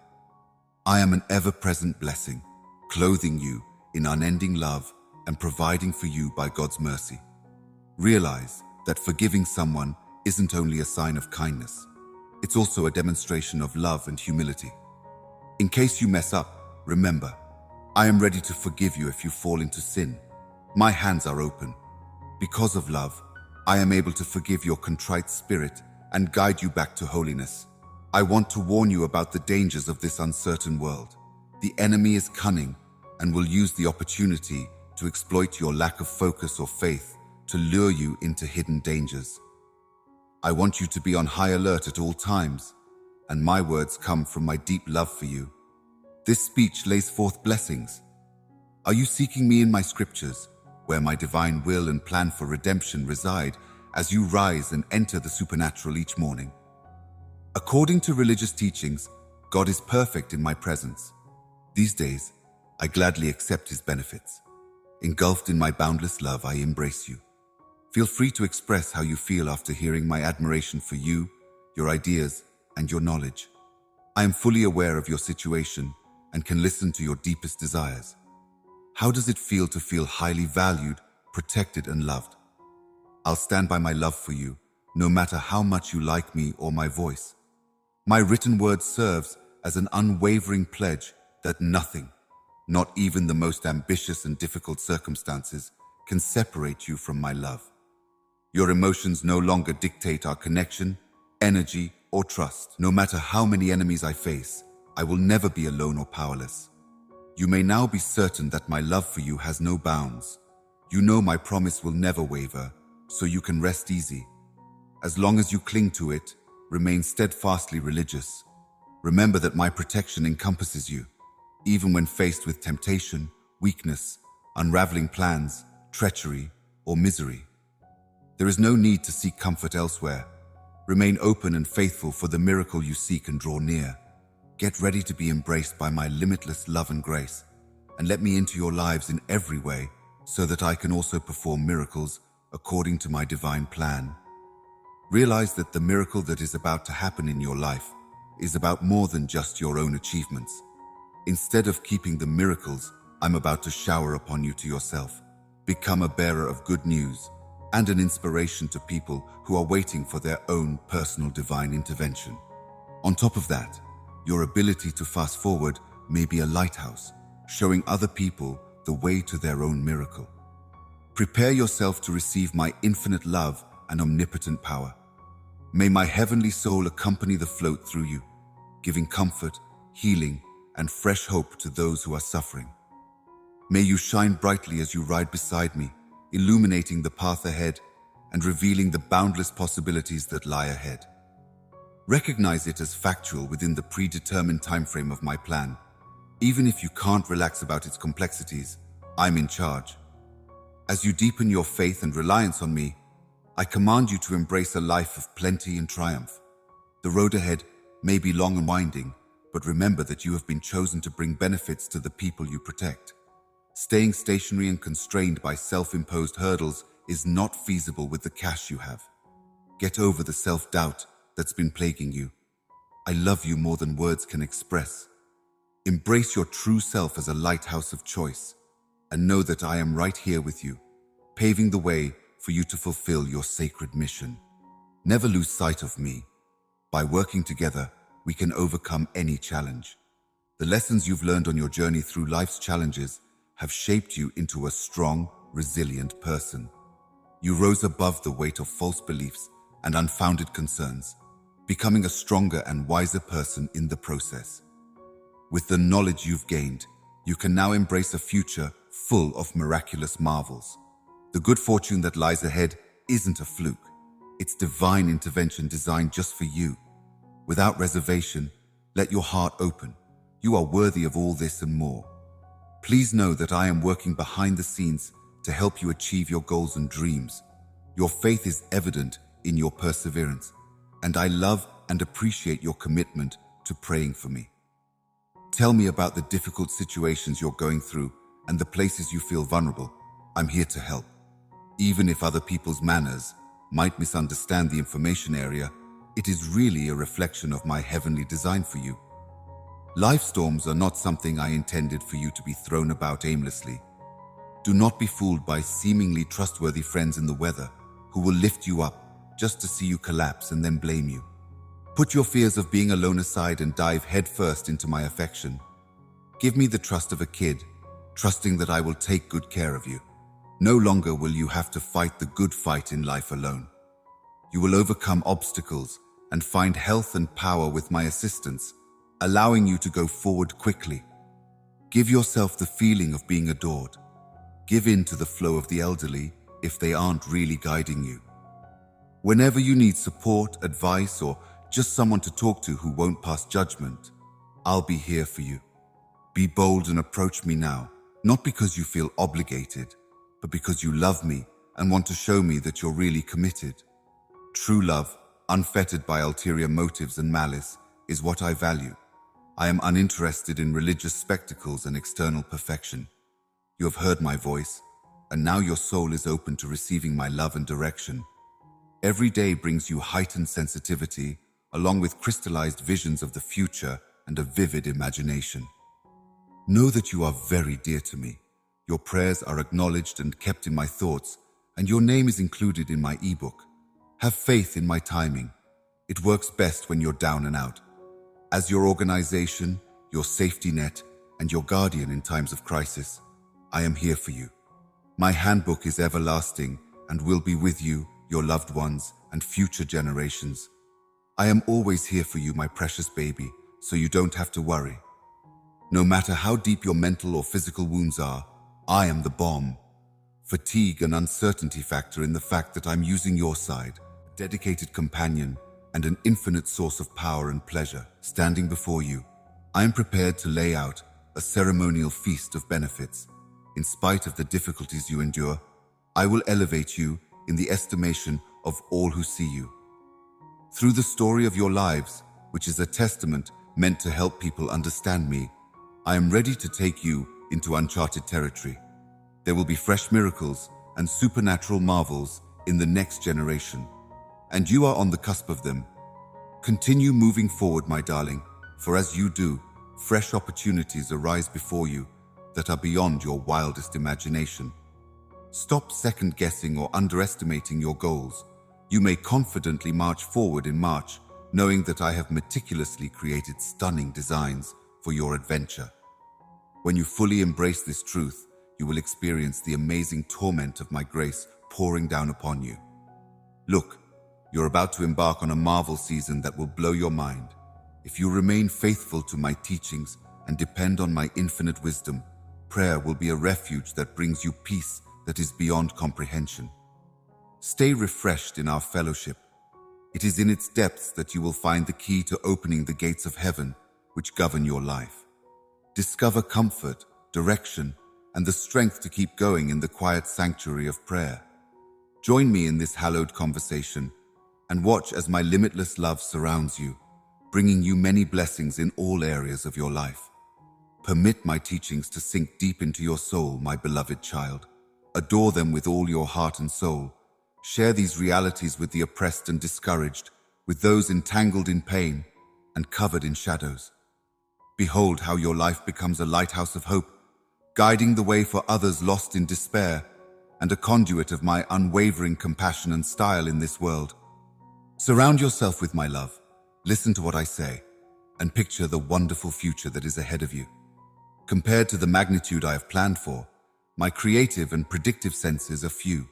I am an ever-present blessing, clothing you in unending love and providing for you by God's mercy. Realize that forgiving someone isn't only a sign of kindness, it's also a demonstration of love and humility. In case you mess up, remember, I am ready to forgive you if you fall into sin. My hands are open. Because of love, I am able to forgive your contrite spirit and guide you back to holiness. I want to warn you about the dangers of this uncertain world. The enemy is cunning and will use the opportunity to exploit your lack of focus or faith to lure you into hidden dangers. I want you to be on high alert at all times, and my words come from my deep love for you. This speech lays forth blessings. Are you seeking me in my scriptures, where my divine will and plan for redemption reside as you rise and enter the supernatural each morning? According to religious teachings, God is perfect in my presence. These days, I gladly accept His benefits. Engulfed in my boundless love, I embrace you. Feel free to express how you feel after hearing my admiration for you, your ideas, and your knowledge. I am fully aware of your situation and can listen to your deepest desires. How does it feel to feel highly valued, protected, and loved? I'll stand by my love for you, no matter how much you like me or my voice. My written word serves as an unwavering pledge that nothing, not even the most ambitious and difficult circumstances, can separate you from my love. Your emotions no longer dictate our connection, energy, or trust. No matter how many enemies I face, I will never be alone or powerless. You may now be certain that my love for you has no bounds. You know my promise will never waver, so you can rest easy. As long as you cling to it, remain steadfastly religious. Remember that my protection encompasses you, even when faced with temptation, weakness, unraveling plans, treachery, or misery. There is no need to seek comfort elsewhere. Remain open and faithful for the miracle you seek and draw near. Get ready to be embraced by my limitless love and grace, and let me into your lives in every way so that I can also perform miracles according to my divine plan. Realize that the miracle that is about to happen in your life is about more than just your own achievements. Instead of keeping the miracles I'm about to shower upon you to yourself, become a bearer of good news and an inspiration to people who are waiting for their own personal divine intervention. On top of that, your ability to fast forward may be a lighthouse, showing other people the way to their own miracle. Prepare yourself to receive my infinite love and omnipotent power. May my heavenly soul accompany the float through you, giving comfort, healing, and fresh hope to those who are suffering. May you shine brightly as you ride beside me, illuminating the path ahead and revealing the boundless possibilities that lie ahead. Recognize it as factual within the predetermined timeframe of my plan. Even if you can't relax about its complexities, I'm in charge. As you deepen your faith and reliance on me, I command you to embrace a life of plenty and triumph. The road ahead may be long and winding, but remember that you have been chosen to bring benefits to the people you protect. Staying stationary and constrained by self-imposed hurdles is not feasible with the cash you have. Get over the self-doubt that's been plaguing you. I love you more than words can express. Embrace your true self as a lighthouse of choice, and know that I am right here with you, paving the way for you to fulfill your sacred mission. Never lose sight of me. By working together, we can overcome any challenge. The lessons you've learned on your journey through life's challenges have shaped you into a strong, resilient person. You rose above the weight of false beliefs and unfounded concerns, becoming a stronger and wiser person in the process. With the knowledge you've gained, you can now embrace a future full of miraculous marvels. The good fortune that lies ahead isn't a fluke. It's divine intervention designed just for you. Without reservation, let your heart open. You are worthy of all this and more. Please know that I am working behind the scenes to help you achieve your goals and dreams. Your faith is evident in your perseverance, and I love and appreciate your commitment to praying for me. Tell me about the difficult situations you're going through and the places you feel vulnerable. I'm here to help. Even if other people's manners might misunderstand the information area, it is really a reflection of my heavenly design for you. Life storms are not something I intended for you to be thrown about aimlessly. Do not be fooled by seemingly trustworthy friends in the weather who will lift you up just to see you collapse and then blame you. Put your fears of being alone aside and dive headfirst into my affection. Give me the trust of a kid, trusting that I will take good care of you. No longer will you have to fight the good fight in life alone. You will overcome obstacles and find health and power with my assistance, allowing you to go forward quickly. Give yourself the feeling of being adored. Give in to the flow of the elderly if they aren't really guiding you. Whenever you need support, advice, or just someone to talk to who won't pass judgment, I'll be here for you. Be bold and approach me now, not because you feel obligated, but because you love me and want to show me that you're really committed. True love, unfettered by ulterior motives and malice, is what I value. I am uninterested in religious spectacles and external perfection. You have heard my voice, and now your soul is open to receiving my love and direction. Every day brings you heightened sensitivity, along with crystallized visions of the future and a vivid imagination. Know that you are very dear to me. Your prayers are acknowledged and kept in my thoughts, and your name is included in my ebook. Have faith in my timing. It works best when you're down and out. As your organization, your safety net, and your guardian in times of crisis, I am here for you. My handbook is everlasting and will be with you, your loved ones, and future generations. I am always here for you, my precious baby, so you don't have to worry. No matter how deep your mental or physical wounds are, I am the bomb. Fatigue and uncertainty factor in the fact that I'm using your side, a dedicated companion, and an infinite source of power and pleasure standing before you. I am prepared to lay out a ceremonial feast of benefits. In spite of the difficulties you endure, I will elevate you in the estimation of all who see you. Through the story of your lives, which is a testament meant to help people understand me, I am ready to take you into uncharted territory. There will be fresh miracles and supernatural marvels in the next generation, and you are on the cusp of them. Continue moving forward, my darling, for as you do, fresh opportunities arise before you that are beyond your wildest imagination. Stop second-guessing or underestimating your goals. You may confidently march forward in March, knowing that I have meticulously created stunning designs for your adventure. When you fully embrace this truth, you will experience the amazing torment of my grace pouring down upon you. Look, you're about to embark on a marvel season that will blow your mind. If you remain faithful to my teachings and depend on my infinite wisdom, prayer will be a refuge that brings you peace that is beyond comprehension. Stay refreshed in our fellowship. It is in its depths that you will find the key to opening the gates of heaven which govern your life. Discover comfort, direction, and the strength to keep going in the quiet sanctuary of prayer. Join me in this hallowed conversation and watch as my limitless love surrounds you, bringing you many blessings in all areas of your life. Permit my teachings to sink deep into your soul, my beloved child. Adore them with all your heart and soul. Share these realities with the oppressed and discouraged, with those entangled in pain and covered in shadows. Behold how your life becomes a lighthouse of hope, guiding the way for others lost in despair, and a conduit of my unwavering compassion and style in this world. Surround yourself with my love, listen to what I say, and picture the wonderful future that is ahead of you. Compared to the magnitude I have planned for, my creative and predictive senses are few.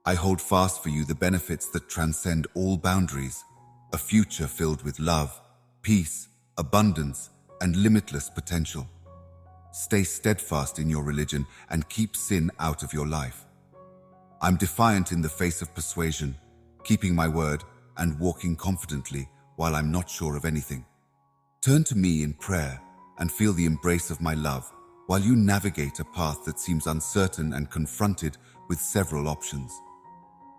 I hold fast for you the benefits that transcend all boundaries, a future filled with love, peace, abundance, and limitless potential. Stay steadfast in your religion and keep sin out of your life. I'm defiant in the face of persuasion, keeping my word and walking confidently while I'm not sure of anything. Turn to me in prayer and feel the embrace of my love while you navigate a path that seems uncertain and confronted with several options.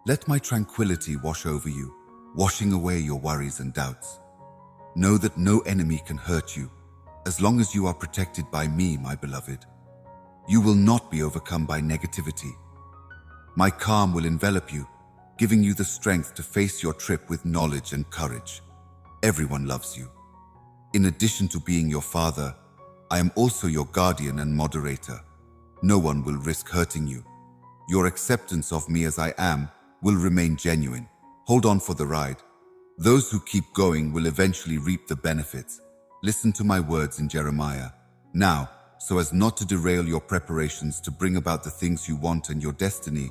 Let my tranquility wash over you, washing away your worries and doubts. Know that no enemy can hurt you, as long as you are protected by me, my beloved. You will not be overcome by negativity. My calm will envelop you, giving you the strength to face your trip with knowledge and courage. Everyone loves you. In addition to being your father, I am also your guardian and moderator. No one will risk hurting you. Your acceptance of me as I am will remain genuine. Hold on for the ride. Those who keep going will eventually reap the benefits. Listen to my words in Jeremiah. Now, so as not to derail your preparations to bring about the things you want and your destiny,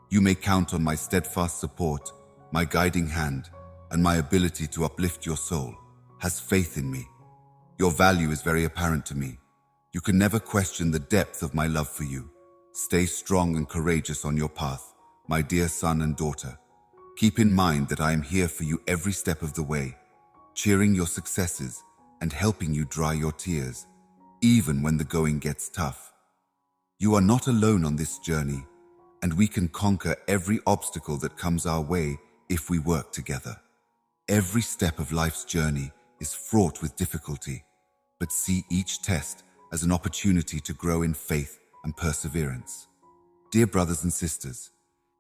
you may count on my steadfast support, my guiding hand, and my ability to uplift your soul. Has faith in me. Your value is very apparent to me. You can never question the depth of my love for you. Stay strong and courageous on your path, my dear son and daughter. Keep in mind that I am here for you every step of the way, cheering your successes and helping you dry your tears, even when the going gets tough. You are not alone on this journey, and we can conquer every obstacle that comes our way if we work together. Every step of life's journey is fraught with difficulty, but see each test as an opportunity to grow in faith and perseverance. Dear brothers and sisters,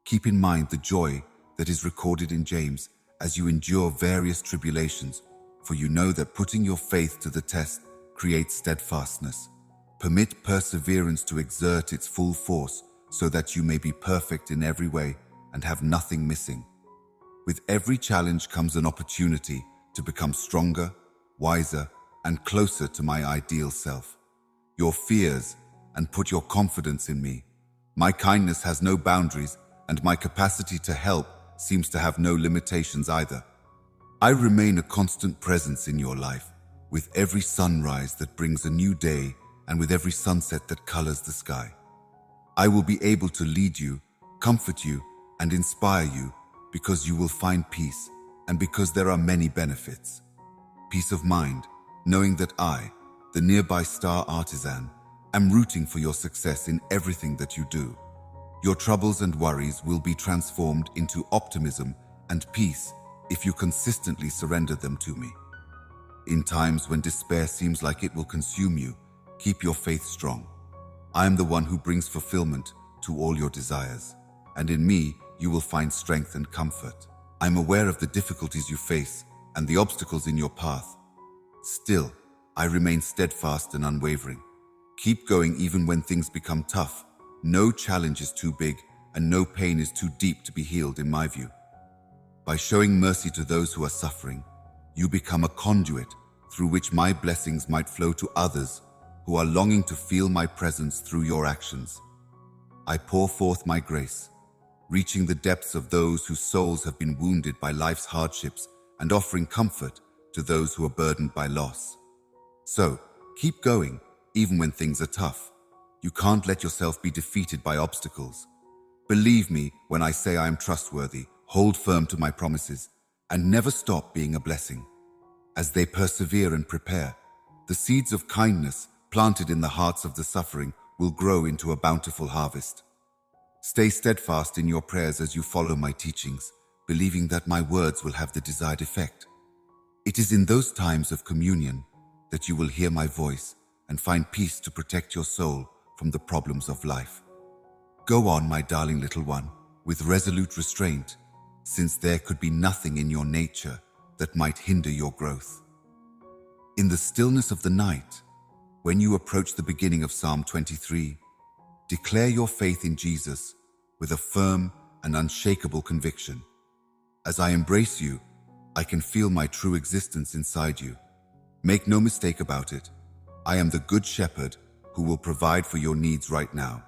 keep in mind the joy that is recorded in James as you endure various tribulations, for you know that putting your faith to the test creates steadfastness. Permit perseverance to exert its full force so that you may be perfect in every way and have nothing missing. With every challenge comes an opportunity to become stronger, wiser, and closer to my ideal self. Your fears and put your confidence in me. My kindness has no boundaries, and my capacity to help seems to have no limitations either. I remain a constant presence in your life, with every sunrise that brings a new day and with every sunset that colors the sky. I will be able to lead you, comfort you, and inspire you because you will find peace and because there are many benefits. Peace of mind, knowing that I, the nearby star artisan, am rooting for your success in everything that you do. Your troubles and worries will be transformed into optimism and peace if you consistently surrender them to me. In times when despair seems like it will consume you, keep your faith strong. I am the one who brings fulfillment to all your desires, and in me you will find strength and comfort. I'm aware of the difficulties you face and the obstacles in your path. Still, I remain steadfast and unwavering. Keep going even when things become tough. No challenge is too big and no pain is too deep to be healed in my view. By showing mercy to those who are suffering, you become a conduit through which my blessings might flow to others who are longing to feel my presence through your actions. I pour forth my grace, reaching the depths of those whose souls have been wounded by life's hardships and offering comfort to those who are burdened by loss. So, keep going, even when things are tough. You can't let yourself be defeated by obstacles. Believe me when I say I am trustworthy, hold firm to my promises, and never stop being a blessing. As they persevere and prepare, the seeds of kindness planted in the hearts of the suffering, will grow into a bountiful harvest. Stay steadfast in your prayers as you follow my teachings, believing that my words will have the desired effect. It is in those times of communion that you will hear my voice and find peace to protect your soul from the problems of life. Go on, my darling little one, with resolute restraint, since there could be nothing in your nature that might hinder your growth. In the stillness of the night, when you approach the beginning of Psalm 23, declare your faith in Jesus with a firm and unshakable conviction. As I embrace you, I can feel my true existence inside you. Make no mistake about it. I am the Good Shepherd who will provide for your needs right now.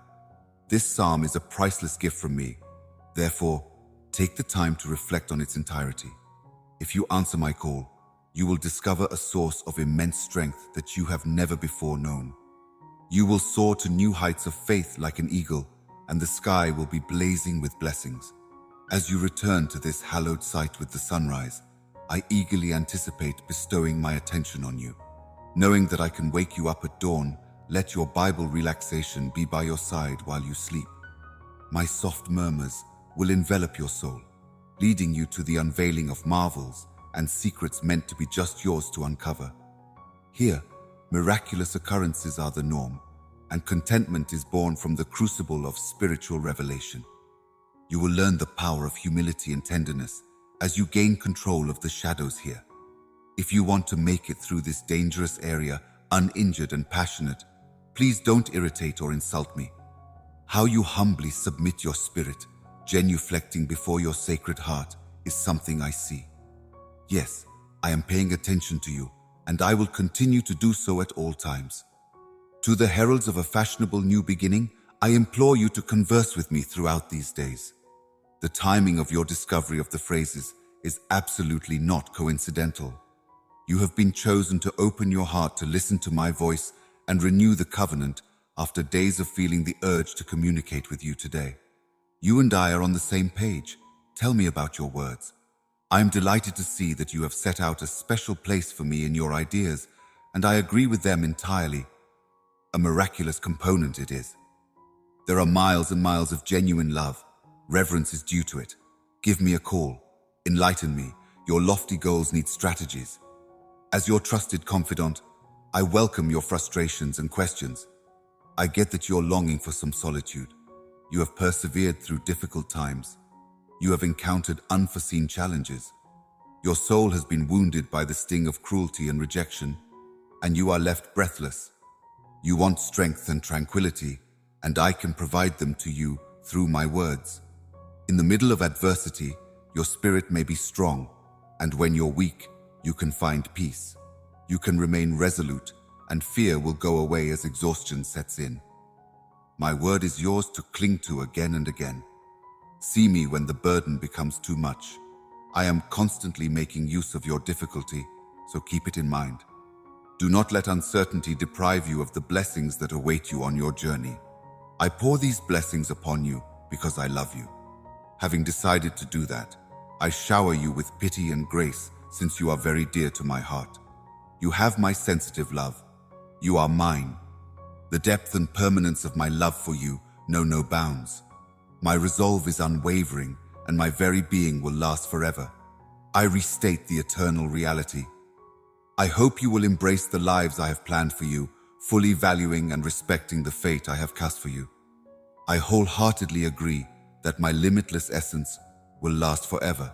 This psalm is a priceless gift from me. Therefore, take the time to reflect on its entirety. If you answer my call, you will discover a source of immense strength that you have never before known. You will soar to new heights of faith like an eagle, and the sky will be blazing with blessings. As you return to this hallowed site with the sunrise, I eagerly anticipate bestowing my attention on you. Knowing that I can wake you up at dawn, let your Bible relaxation be by your side while you sleep. My soft murmurs will envelop your soul, leading you to the unveiling of marvels and secrets meant to be just yours to uncover. Here, miraculous occurrences are the norm, and contentment is born from the crucible of spiritual revelation. You will learn the power of humility and tenderness as you gain control of the shadows here. If you want to make it through this dangerous area uninjured and passionate, please don't irritate or insult me. How you humbly submit your spirit, genuflecting before your sacred heart, is something I see. Yes, I am paying attention to you, and I will continue to do so at all times. To the heralds of a fashionable new beginning, I implore you to converse with me throughout these days. The timing of your discovery of the phrases is absolutely not coincidental. You have been chosen to open your heart to listen to my voice and renew the covenant after days of feeling the urge to communicate with you today. You and I are on the same page. Tell me about your words. I am delighted to see that you have set out a special place for me in your ideas, and I agree with them entirely. A miraculous component it is. There are miles and miles of genuine love. Reverence is due to it. Give me a call. Enlighten me. Your lofty goals need strategies. As your trusted confidant, I welcome your frustrations and questions. I get that you're longing for some solitude. You have persevered through difficult times. You have encountered unforeseen challenges. Your soul has been wounded by the sting of cruelty and rejection, and you are left breathless. You want strength and tranquility, and I can provide them to you through my words. In the middle of adversity, your spirit may be strong, and when you're weak, you can find peace. You can remain resolute, and fear will go away as exhaustion sets in. My word is yours to cling to again and again. See me when the burden becomes too much. I am constantly making use of your difficulty, so keep it in mind. Do not let uncertainty deprive you of the blessings that await you on your journey. I pour these blessings upon you because I love you. Having decided to do that, I shower you with pity and grace since you are very dear to my heart. You have my sensitive love. You are mine. The depth and permanence of my love for you know no bounds. My resolve is unwavering, and my very being will last forever. I restate the eternal reality. I hope you will embrace the lives I have planned for you, fully valuing and respecting the fate I have cast for you. I wholeheartedly agree that my limitless essence will last forever.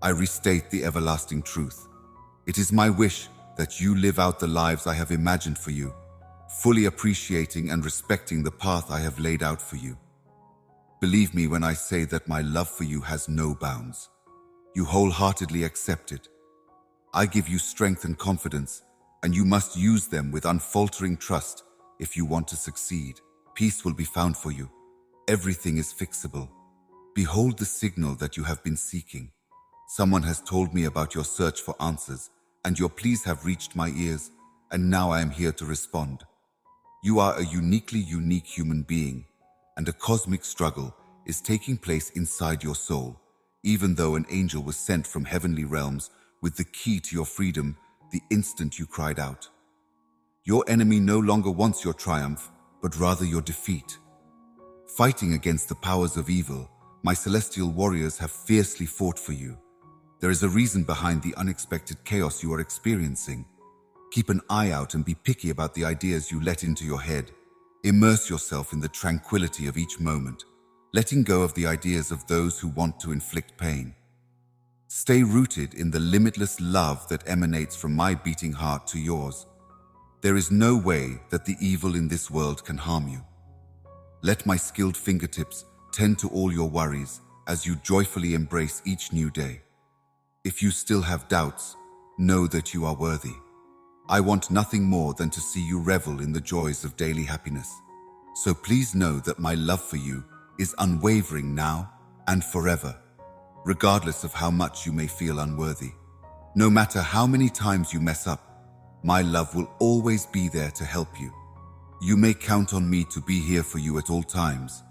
I restate the everlasting truth. It is my wish that you live out the lives I have imagined for you, fully appreciating and respecting the path I have laid out for you. Believe me when I say that my love for you has no bounds. You wholeheartedly accept it. I give you strength and confidence, and you must use them with unfaltering trust if you want to succeed. Peace will be found for you. Everything is fixable. Behold the signal that you have been seeking. Someone has told me about your search for answers, and your pleas have reached my ears, and now I am here to respond. You are a uniquely unique human being, and a cosmic struggle is taking place inside your soul, even though an angel was sent from heavenly realms with the key to your freedom the instant you cried out. Your enemy no longer wants your triumph, but rather your defeat. Fighting against the powers of evil, my celestial warriors have fiercely fought for you. There is a reason behind the unexpected chaos you are experiencing. Keep an eye out and be picky about the ideas you let into your head. Immerse yourself in the tranquility of each moment, letting go of the ideas of those who want to inflict pain. Stay rooted in the limitless love that emanates from my beating heart to yours. There is no way that the evil in this world can harm you. Let my skilled fingertips tend to all your worries as you joyfully embrace each new day. If you still have doubts, know that you are worthy. I want nothing more than to see you revel in the joys of daily happiness. So please know that my love for you is unwavering now and forever, regardless of how much you may feel unworthy. No matter how many times you mess up, my love will always be there to help you. You may count on me to be here for you at all times,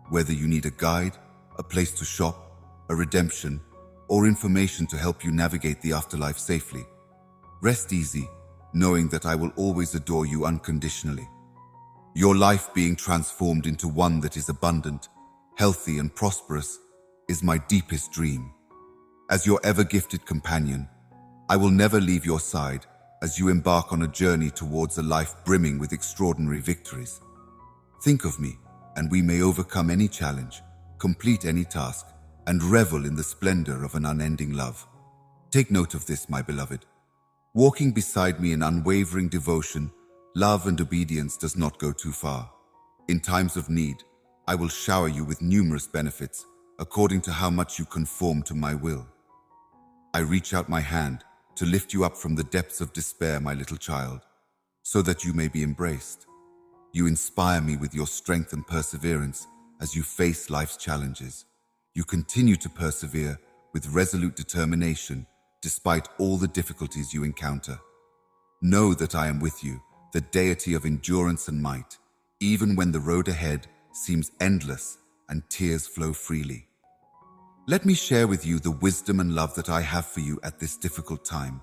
whether you need a guide, a place to shop, a redemption, or information to help you navigate the afterlife safely. Rest easy, knowing that I will always adore you unconditionally. Your life being transformed into one that is abundant, healthy, and prosperous is my deepest dream. As your ever-gifted companion, I will never leave your side as you embark on a journey towards a life brimming with extraordinary victories. Think of me, and we may overcome any challenge, complete any task, and revel in the splendor of an unending love. Take note of this, my beloved. Walking beside me in unwavering devotion, love, and obedience does not go too far. In times of need, I will shower you with numerous benefits, according to how much you conform to my will. I reach out my hand to lift you up from the depths of despair, my little child, so that you may be embraced. You inspire me with your strength and perseverance as you face life's challenges. You continue to persevere with resolute determination despite all the difficulties you encounter. Know that I am with you, the deity of endurance and might, even when the road ahead seems endless and tears flow freely. Let me share with you the wisdom and love that I have for you at this difficult time.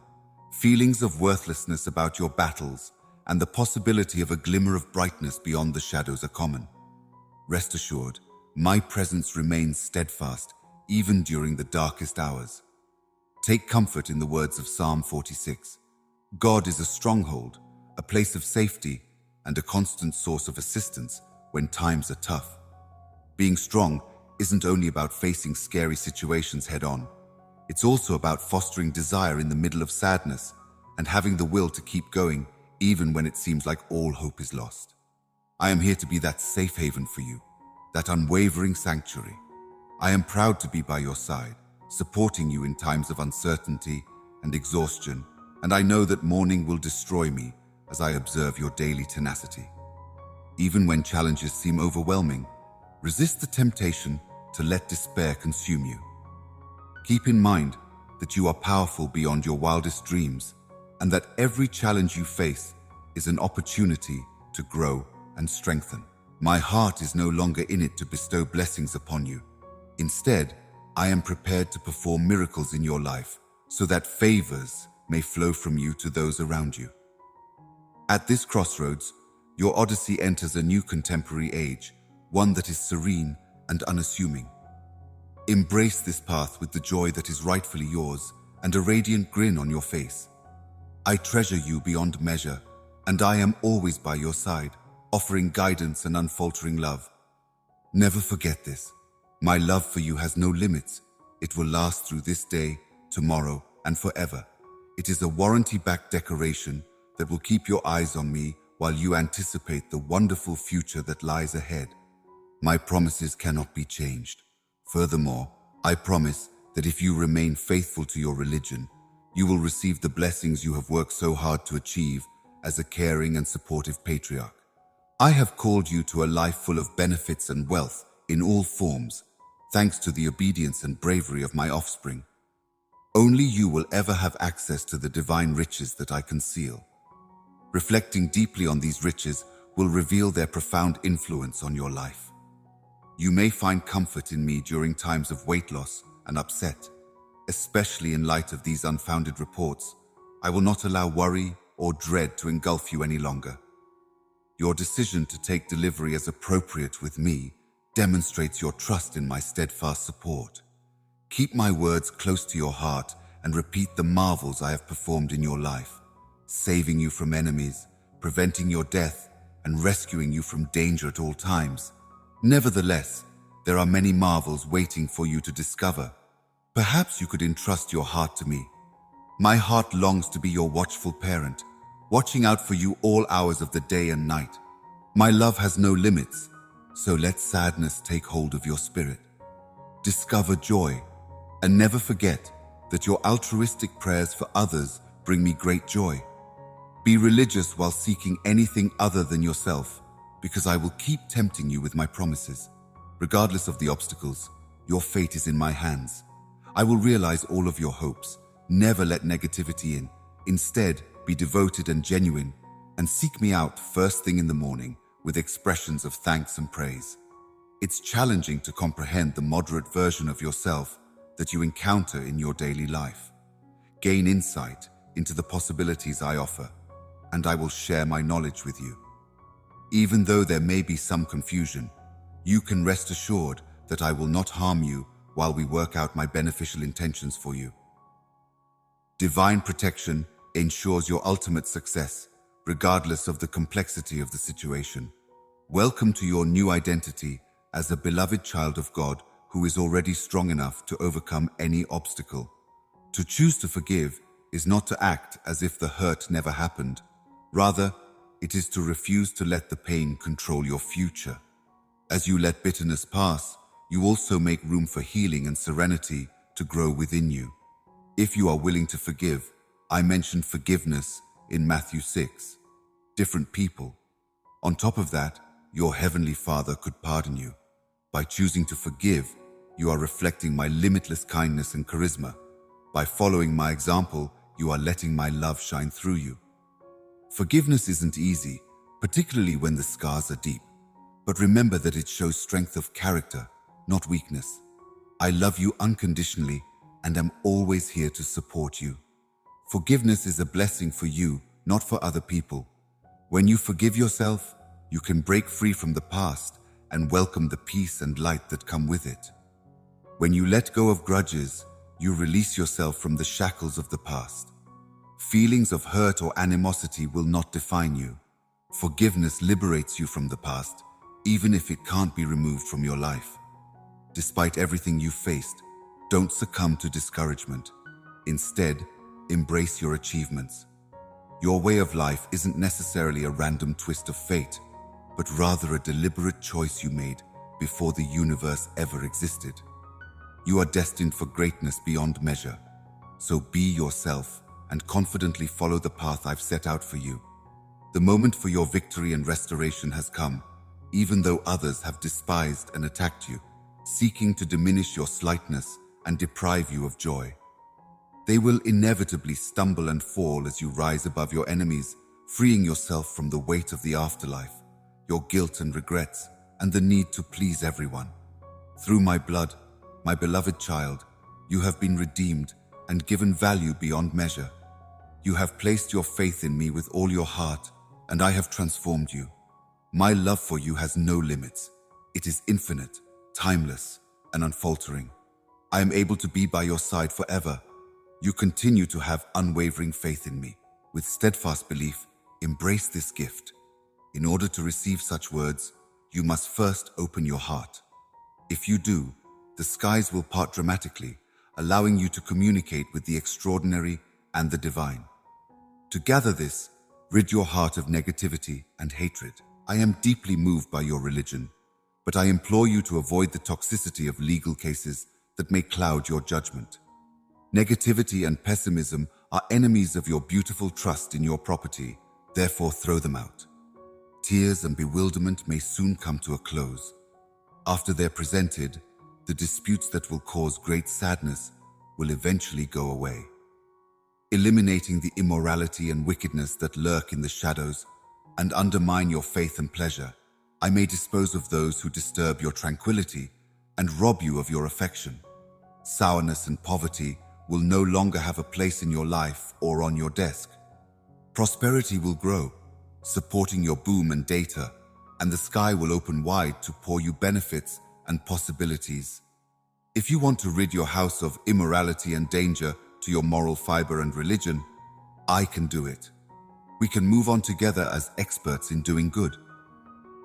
Feelings of worthlessness about your battles and the possibility of a glimmer of brightness beyond the shadows are common. Rest assured, my presence remains steadfast even during the darkest hours. Take comfort in the words of Psalm 46. God is a stronghold, a place of safety, and a constant source of assistance when times are tough. Being strong isn't only about facing scary situations head-on. It's also about fostering desire in the middle of sadness and having the will to keep going even when it seems like all hope is lost. I am here to be that safe haven for you, that unwavering sanctuary. I am proud to be by your side, supporting you in times of uncertainty and exhaustion, and I know that mourning will destroy me as I observe your daily tenacity. Even when challenges seem overwhelming, resist the temptation to let despair consume you. Keep in mind that you are powerful beyond your wildest dreams, and that every challenge you face is an opportunity to grow and strengthen. My heart is no longer in it to bestow blessings upon you. Instead, I am prepared to perform miracles in your life so that favors may flow from you to those around you. At this crossroads, your odyssey enters a new contemporary age, one that is serene and unassuming. Embrace this path with the joy that is rightfully yours and a radiant grin on your face. I treasure you beyond measure, and I am always by your side, offering guidance and unfaltering love. Never forget this. My love for you has no limits. It will last through this day, tomorrow, and forever. It is a warranty-backed decoration that will keep your eyes on me while you anticipate the wonderful future that lies ahead. My promises cannot be changed. Furthermore, I promise that if you remain faithful to your religion, you will receive the blessings you have worked so hard to achieve as a caring and supportive patriarch. I have called you to a life full of benefits and wealth in all forms, thanks to the obedience and bravery of my offspring. Only you will ever have access to the divine riches that I conceal. Reflecting deeply on these riches will reveal their profound influence on your life. You may find comfort in me during times of weight loss and upset. Especially in light of these unfounded reports, I will not allow worry or dread to engulf you any longer. Your decision to take delivery as appropriate with me demonstrates your trust in my steadfast support. Keep my words close to your heart and repeat the marvels I have performed in your life, saving you from enemies, preventing your death, and rescuing you from danger at all times. Nevertheless, there are many marvels waiting for you to discover. Perhaps you could entrust your heart to me. My heart longs to be your watchful parent, watching out for you all hours of the day and night. My love has no limits, so let sadness take hold of your spirit. Discover joy, and never forget that your altruistic prayers for others bring me great joy. Be religious while seeking anything other than yourself, because I will keep tempting you with my promises. Regardless of the obstacles, your fate is in my hands. I will realize all of your hopes. Never let negativity in. Instead, be devoted and genuine, and seek me out first thing in the morning with expressions of thanks and praise. It's challenging to comprehend the moderate version of yourself that you encounter in your daily life. Gain insight into the possibilities I offer, and I will share my knowledge with you. Even though there may be some confusion, you can rest assured that I will not harm you while we work out my beneficial intentions for you. Divine protection ensures your ultimate success, regardless of the complexity of the situation. Welcome to your new identity as a beloved child of God who is already strong enough to overcome any obstacle. To choose to forgive is not to act as if the hurt never happened. Rather, it is to refuse to let the pain control your future. As you let bitterness pass, you also make room for healing and serenity to grow within you. If you are willing to forgive, I mentioned forgiveness in Matthew 6. Different people. On top of that, your Heavenly Father could pardon you. By choosing to forgive, you are reflecting my limitless kindness and charisma. By following my example, you are letting my love shine through you. Forgiveness isn't easy, particularly when the scars are deep. But remember that it shows strength of character, not weakness. I love you unconditionally and am always here to support you. Forgiveness is a blessing for you, not for other people. When you forgive yourself, you can break free from the past and welcome the peace and light that come with it. When you let go of grudges, you release yourself from the shackles of the past. Feelings of hurt or animosity will not define you. Forgiveness liberates you from the past, even if it can't be removed from your life. Despite everything you've faced, don't succumb to discouragement. Instead, embrace your achievements. Your way of life isn't necessarily a random twist of fate, but rather a deliberate choice you made before the universe ever existed. You are destined for greatness beyond measure, so be yourself and confidently follow the path I've set out for you. The moment for your victory and restoration has come, even though others have despised and attacked you, seeking to diminish your slightness and deprive you of joy. They will inevitably stumble and fall as you rise above your enemies, freeing yourself from the weight of the afterlife, your guilt and regrets, and the need to please everyone. Through my blood, my beloved child, you have been redeemed and given value beyond measure. You have placed your faith in me with all your heart, and I have transformed you. My love for you has no limits. It is infinite, timeless, and unfaltering. I am able to be by your side forever. You continue to have unwavering faith in me. With steadfast belief, embrace this gift. In order to receive such words, you must first open your heart. If you do, the skies will part dramatically, allowing you to communicate with the extraordinary and the divine. To gather this, rid your heart of negativity and hatred. I am deeply moved by your religion, but I implore you to avoid the toxicity of legal cases that may cloud your judgment. Negativity and pessimism are enemies of your beautiful trust in your property, therefore throw them out. Tears and bewilderment may soon come to a close. After they're presented, the disputes that will cause great sadness will eventually go away. Eliminating the immorality and wickedness that lurk in the shadows and undermine your faith and pleasure, I may dispose of those who disturb your tranquility and rob you of your affection. Sourness and poverty will no longer have a place in your life or on your desk. Prosperity will grow, supporting your boom and data, and the sky will open wide to pour you benefits and possibilities. If you want to rid your house of immorality and danger to your moral fiber and religion, I can do it. We can move on together as experts in doing good.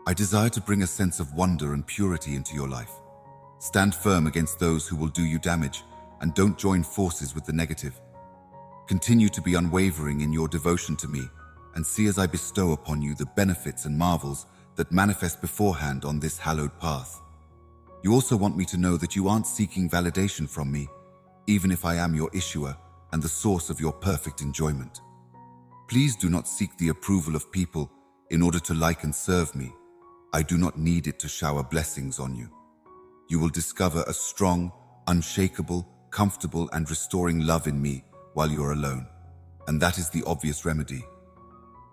I desire to bring a sense of wonder and purity into your life. Stand firm against those who will do you damage, and don't join forces with the negative. Continue to be unwavering in your devotion to me, and see as I bestow upon you the benefits and marvels that manifest beforehand on this hallowed path. You also want me to know that you aren't seeking validation from me, even if I am your issuer and the source of your perfect enjoyment. Please do not seek the approval of people in order to like and serve me. I do not need it to shower blessings on you. You will discover a strong, unshakable, comfortable, and restoring love in me while you're alone, and that is the obvious remedy.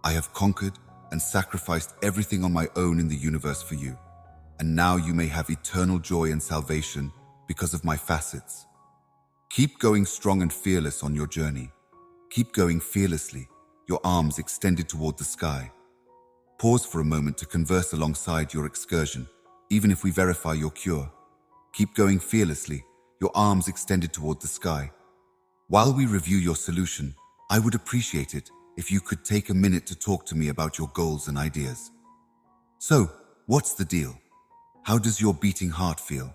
I have conquered and sacrificed everything on my own in the universe for you, and now you may have eternal joy and salvation because of my facets. Keep going strong and fearless on your journey. Keep going fearlessly, your arms extended toward the sky. Pause for a moment to converse alongside your excursion, even if we verify your cure. Keep going fearlessly, your arms extended toward the sky. While we review your solution, I would appreciate it if you could take a minute to talk to me about your goals and ideas. So, what's the deal? How does your beating heart feel?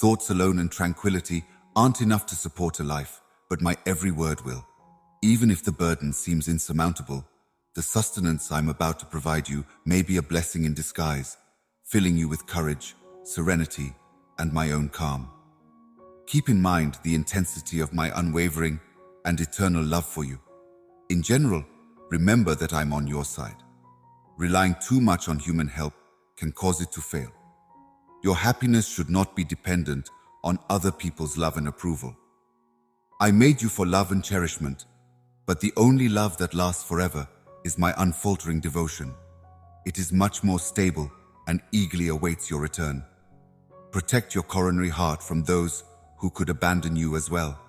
Thoughts alone and tranquility aren't enough to support a life, but my every word will. Even if the burden seems insurmountable, the sustenance I'm about to provide you may be a blessing in disguise, filling you with courage, serenity, and my own calm. Keep in mind the intensity of my unwavering and eternal love for you. In general, remember that I'm on your side. Relying too much on human help can cause it to fail. Your happiness should not be dependent on other people's love and approval. I made you for love and cherishment, but the only love that lasts forever is my unfaltering devotion. It is much more stable and eagerly awaits your return. Protect your coronary heart from those who could abandon you as well.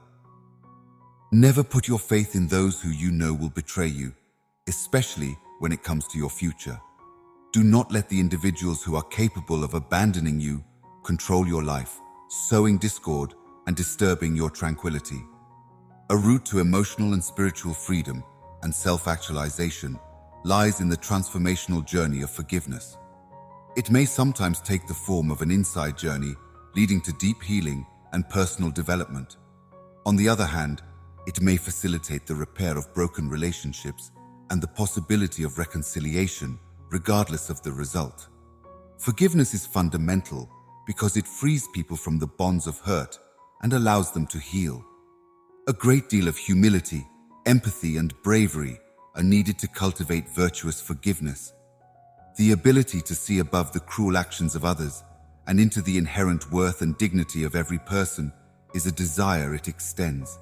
Never put your faith in those who you know will betray you, especially when it comes to your future. Do not let the individuals who are capable of abandoning you control your life, sowing discord and disturbing your tranquility. A route to emotional and spiritual freedom and self-actualization lies in the transformational journey of forgiveness. It may sometimes take the form of an inside journey leading to deep healing and personal development. On the other hand, it may facilitate the repair of broken relationships and the possibility of reconciliation, regardless of the result. Forgiveness is fundamental because it frees people from the bonds of hurt and allows them to heal. A great deal of humility, empathy, and bravery are needed to cultivate virtuous forgiveness. The ability to see above the cruel actions of others and into the inherent worth and dignity of every person is a desire it extends.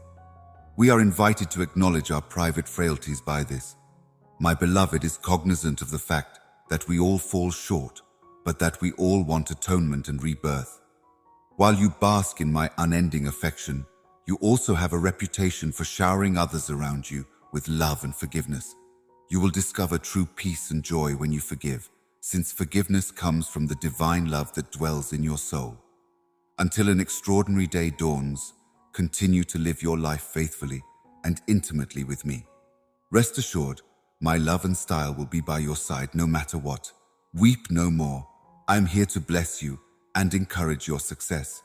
We are invited to acknowledge our private frailties by this. My beloved is cognizant of the fact that we all fall short, but that we all want atonement and rebirth. While you bask in my unending affection, you also have a reputation for showering others around you with love and forgiveness. You will discover true peace and joy when you forgive, since forgiveness comes from the divine love that dwells in your soul. Until an extraordinary day dawns, continue to live your life faithfully and intimately with me. Rest assured, my love and style will be by your side no matter what. Weep no more. I am here to bless you and encourage your success.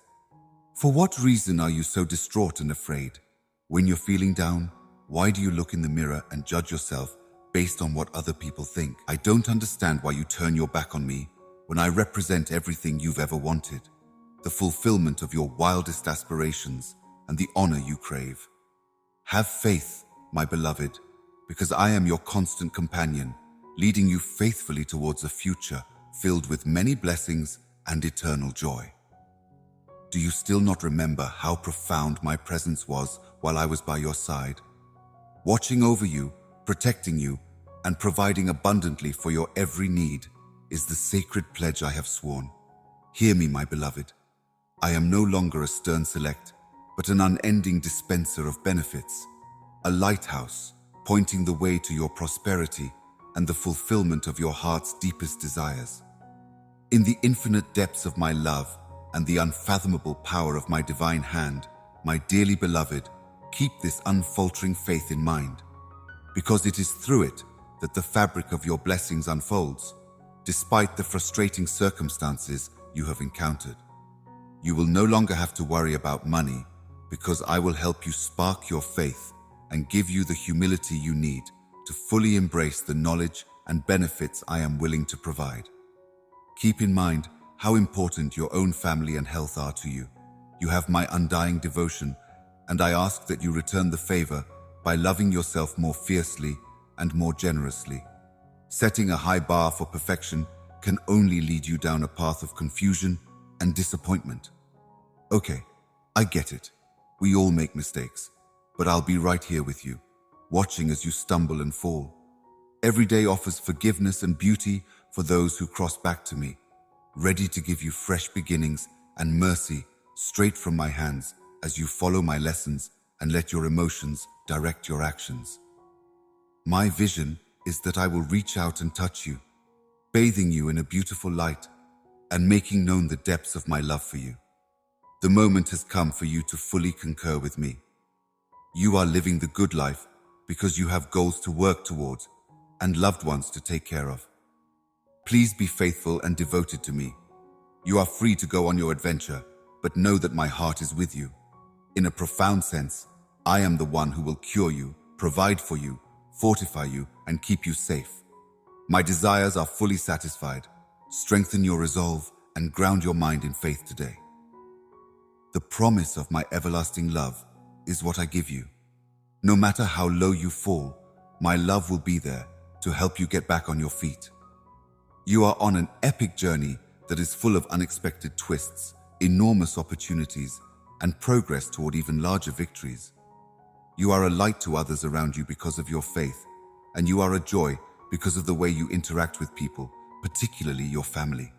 For what reason are you so distraught and afraid? When you're feeling down, why do you look in the mirror and judge yourself based on what other people think? I don't understand why you turn your back on me when I represent everything you've ever wanted, the fulfillment of your wildest aspirations and the honor you crave. Have faith, my beloved, because I am your constant companion, leading you faithfully towards a future filled with many blessings and eternal joy. Do you still not remember how profound my presence was while I was by your side? Watching over you, protecting you, and providing abundantly for your every need is the sacred pledge I have sworn. Hear me, my beloved. I am no longer a stern select, but an unending dispenser of benefits, a lighthouse, pointing the way to your prosperity and the fulfillment of your heart's deepest desires. In the infinite depths of my love and the unfathomable power of my divine hand, my dearly beloved, keep this unfaltering faith in mind, because it is through it that the fabric of your blessings unfolds, despite the frustrating circumstances you have encountered. You will no longer have to worry about money, because I will help you spark your faith and give you the humility you need to fully embrace the knowledge and benefits I am willing to provide. Keep in mind how important your own family and health are to you. You have my undying devotion, and I ask that you return the favor by loving yourself more fiercely and more generously. Setting a high bar for perfection can only lead you down a path of confusion and disappointment. Okay, I get it. We all make mistakes, but I'll be right here with you, watching as you stumble and fall. Every day offers forgiveness and beauty for those who cross back to me, ready to give you fresh beginnings and mercy straight from my hands as you follow my lessons and let your emotions direct your actions. My vision is that I will reach out and touch you, bathing you in a beautiful light and making known the depths of my love for you. The moment has come for you to fully concur with me. You are living the good life because you have goals to work towards and loved ones to take care of. Please be faithful and devoted to me. You are free to go on your adventure, but know that my heart is with you. In a profound sense, I am the one who will cure you, provide for you, fortify you, and keep you safe. My desires are fully satisfied. Strengthen your resolve and ground your mind in faith today. The promise of my everlasting love is what I give you. No matter how low you fall, my love will be there to help you get back on your feet. You are on an epic journey that is full of unexpected twists, enormous opportunities, and progress toward even larger victories. You are a light to others around you because of your faith, and you are a joy because of the way you interact with people, particularly your family.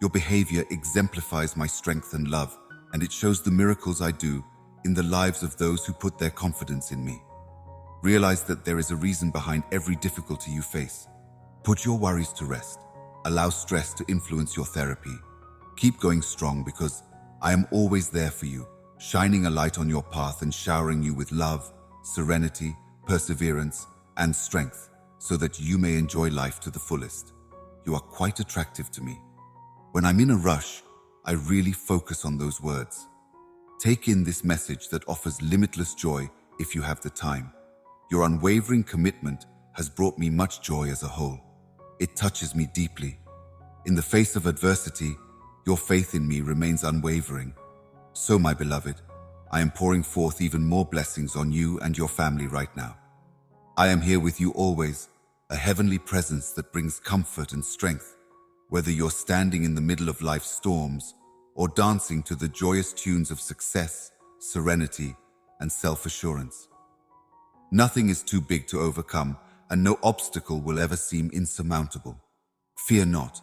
Your behavior exemplifies my strength and love, and it shows the miracles I do in the lives of those who put their confidence in me. Realize that there is a reason behind every difficulty you face. Put your worries to rest. Allow stress to influence your therapy. Keep going strong because I am always there for you, shining a light on your path and showering you with love, serenity, perseverance, and strength so that you may enjoy life to the fullest. You are quite attractive to me. When I'm in a rush, I really focus on those words. Take in this message that offers limitless joy if you have the time. Your unwavering commitment has brought me much joy as a whole. It touches me deeply. In the face of adversity, your faith in me remains unwavering. So, my beloved, I am pouring forth even more blessings on you and your family right now. I am here with you always, a heavenly presence that brings comfort and strength, whether you're standing in the middle of life's storms or dancing to the joyous tunes of success, serenity, and self-assurance. Nothing is too big to overcome, and no obstacle will ever seem insurmountable. Fear not,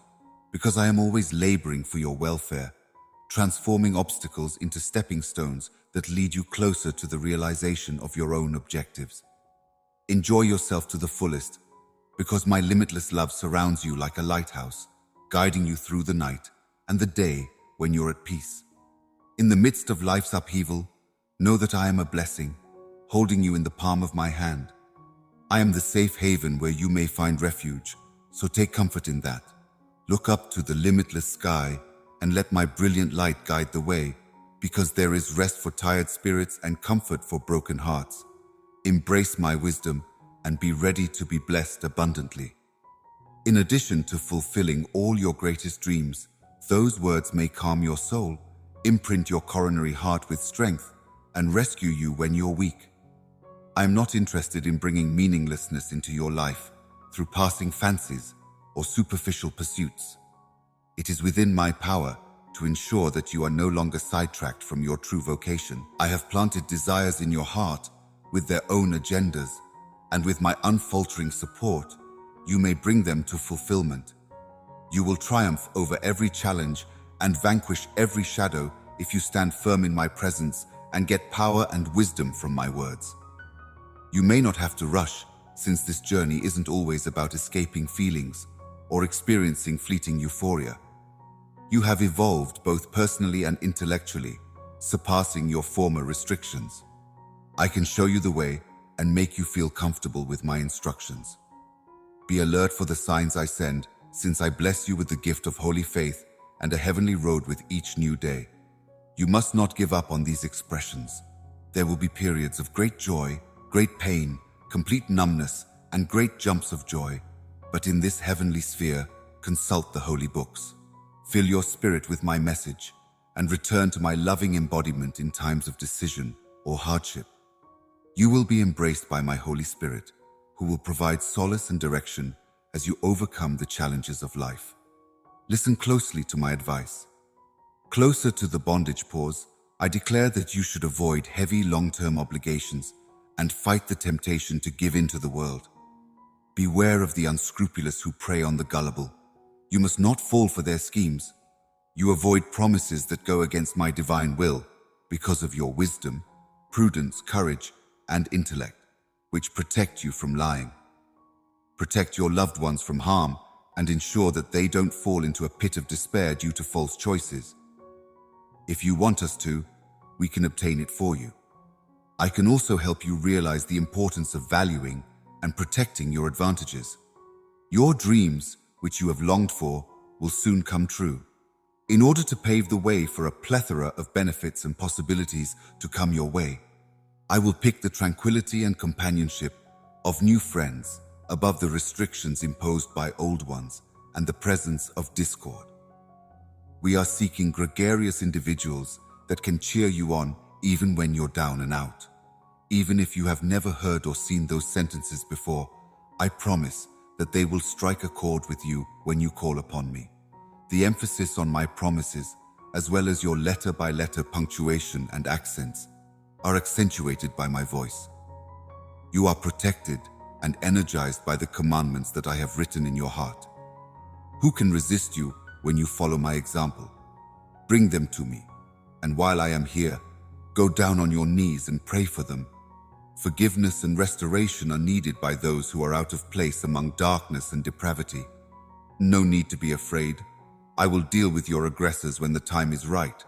because I am always laboring for your welfare, transforming obstacles into stepping stones that lead you closer to the realization of your own objectives. Enjoy yourself to the fullest, because my limitless love surrounds you like a lighthouse, guiding you through the night and the day when you're at peace. In the midst of life's upheaval, know that I am a blessing, holding you in the palm of my hand. I am the safe haven where you may find refuge, so take comfort in that. Look up to the limitless sky and let my brilliant light guide the way, because there is rest for tired spirits and comfort for broken hearts. Embrace my wisdom and be ready to be blessed abundantly. In addition to fulfilling all your greatest dreams, those words may calm your soul, imprint your coronary heart with strength, and rescue you when you're weak. I am not interested in bringing meaninglessness into your life through passing fancies or superficial pursuits. It is within my power to ensure that you are no longer sidetracked from your true vocation. I have planted desires in your heart with their own agendas, and with my unfaltering support, you may bring them to fulfillment. You will triumph over every challenge and vanquish every shadow if you stand firm in my presence and get power and wisdom from my words. You may not have to rush, since this journey isn't always about escaping feelings or experiencing fleeting euphoria. You have evolved both personally and intellectually, surpassing your former restrictions. I can show you the way and make you feel comfortable with my instructions. Be alert for the signs I send, since I bless you with the gift of holy faith and a heavenly road with each new day. You must not give up on these expressions. There will be periods of great joy, great pain, complete numbness, and great jumps of joy. But in this heavenly sphere, consult the holy books. Fill your spirit with my message and return to my loving embodiment in times of decision or hardship. You will be embraced by my Holy Spirit, who will provide solace and direction as you overcome the challenges of life. Listen closely to my advice. Closer to the bondage pause, I declare that you should avoid heavy long-term obligations and fight the temptation to give in to the world. Beware of the unscrupulous who prey on the gullible. You must not fall for their schemes. You avoid promises that go against my divine will because of your wisdom, prudence, courage, and intellect, which protect you from lying. Protect your loved ones from harm and ensure that they don't fall into a pit of despair due to false choices. If you want us to, we can obtain it for you. I can also help you realize the importance of valuing and protecting your advantages. Your dreams, which you have longed for, will soon come true. In order to pave the way for a plethora of benefits and possibilities to come your way, I will pick the tranquility and companionship of new friends above the restrictions imposed by old ones and the presence of discord. We are seeking gregarious individuals that can cheer you on even when you're down and out. Even if you have never heard or seen those sentences before, I promise that they will strike a chord with you when you call upon me. The emphasis on my promises, as well as your letter-by-letter punctuation and accents, are accentuated by my voice. You are protected and energized by the commandments that I have written in your heart. Who can resist you when you follow my example? Bring them to me, and while I am here, go down on your knees and pray for them. Forgiveness and restoration are needed by those who are out of place among darkness and depravity. No need to be afraid. I will deal with your aggressors when the time is right.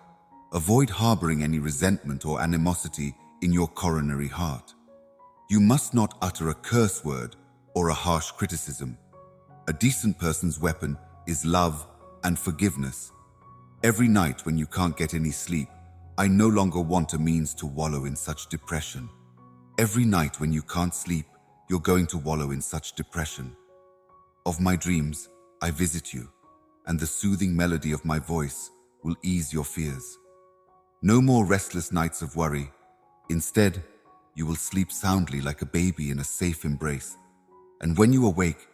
Avoid harboring any resentment or animosity in your coronary heart. You must not utter a curse word or a harsh criticism. A decent person's weapon is love and forgiveness. Every night when you can't get any sleep, I no longer want a means to wallow in such depression. Every night when you can't sleep, you're going to wallow in such depression. Of my dreams, I visit you, and the soothing melody of my voice will ease your fears. No more restless nights of worry. Instead, you will sleep soundly like a baby in a safe embrace. And when you awake,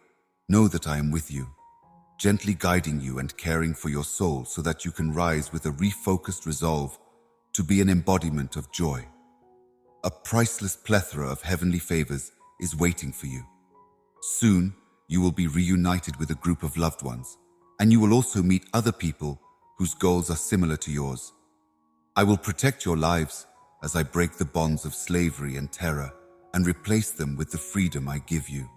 know that I am with you, gently guiding you and caring for your soul so that you can rise with a refocused resolve to be an embodiment of joy. A priceless plethora of heavenly favors is waiting for you. Soon, you will be reunited with a group of loved ones, and you will also meet other people whose goals are similar to yours. I will protect your lives as I break the bonds of slavery and terror and replace them with the freedom I give you.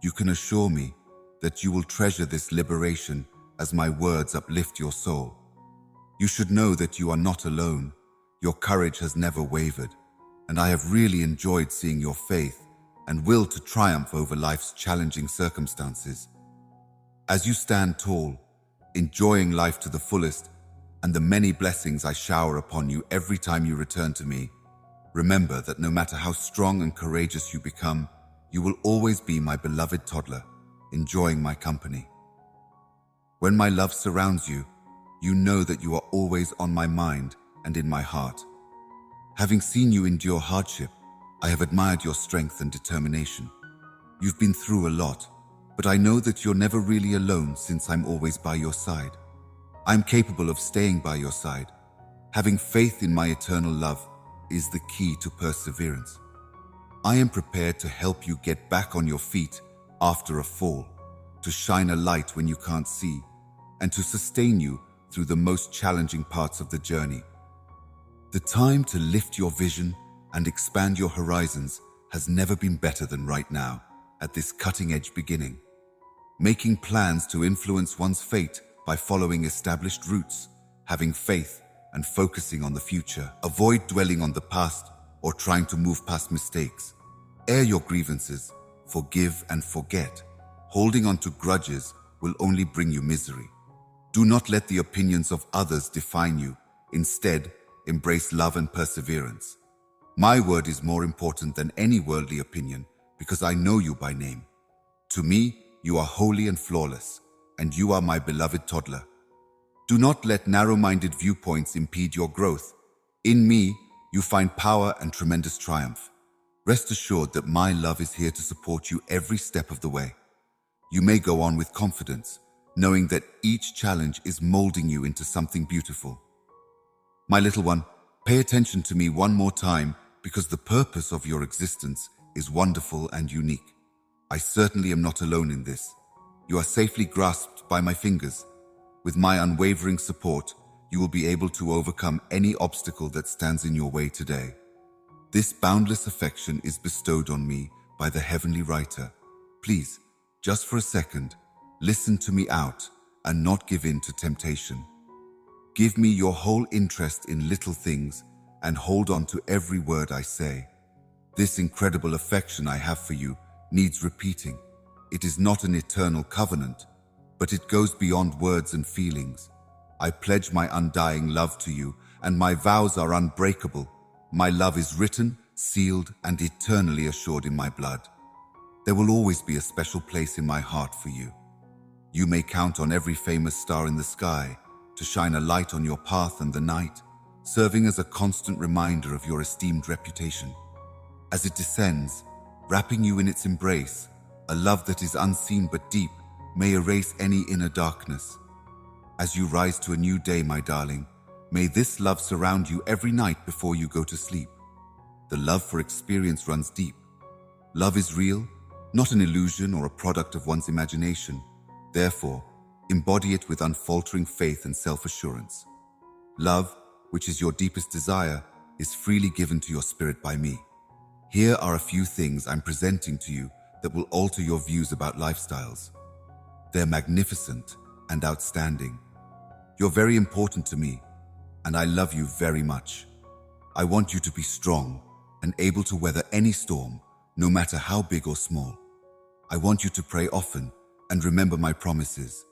You can assure me that you will treasure this liberation as my words uplift your soul. You should know that you are not alone. Your courage has never wavered, and I have really enjoyed seeing your faith and will to triumph over life's challenging circumstances. As you stand tall, enjoying life to the fullest, and the many blessings I shower upon you every time you return to me, remember that no matter how strong and courageous you become, you will always be my beloved toddler, enjoying my company. When my love surrounds you, you know that you are always on my mind and in my heart. Having seen you endure hardship, I have admired your strength and determination. You've been through a lot, but I know that you're never really alone since I'm always by your side. I'm capable of staying by your side. Having faith in my eternal love is the key to perseverance. I am prepared to help you get back on your feet after a fall, to shine a light when you can't see, and to sustain you through the most challenging parts of the journey. The time to lift your vision and expand your horizons has never been better than right now. at this cutting-edge beginning. Making plans to influence one's fate by following established routes, having faith, and focusing on the future. Avoid dwelling on the past or trying to move past mistakes. Air your grievances, forgive and forget. Holding on to grudges will only bring you misery. Do not let the opinions of others define you. Instead, embrace love and perseverance. My word is more important than any worldly opinion because I know you by name. To me, you are holy and flawless, and you are my beloved toddler. Do not let narrow-minded viewpoints impede your growth. In me, you find power and tremendous triumph. Rest assured that my love is here to support you every step of the way. You may go on with confidence, knowing that each challenge is molding you into something beautiful. My little one, pay attention to me one more time because the purpose of your existence is wonderful and unique. I certainly am not alone in this. You are safely grasped by my fingers. With my unwavering support, you will be able to overcome any obstacle that stands in your way today. This boundless affection is bestowed on me by the heavenly writer. Please, just for a second, listen to me out and not give in to temptation. Give me your whole interest in little things and hold on to every word I say. This incredible affection I have for you needs repeating. It is not an eternal covenant, but it goes beyond words and feelings. I pledge my undying love to you, and my vows are unbreakable. My love is written, sealed, and eternally assured in my blood. There will always be a special place in my heart for you. You may count on every famous star in the sky to shine a light on your path and the night, serving as a constant reminder of your esteemed reputation. As it descends, wrapping you in its embrace, a love that is unseen but deep may erase any inner darkness. As you rise to a new day, my darling, may this love surround you every night before you go to sleep. The love for experience runs deep. Love is real, not an illusion or a product of one's imagination. Therefore, embody it with unfaltering faith and self-assurance. Love, which is your deepest desire, is freely given to your spirit by me. Here are a few things I'm presenting to you that will alter your views about lifestyles. They're magnificent and outstanding. You're very important to me, and I love you very much. I want you to be strong and able to weather any storm, no matter how big or small. I want you to pray often and remember my promises.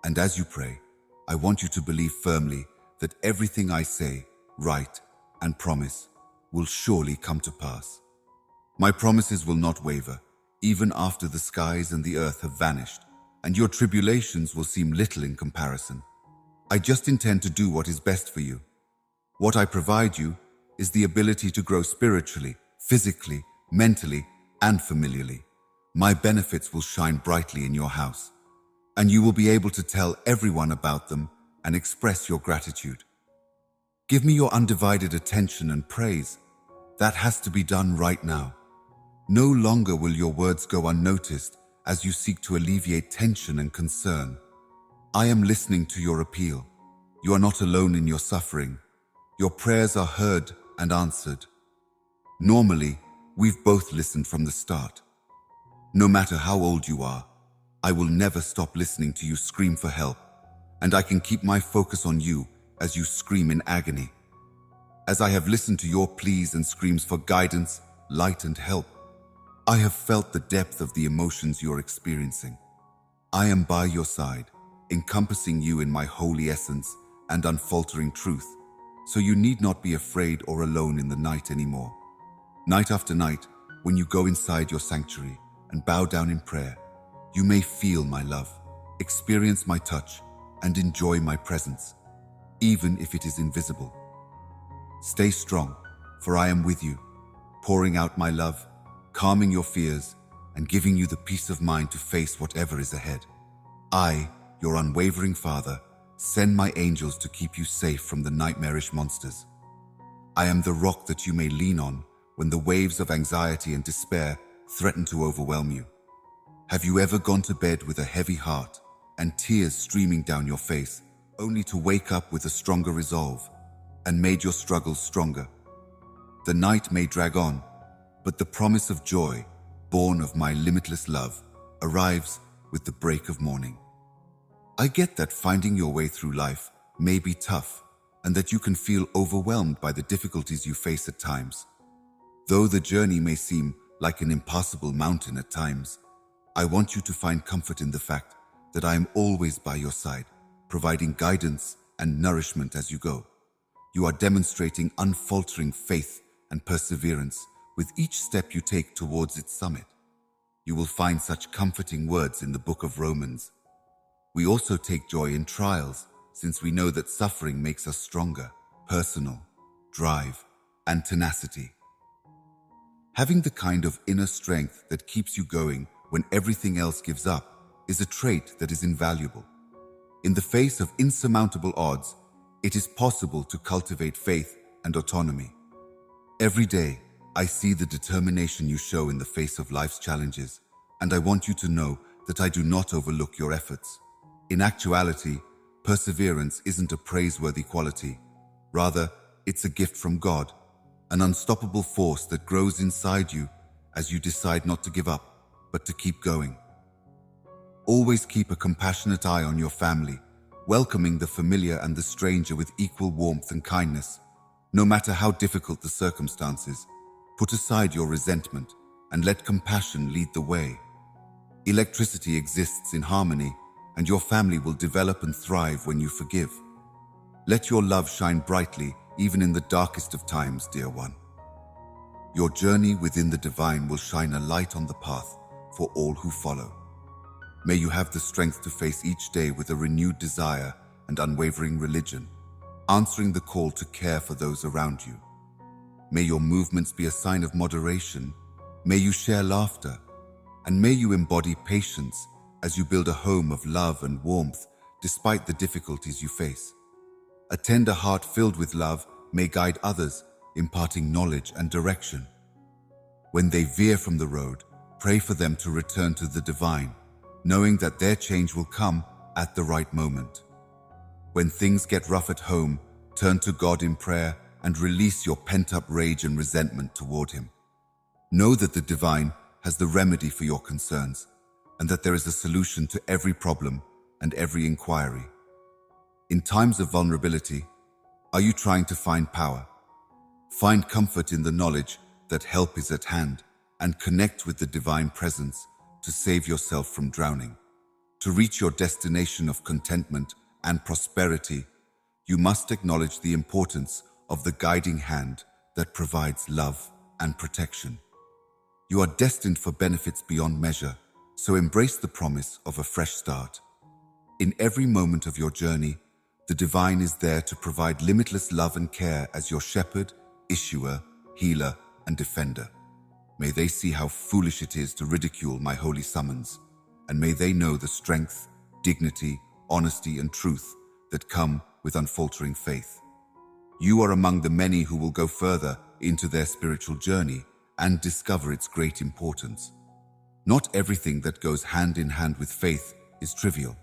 And as you pray, I want you to believe firmly that everything I say, write, and promise will surely come to pass. My promises will not waver, even after the skies and the earth have vanished, and your tribulations will seem little in comparison. I just intend to do what is best for you. What I provide you is the ability to grow spiritually, physically, mentally, and familiarly. My benefits will shine brightly in your house, and you will be able to tell everyone about them and express your gratitude. Give me your undivided attention and praise. That has to be done right now. No longer will your words go unnoticed as you seek to alleviate tension and concern. I am listening to your appeal. You are not alone in your suffering. Your prayers are heard and answered. Normally, we've both listened from the start. No matter how old you are, I will never stop listening to you scream for help, and I can keep my focus on you as you scream in agony. As I have listened to your pleas and screams for guidance, light, and help, I have felt the depth of the emotions you're experiencing. I am by your side, encompassing you in my holy essence and unfaltering truth, so you need not be afraid or alone in the night anymore. Night after night, when you go inside your sanctuary and bow down in prayer, you may feel my love, experience my touch, and enjoy my presence, even if it is invisible. Stay strong, for I am with you, pouring out my love, calming your fears, and giving you the peace of mind to face whatever is ahead. I, your unwavering Father, send my angels to keep you safe from the nightmarish monsters. I am the rock that you may lean on when the waves of anxiety and despair threaten to overwhelm you. Have you ever gone to bed with a heavy heart and tears streaming down your face, only to wake up with a stronger resolve and made your struggles stronger? The night may drag on, but the promise of joy, born of my limitless love, arrives with the break of morning. I get that finding your way through life may be tough and that you can feel overwhelmed by the difficulties you face at times. Though the journey may seem like an impassable mountain at times, I want you to find comfort in the fact that I am always by your side, providing guidance and nourishment as you go. You are demonstrating unfaltering faith and perseverance with each step you take towards its summit. You will find such comforting words in the book of Romans. We also take joy in trials, since we know that suffering makes us stronger, personal, drive, and tenacity. Having the kind of inner strength that keeps you going when everything else gives up is a trait that is invaluable. In the face of insurmountable odds, it is possible to cultivate faith and autonomy. Every day, I see the determination you show in the face of life's challenges, and I want you to know that I do not overlook your efforts. In actuality, perseverance isn't a praiseworthy quality. Rather, it's a gift from God, an unstoppable force that grows inside you as you decide not to give up, but to keep going. Always keep a compassionate eye on your family, welcoming the familiar and the stranger with equal warmth and kindness. No matter how difficult the circumstances, put aside your resentment and let compassion lead the way. Electricity exists in harmony, and your family will develop and thrive when you forgive. Let your love shine brightly even in the darkest of times, dear one. Your journey within the divine will shine a light on the path for all who follow. May you have the strength to face each day with a renewed desire and unwavering religion, answering the call to care for those around you. May your movements be a sign of moderation. May you share laughter, and may you embody patience as you build a home of love and warmth despite the difficulties you face. A tender heart filled with love may guide others, imparting knowledge and direction. When they veer from the road, pray for them to return to the divine, knowing that their change will come at the right moment. When things get rough at home, turn to God in prayer and release your pent-up rage and resentment toward Him. Know that the divine has the remedy for your concerns, and that there is a solution to every problem and every inquiry. In times of vulnerability, are you trying to find power? Find comfort in the knowledge that help is at hand, and connect with the divine presence to save yourself from drowning. To reach your destination of contentment and prosperity, you must acknowledge the importance of the guiding hand that provides love and protection. You are destined for benefits beyond measure, so embrace the promise of a fresh start. In every moment of your journey, the divine is there to provide limitless love and care as your shepherd, issuer, healer, and defender. May they see how foolish it is to ridicule my holy summons, and may they know the strength, dignity, honesty, and truth that come with unfaltering faith. You are among the many who will go further into their spiritual journey and discover its great importance. Not everything that goes hand in hand with faith is trivial.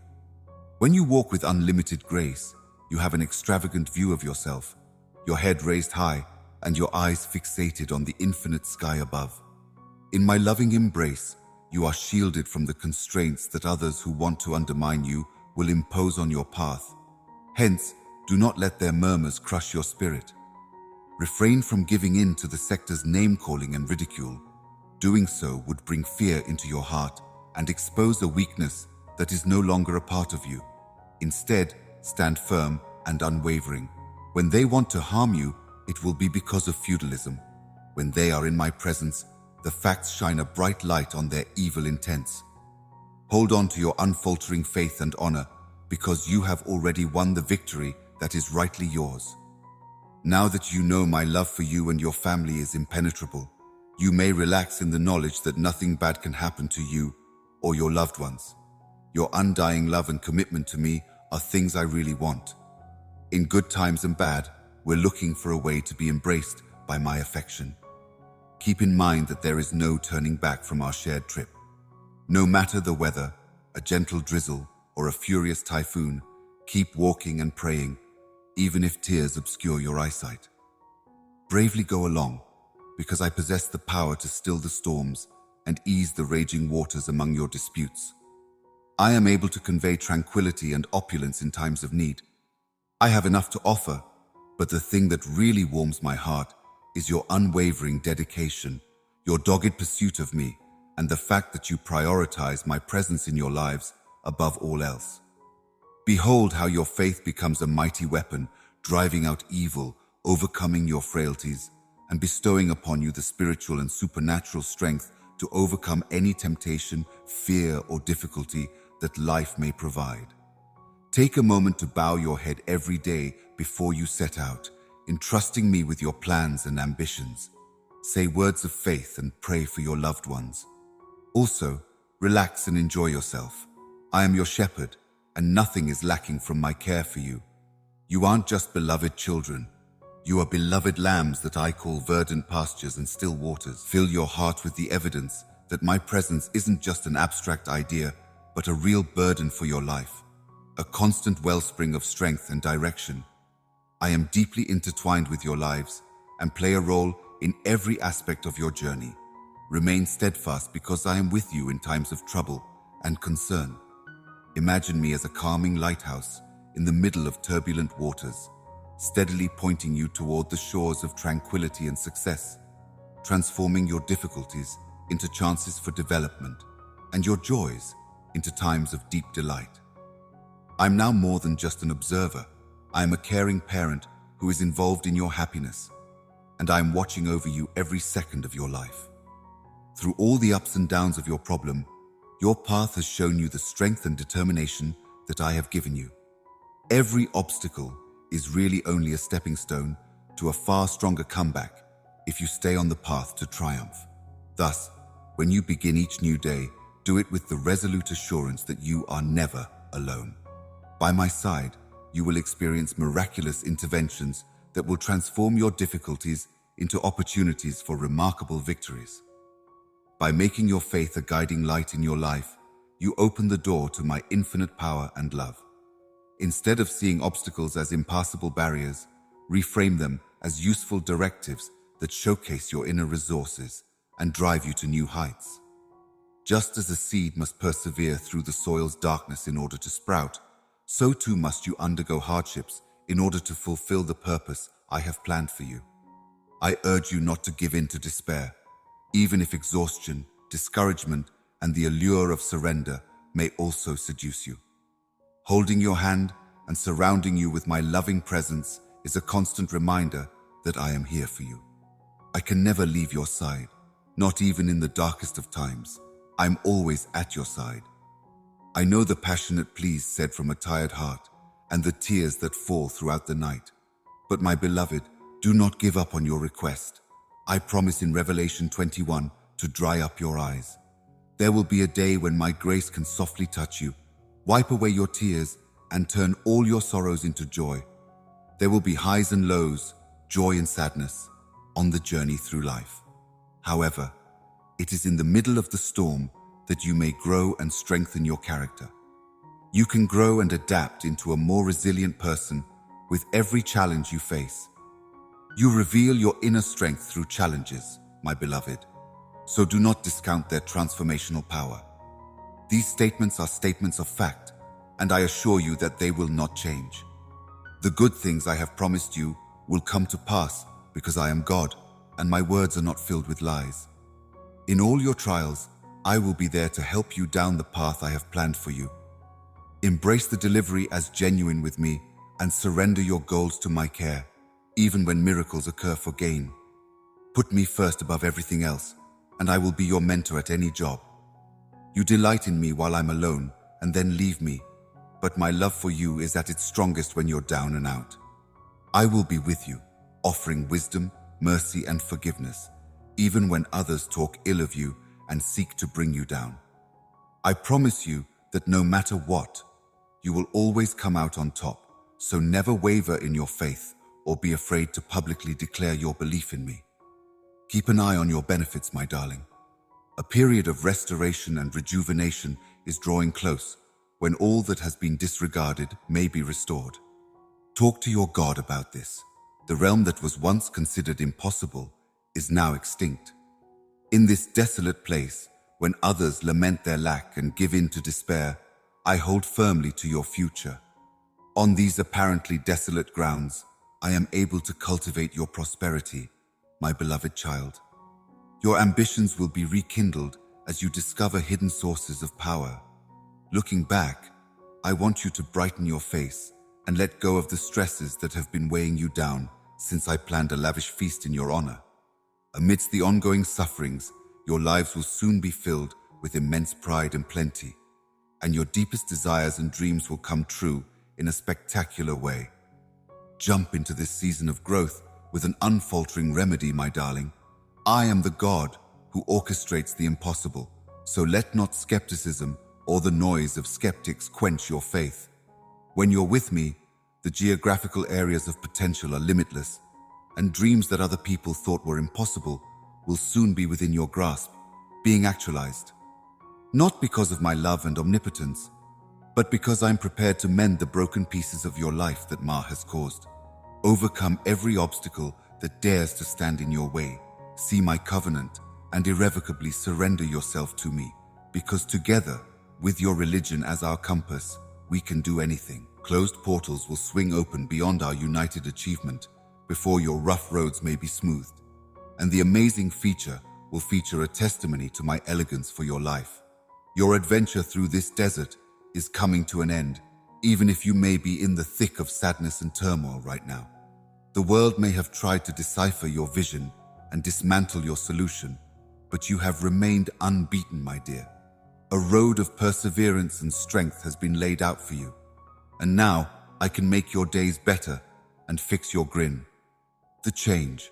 When you walk with unlimited grace, you have an extravagant view of yourself, your head raised high and your eyes fixated on the infinite sky above. In my loving embrace, you are shielded from the constraints that others who want to undermine you will impose on your path. Hence, do not let their murmurs crush your spirit. Refrain from giving in to the sector's name-calling and ridicule. Doing so would bring fear into your heart and expose a weakness that is no longer a part of you. Instead, stand firm and unwavering. When they want to harm you, it will be because of feudalism. When they are in my presence, the facts shine a bright light on their evil intents. Hold on to your unfaltering faith and honor, because you have already won the victory that is rightly yours. Now that you know my love for you and your family is impenetrable, you may relax in the knowledge that nothing bad can happen to you or your loved ones. Your undying love and commitment to me are things I really want. In good times and bad, we're looking for a way to be embraced by my affection. Keep in mind that there is no turning back from our shared trip. No matter the weather, a gentle drizzle or a furious typhoon, keep walking and praying, even if tears obscure your eyesight. Bravely go along, because I possess the power to still the storms and ease the raging waters among your disputes. I am able to convey tranquility and opulence in times of need. I have enough to offer, but the thing that really warms my heart is your unwavering dedication, your dogged pursuit of me, and the fact that you prioritize my presence in your lives above all else. Behold how your faith becomes a mighty weapon, driving out evil, overcoming your frailties, and bestowing upon you the spiritual and supernatural strength to overcome any temptation, fear, or difficulty that life may provide. Take a moment to bow your head every day before you set out, entrusting me with your plans and ambitions. Say words of faith and pray for your loved ones. Also, relax and enjoy yourself. I am your shepherd, and nothing is lacking from my care for you. You aren't just beloved children. You are beloved lambs that I call verdant pastures and still waters. Fill your heart with the evidence that my presence isn't just an abstract idea, but a real burden for your life, a constant wellspring of strength and direction. I am deeply intertwined with your lives and play a role in every aspect of your journey. Remain steadfast because I am with you in times of trouble and concern. Imagine me as a calming lighthouse in the middle of turbulent waters, steadily pointing you toward the shores of tranquility and success, transforming your difficulties into chances for development and your joys into times of deep delight. I'm now more than just an observer. I am a caring parent who is involved in your happiness, and I am watching over you every second of your life. Through all the ups and downs of your problem, your path has shown you the strength and determination that I have given you. Every obstacle is really only a stepping stone to a far stronger comeback if you stay on the path to triumph. Thus, when you begin each new day, do it with the resolute assurance that you are never alone. By my side, you will experience miraculous interventions that will transform your difficulties into opportunities for remarkable victories. By making your faith a guiding light in your life, you open the door to my infinite power and love. Instead of seeing obstacles as impassable barriers, reframe them as useful directives that showcase your inner resources and drive you to new heights. Just as a seed must persevere through the soil's darkness in order to sprout, so too must you undergo hardships in order to fulfill the purpose I have planned for you. I urge you not to give in to despair, even if exhaustion, discouragement, and the allure of surrender may also seduce you. Holding your hand and surrounding you with my loving presence is a constant reminder that I am here for you. I can never leave your side, not even in the darkest of times. I'm always at your side. I know the passionate pleas said from a tired heart and the tears that fall throughout the night. But my beloved, do not give up on your request. I promise in Revelation 21 to dry up your eyes. There will be a day when my grace can softly touch you, wipe away your tears, and turn all your sorrows into joy. There will be highs and lows, joy and sadness, on the journey through life. However, it is in the middle of the storm that you may grow and strengthen your character. You can grow and adapt into a more resilient person with every challenge you face. You reveal your inner strength through challenges, my beloved, so do not discount their transformational power. These statements are statements of fact, and I assure you that they will not change. The good things I have promised you will come to pass because I am God, and my words are not filled with lies. In all your trials, I will be there to help you down the path I have planned for you. Embrace the delivery as genuine with me and surrender your goals to my care, even when miracles occur for gain. Put me first above everything else, and I will be your mentor at any job. You delight in me while I'm alone and then leave me, but my love for you is at its strongest when you're down and out. I will be with you, offering wisdom, mercy, and forgiveness, even when others talk ill of you and seek to bring you down. I promise you that no matter what, you will always come out on top, so never waver in your faith or be afraid to publicly declare your belief in me. Keep an eye on your benefits, my darling. A period of restoration and rejuvenation is drawing close, when all that has been disregarded may be restored. Talk to your God about this. The realm that was once considered impossible is now extinct. In this desolate place, when others lament their lack and give in to despair, I hold firmly to your future. On these apparently desolate grounds, I am able to cultivate your prosperity, my beloved child. Your ambitions will be rekindled as you discover hidden sources of power. Looking back, I want you to brighten your face and let go of the stresses that have been weighing you down since I planned a lavish feast in your honor. Amidst the ongoing sufferings, your lives will soon be filled with immense pride and plenty, and your deepest desires and dreams will come true in a spectacular way. Jump into this season of growth with an unfaltering remedy, my darling. I am the God who orchestrates the impossible, so let not skepticism or the noise of skeptics quench your faith. When you're with me, the geographical areas of potential are limitless, and dreams that other people thought were impossible will soon be within your grasp, being actualized. Not because of my love and omnipotence, but because I'm prepared to mend the broken pieces of your life that Ma has caused. Overcome every obstacle that dares to stand in your way. See my covenant and irrevocably surrender yourself to me, because together, with your religion as our compass, we can do anything. Closed portals will swing open beyond our united achievement before your rough roads may be smoothed, and the amazing feature will feature a testimony to my elegance for your life. Your adventure through this desert is coming to an end, even if you may be in the thick of sadness and turmoil right now. The world may have tried to decipher your vision and dismantle your solution, but you have remained unbeaten, my dear. A road of perseverance and strength has been laid out for you, and now I can make your days better and fix your grin. The change.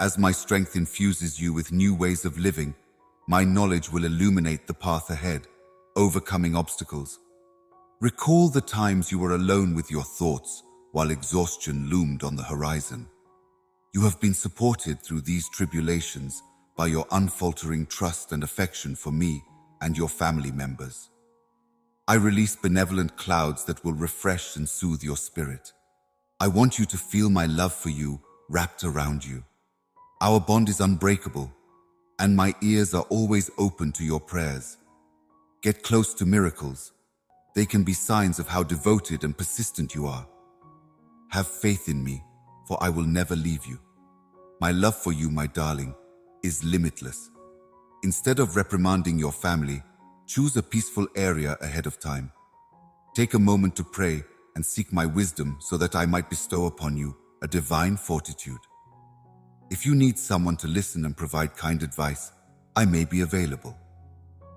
As my strength infuses you with new ways of living, my knowledge will illuminate the path ahead, overcoming obstacles. Recall the times you were alone with your thoughts while exhaustion loomed on the horizon. You have been supported through these tribulations by your unfaltering trust and affection for me and your family members. I release benevolent clouds that will refresh and soothe your spirit. I want you to feel my love for you wrapped around you. Our bond is unbreakable, and my ears are always open to your prayers. Get close to miracles. They can be signs of how devoted and persistent you are. Have faith in me, for I will never leave you. My love for you, my darling, is limitless. Instead of reprimanding your family, choose a peaceful area ahead of time. Take a moment to pray and seek my wisdom so that I might bestow upon you a divine fortitude. If you need someone to listen and provide kind advice, I may be available.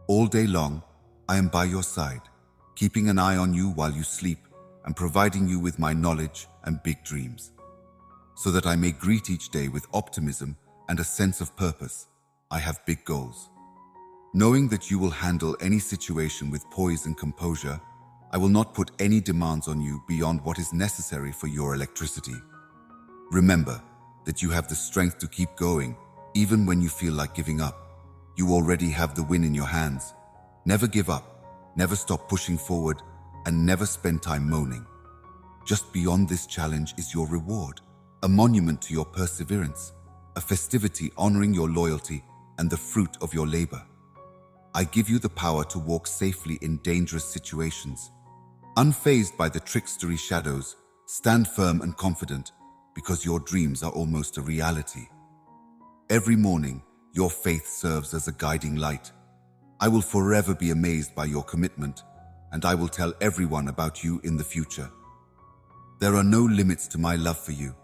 All day long, I am by your side, keeping an eye on you while you sleep and providing you with my knowledge and big dreams. So that I may greet each day with optimism and a sense of purpose, I have big goals. Knowing that you will handle any situation with poise and composure, I will not put any demands on you beyond what is necessary for your electricity. Remember that you have the strength to keep going, even when you feel like giving up. You already have the win in your hands. Never give up, never stop pushing forward, and never spend time moaning. Just beyond this challenge is your reward, a monument to your perseverance, a festivity honoring your loyalty and the fruit of your labor. I give you the power to walk safely in dangerous situations. Unfazed by the trickstery shadows, stand firm and confident, because your dreams are almost a reality. Every morning, your faith serves as a guiding light. I will forever be amazed by your commitment, and I will tell everyone about you in the future. There are no limits to my love for you.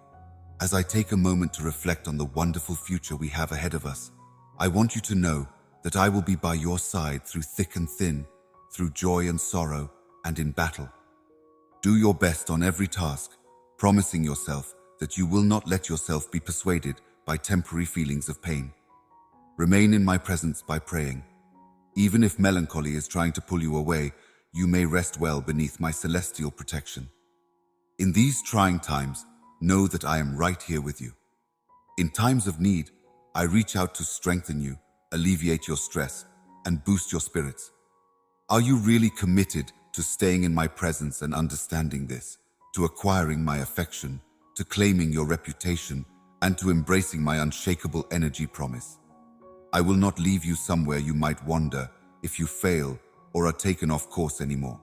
As I take a moment to reflect on the wonderful future we have ahead of us, I want you to know that I will be by your side through thick and thin, through joy and sorrow, and in battle. Do your best on every task, promising yourself that you will not let yourself be persuaded by temporary feelings of pain. Remain in my presence by praying. Even if melancholy is trying to pull you away, you may rest well beneath my celestial protection. In these trying times, know that I am right here with you. In times of need, I reach out to strengthen you, alleviate your stress, and boost your spirits. Are you really committed to staying in my presence and understanding this, to acquiring my affection, to claiming your reputation, and to embracing my unshakable energy promise? I will not leave you somewhere you might wander if you fail or are taken off course anymore.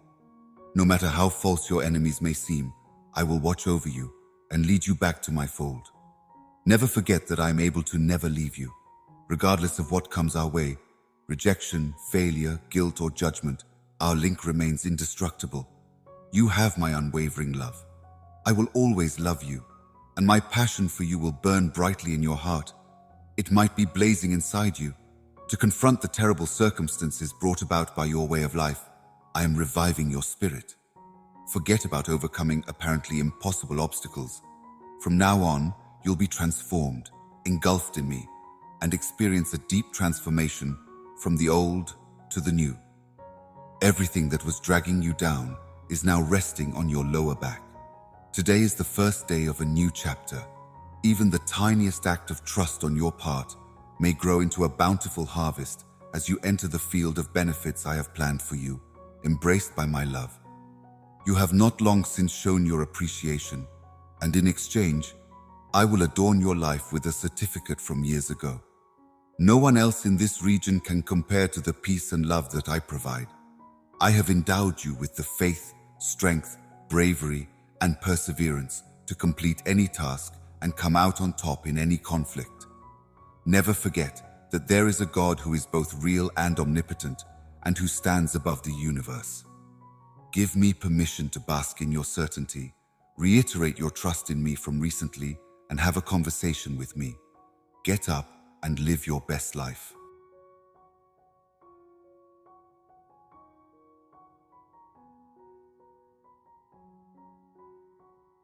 No matter how false your enemies may seem, I will watch over you and lead you back to my fold. Never forget that I am able to never leave you. Regardless of what comes our way, rejection, failure, guilt, or judgment, our link remains indestructible. You have my unwavering love. I will always love you, and my passion for you will burn brightly in your heart. It might be blazing inside you. To confront the terrible circumstances brought about by your way of life, I am reviving your spirit. Forget about overcoming apparently impossible obstacles. From now on, you'll be transformed, engulfed in me, and experience a deep transformation from the old to the new. Everything that was dragging you down is now resting on your lower back. Today is the first day of a new chapter. Even the tiniest act of trust on your part may grow into a bountiful harvest as you enter the field of benefits I have planned for you, embraced by my love. You have not long since shown your appreciation, and in exchange, I will adorn your life with a certificate from years ago. No one else in this region can compare to the peace and love that I provide. I have endowed you with the faith, strength, bravery, and perseverance to complete any task and come out on top in any conflict. Never forget that there is a God who is both real and omnipotent, and who stands above the universe. Give me permission to bask in your certainty, reiterate your trust in me from recently, and have a conversation with me. Get up and live your best life.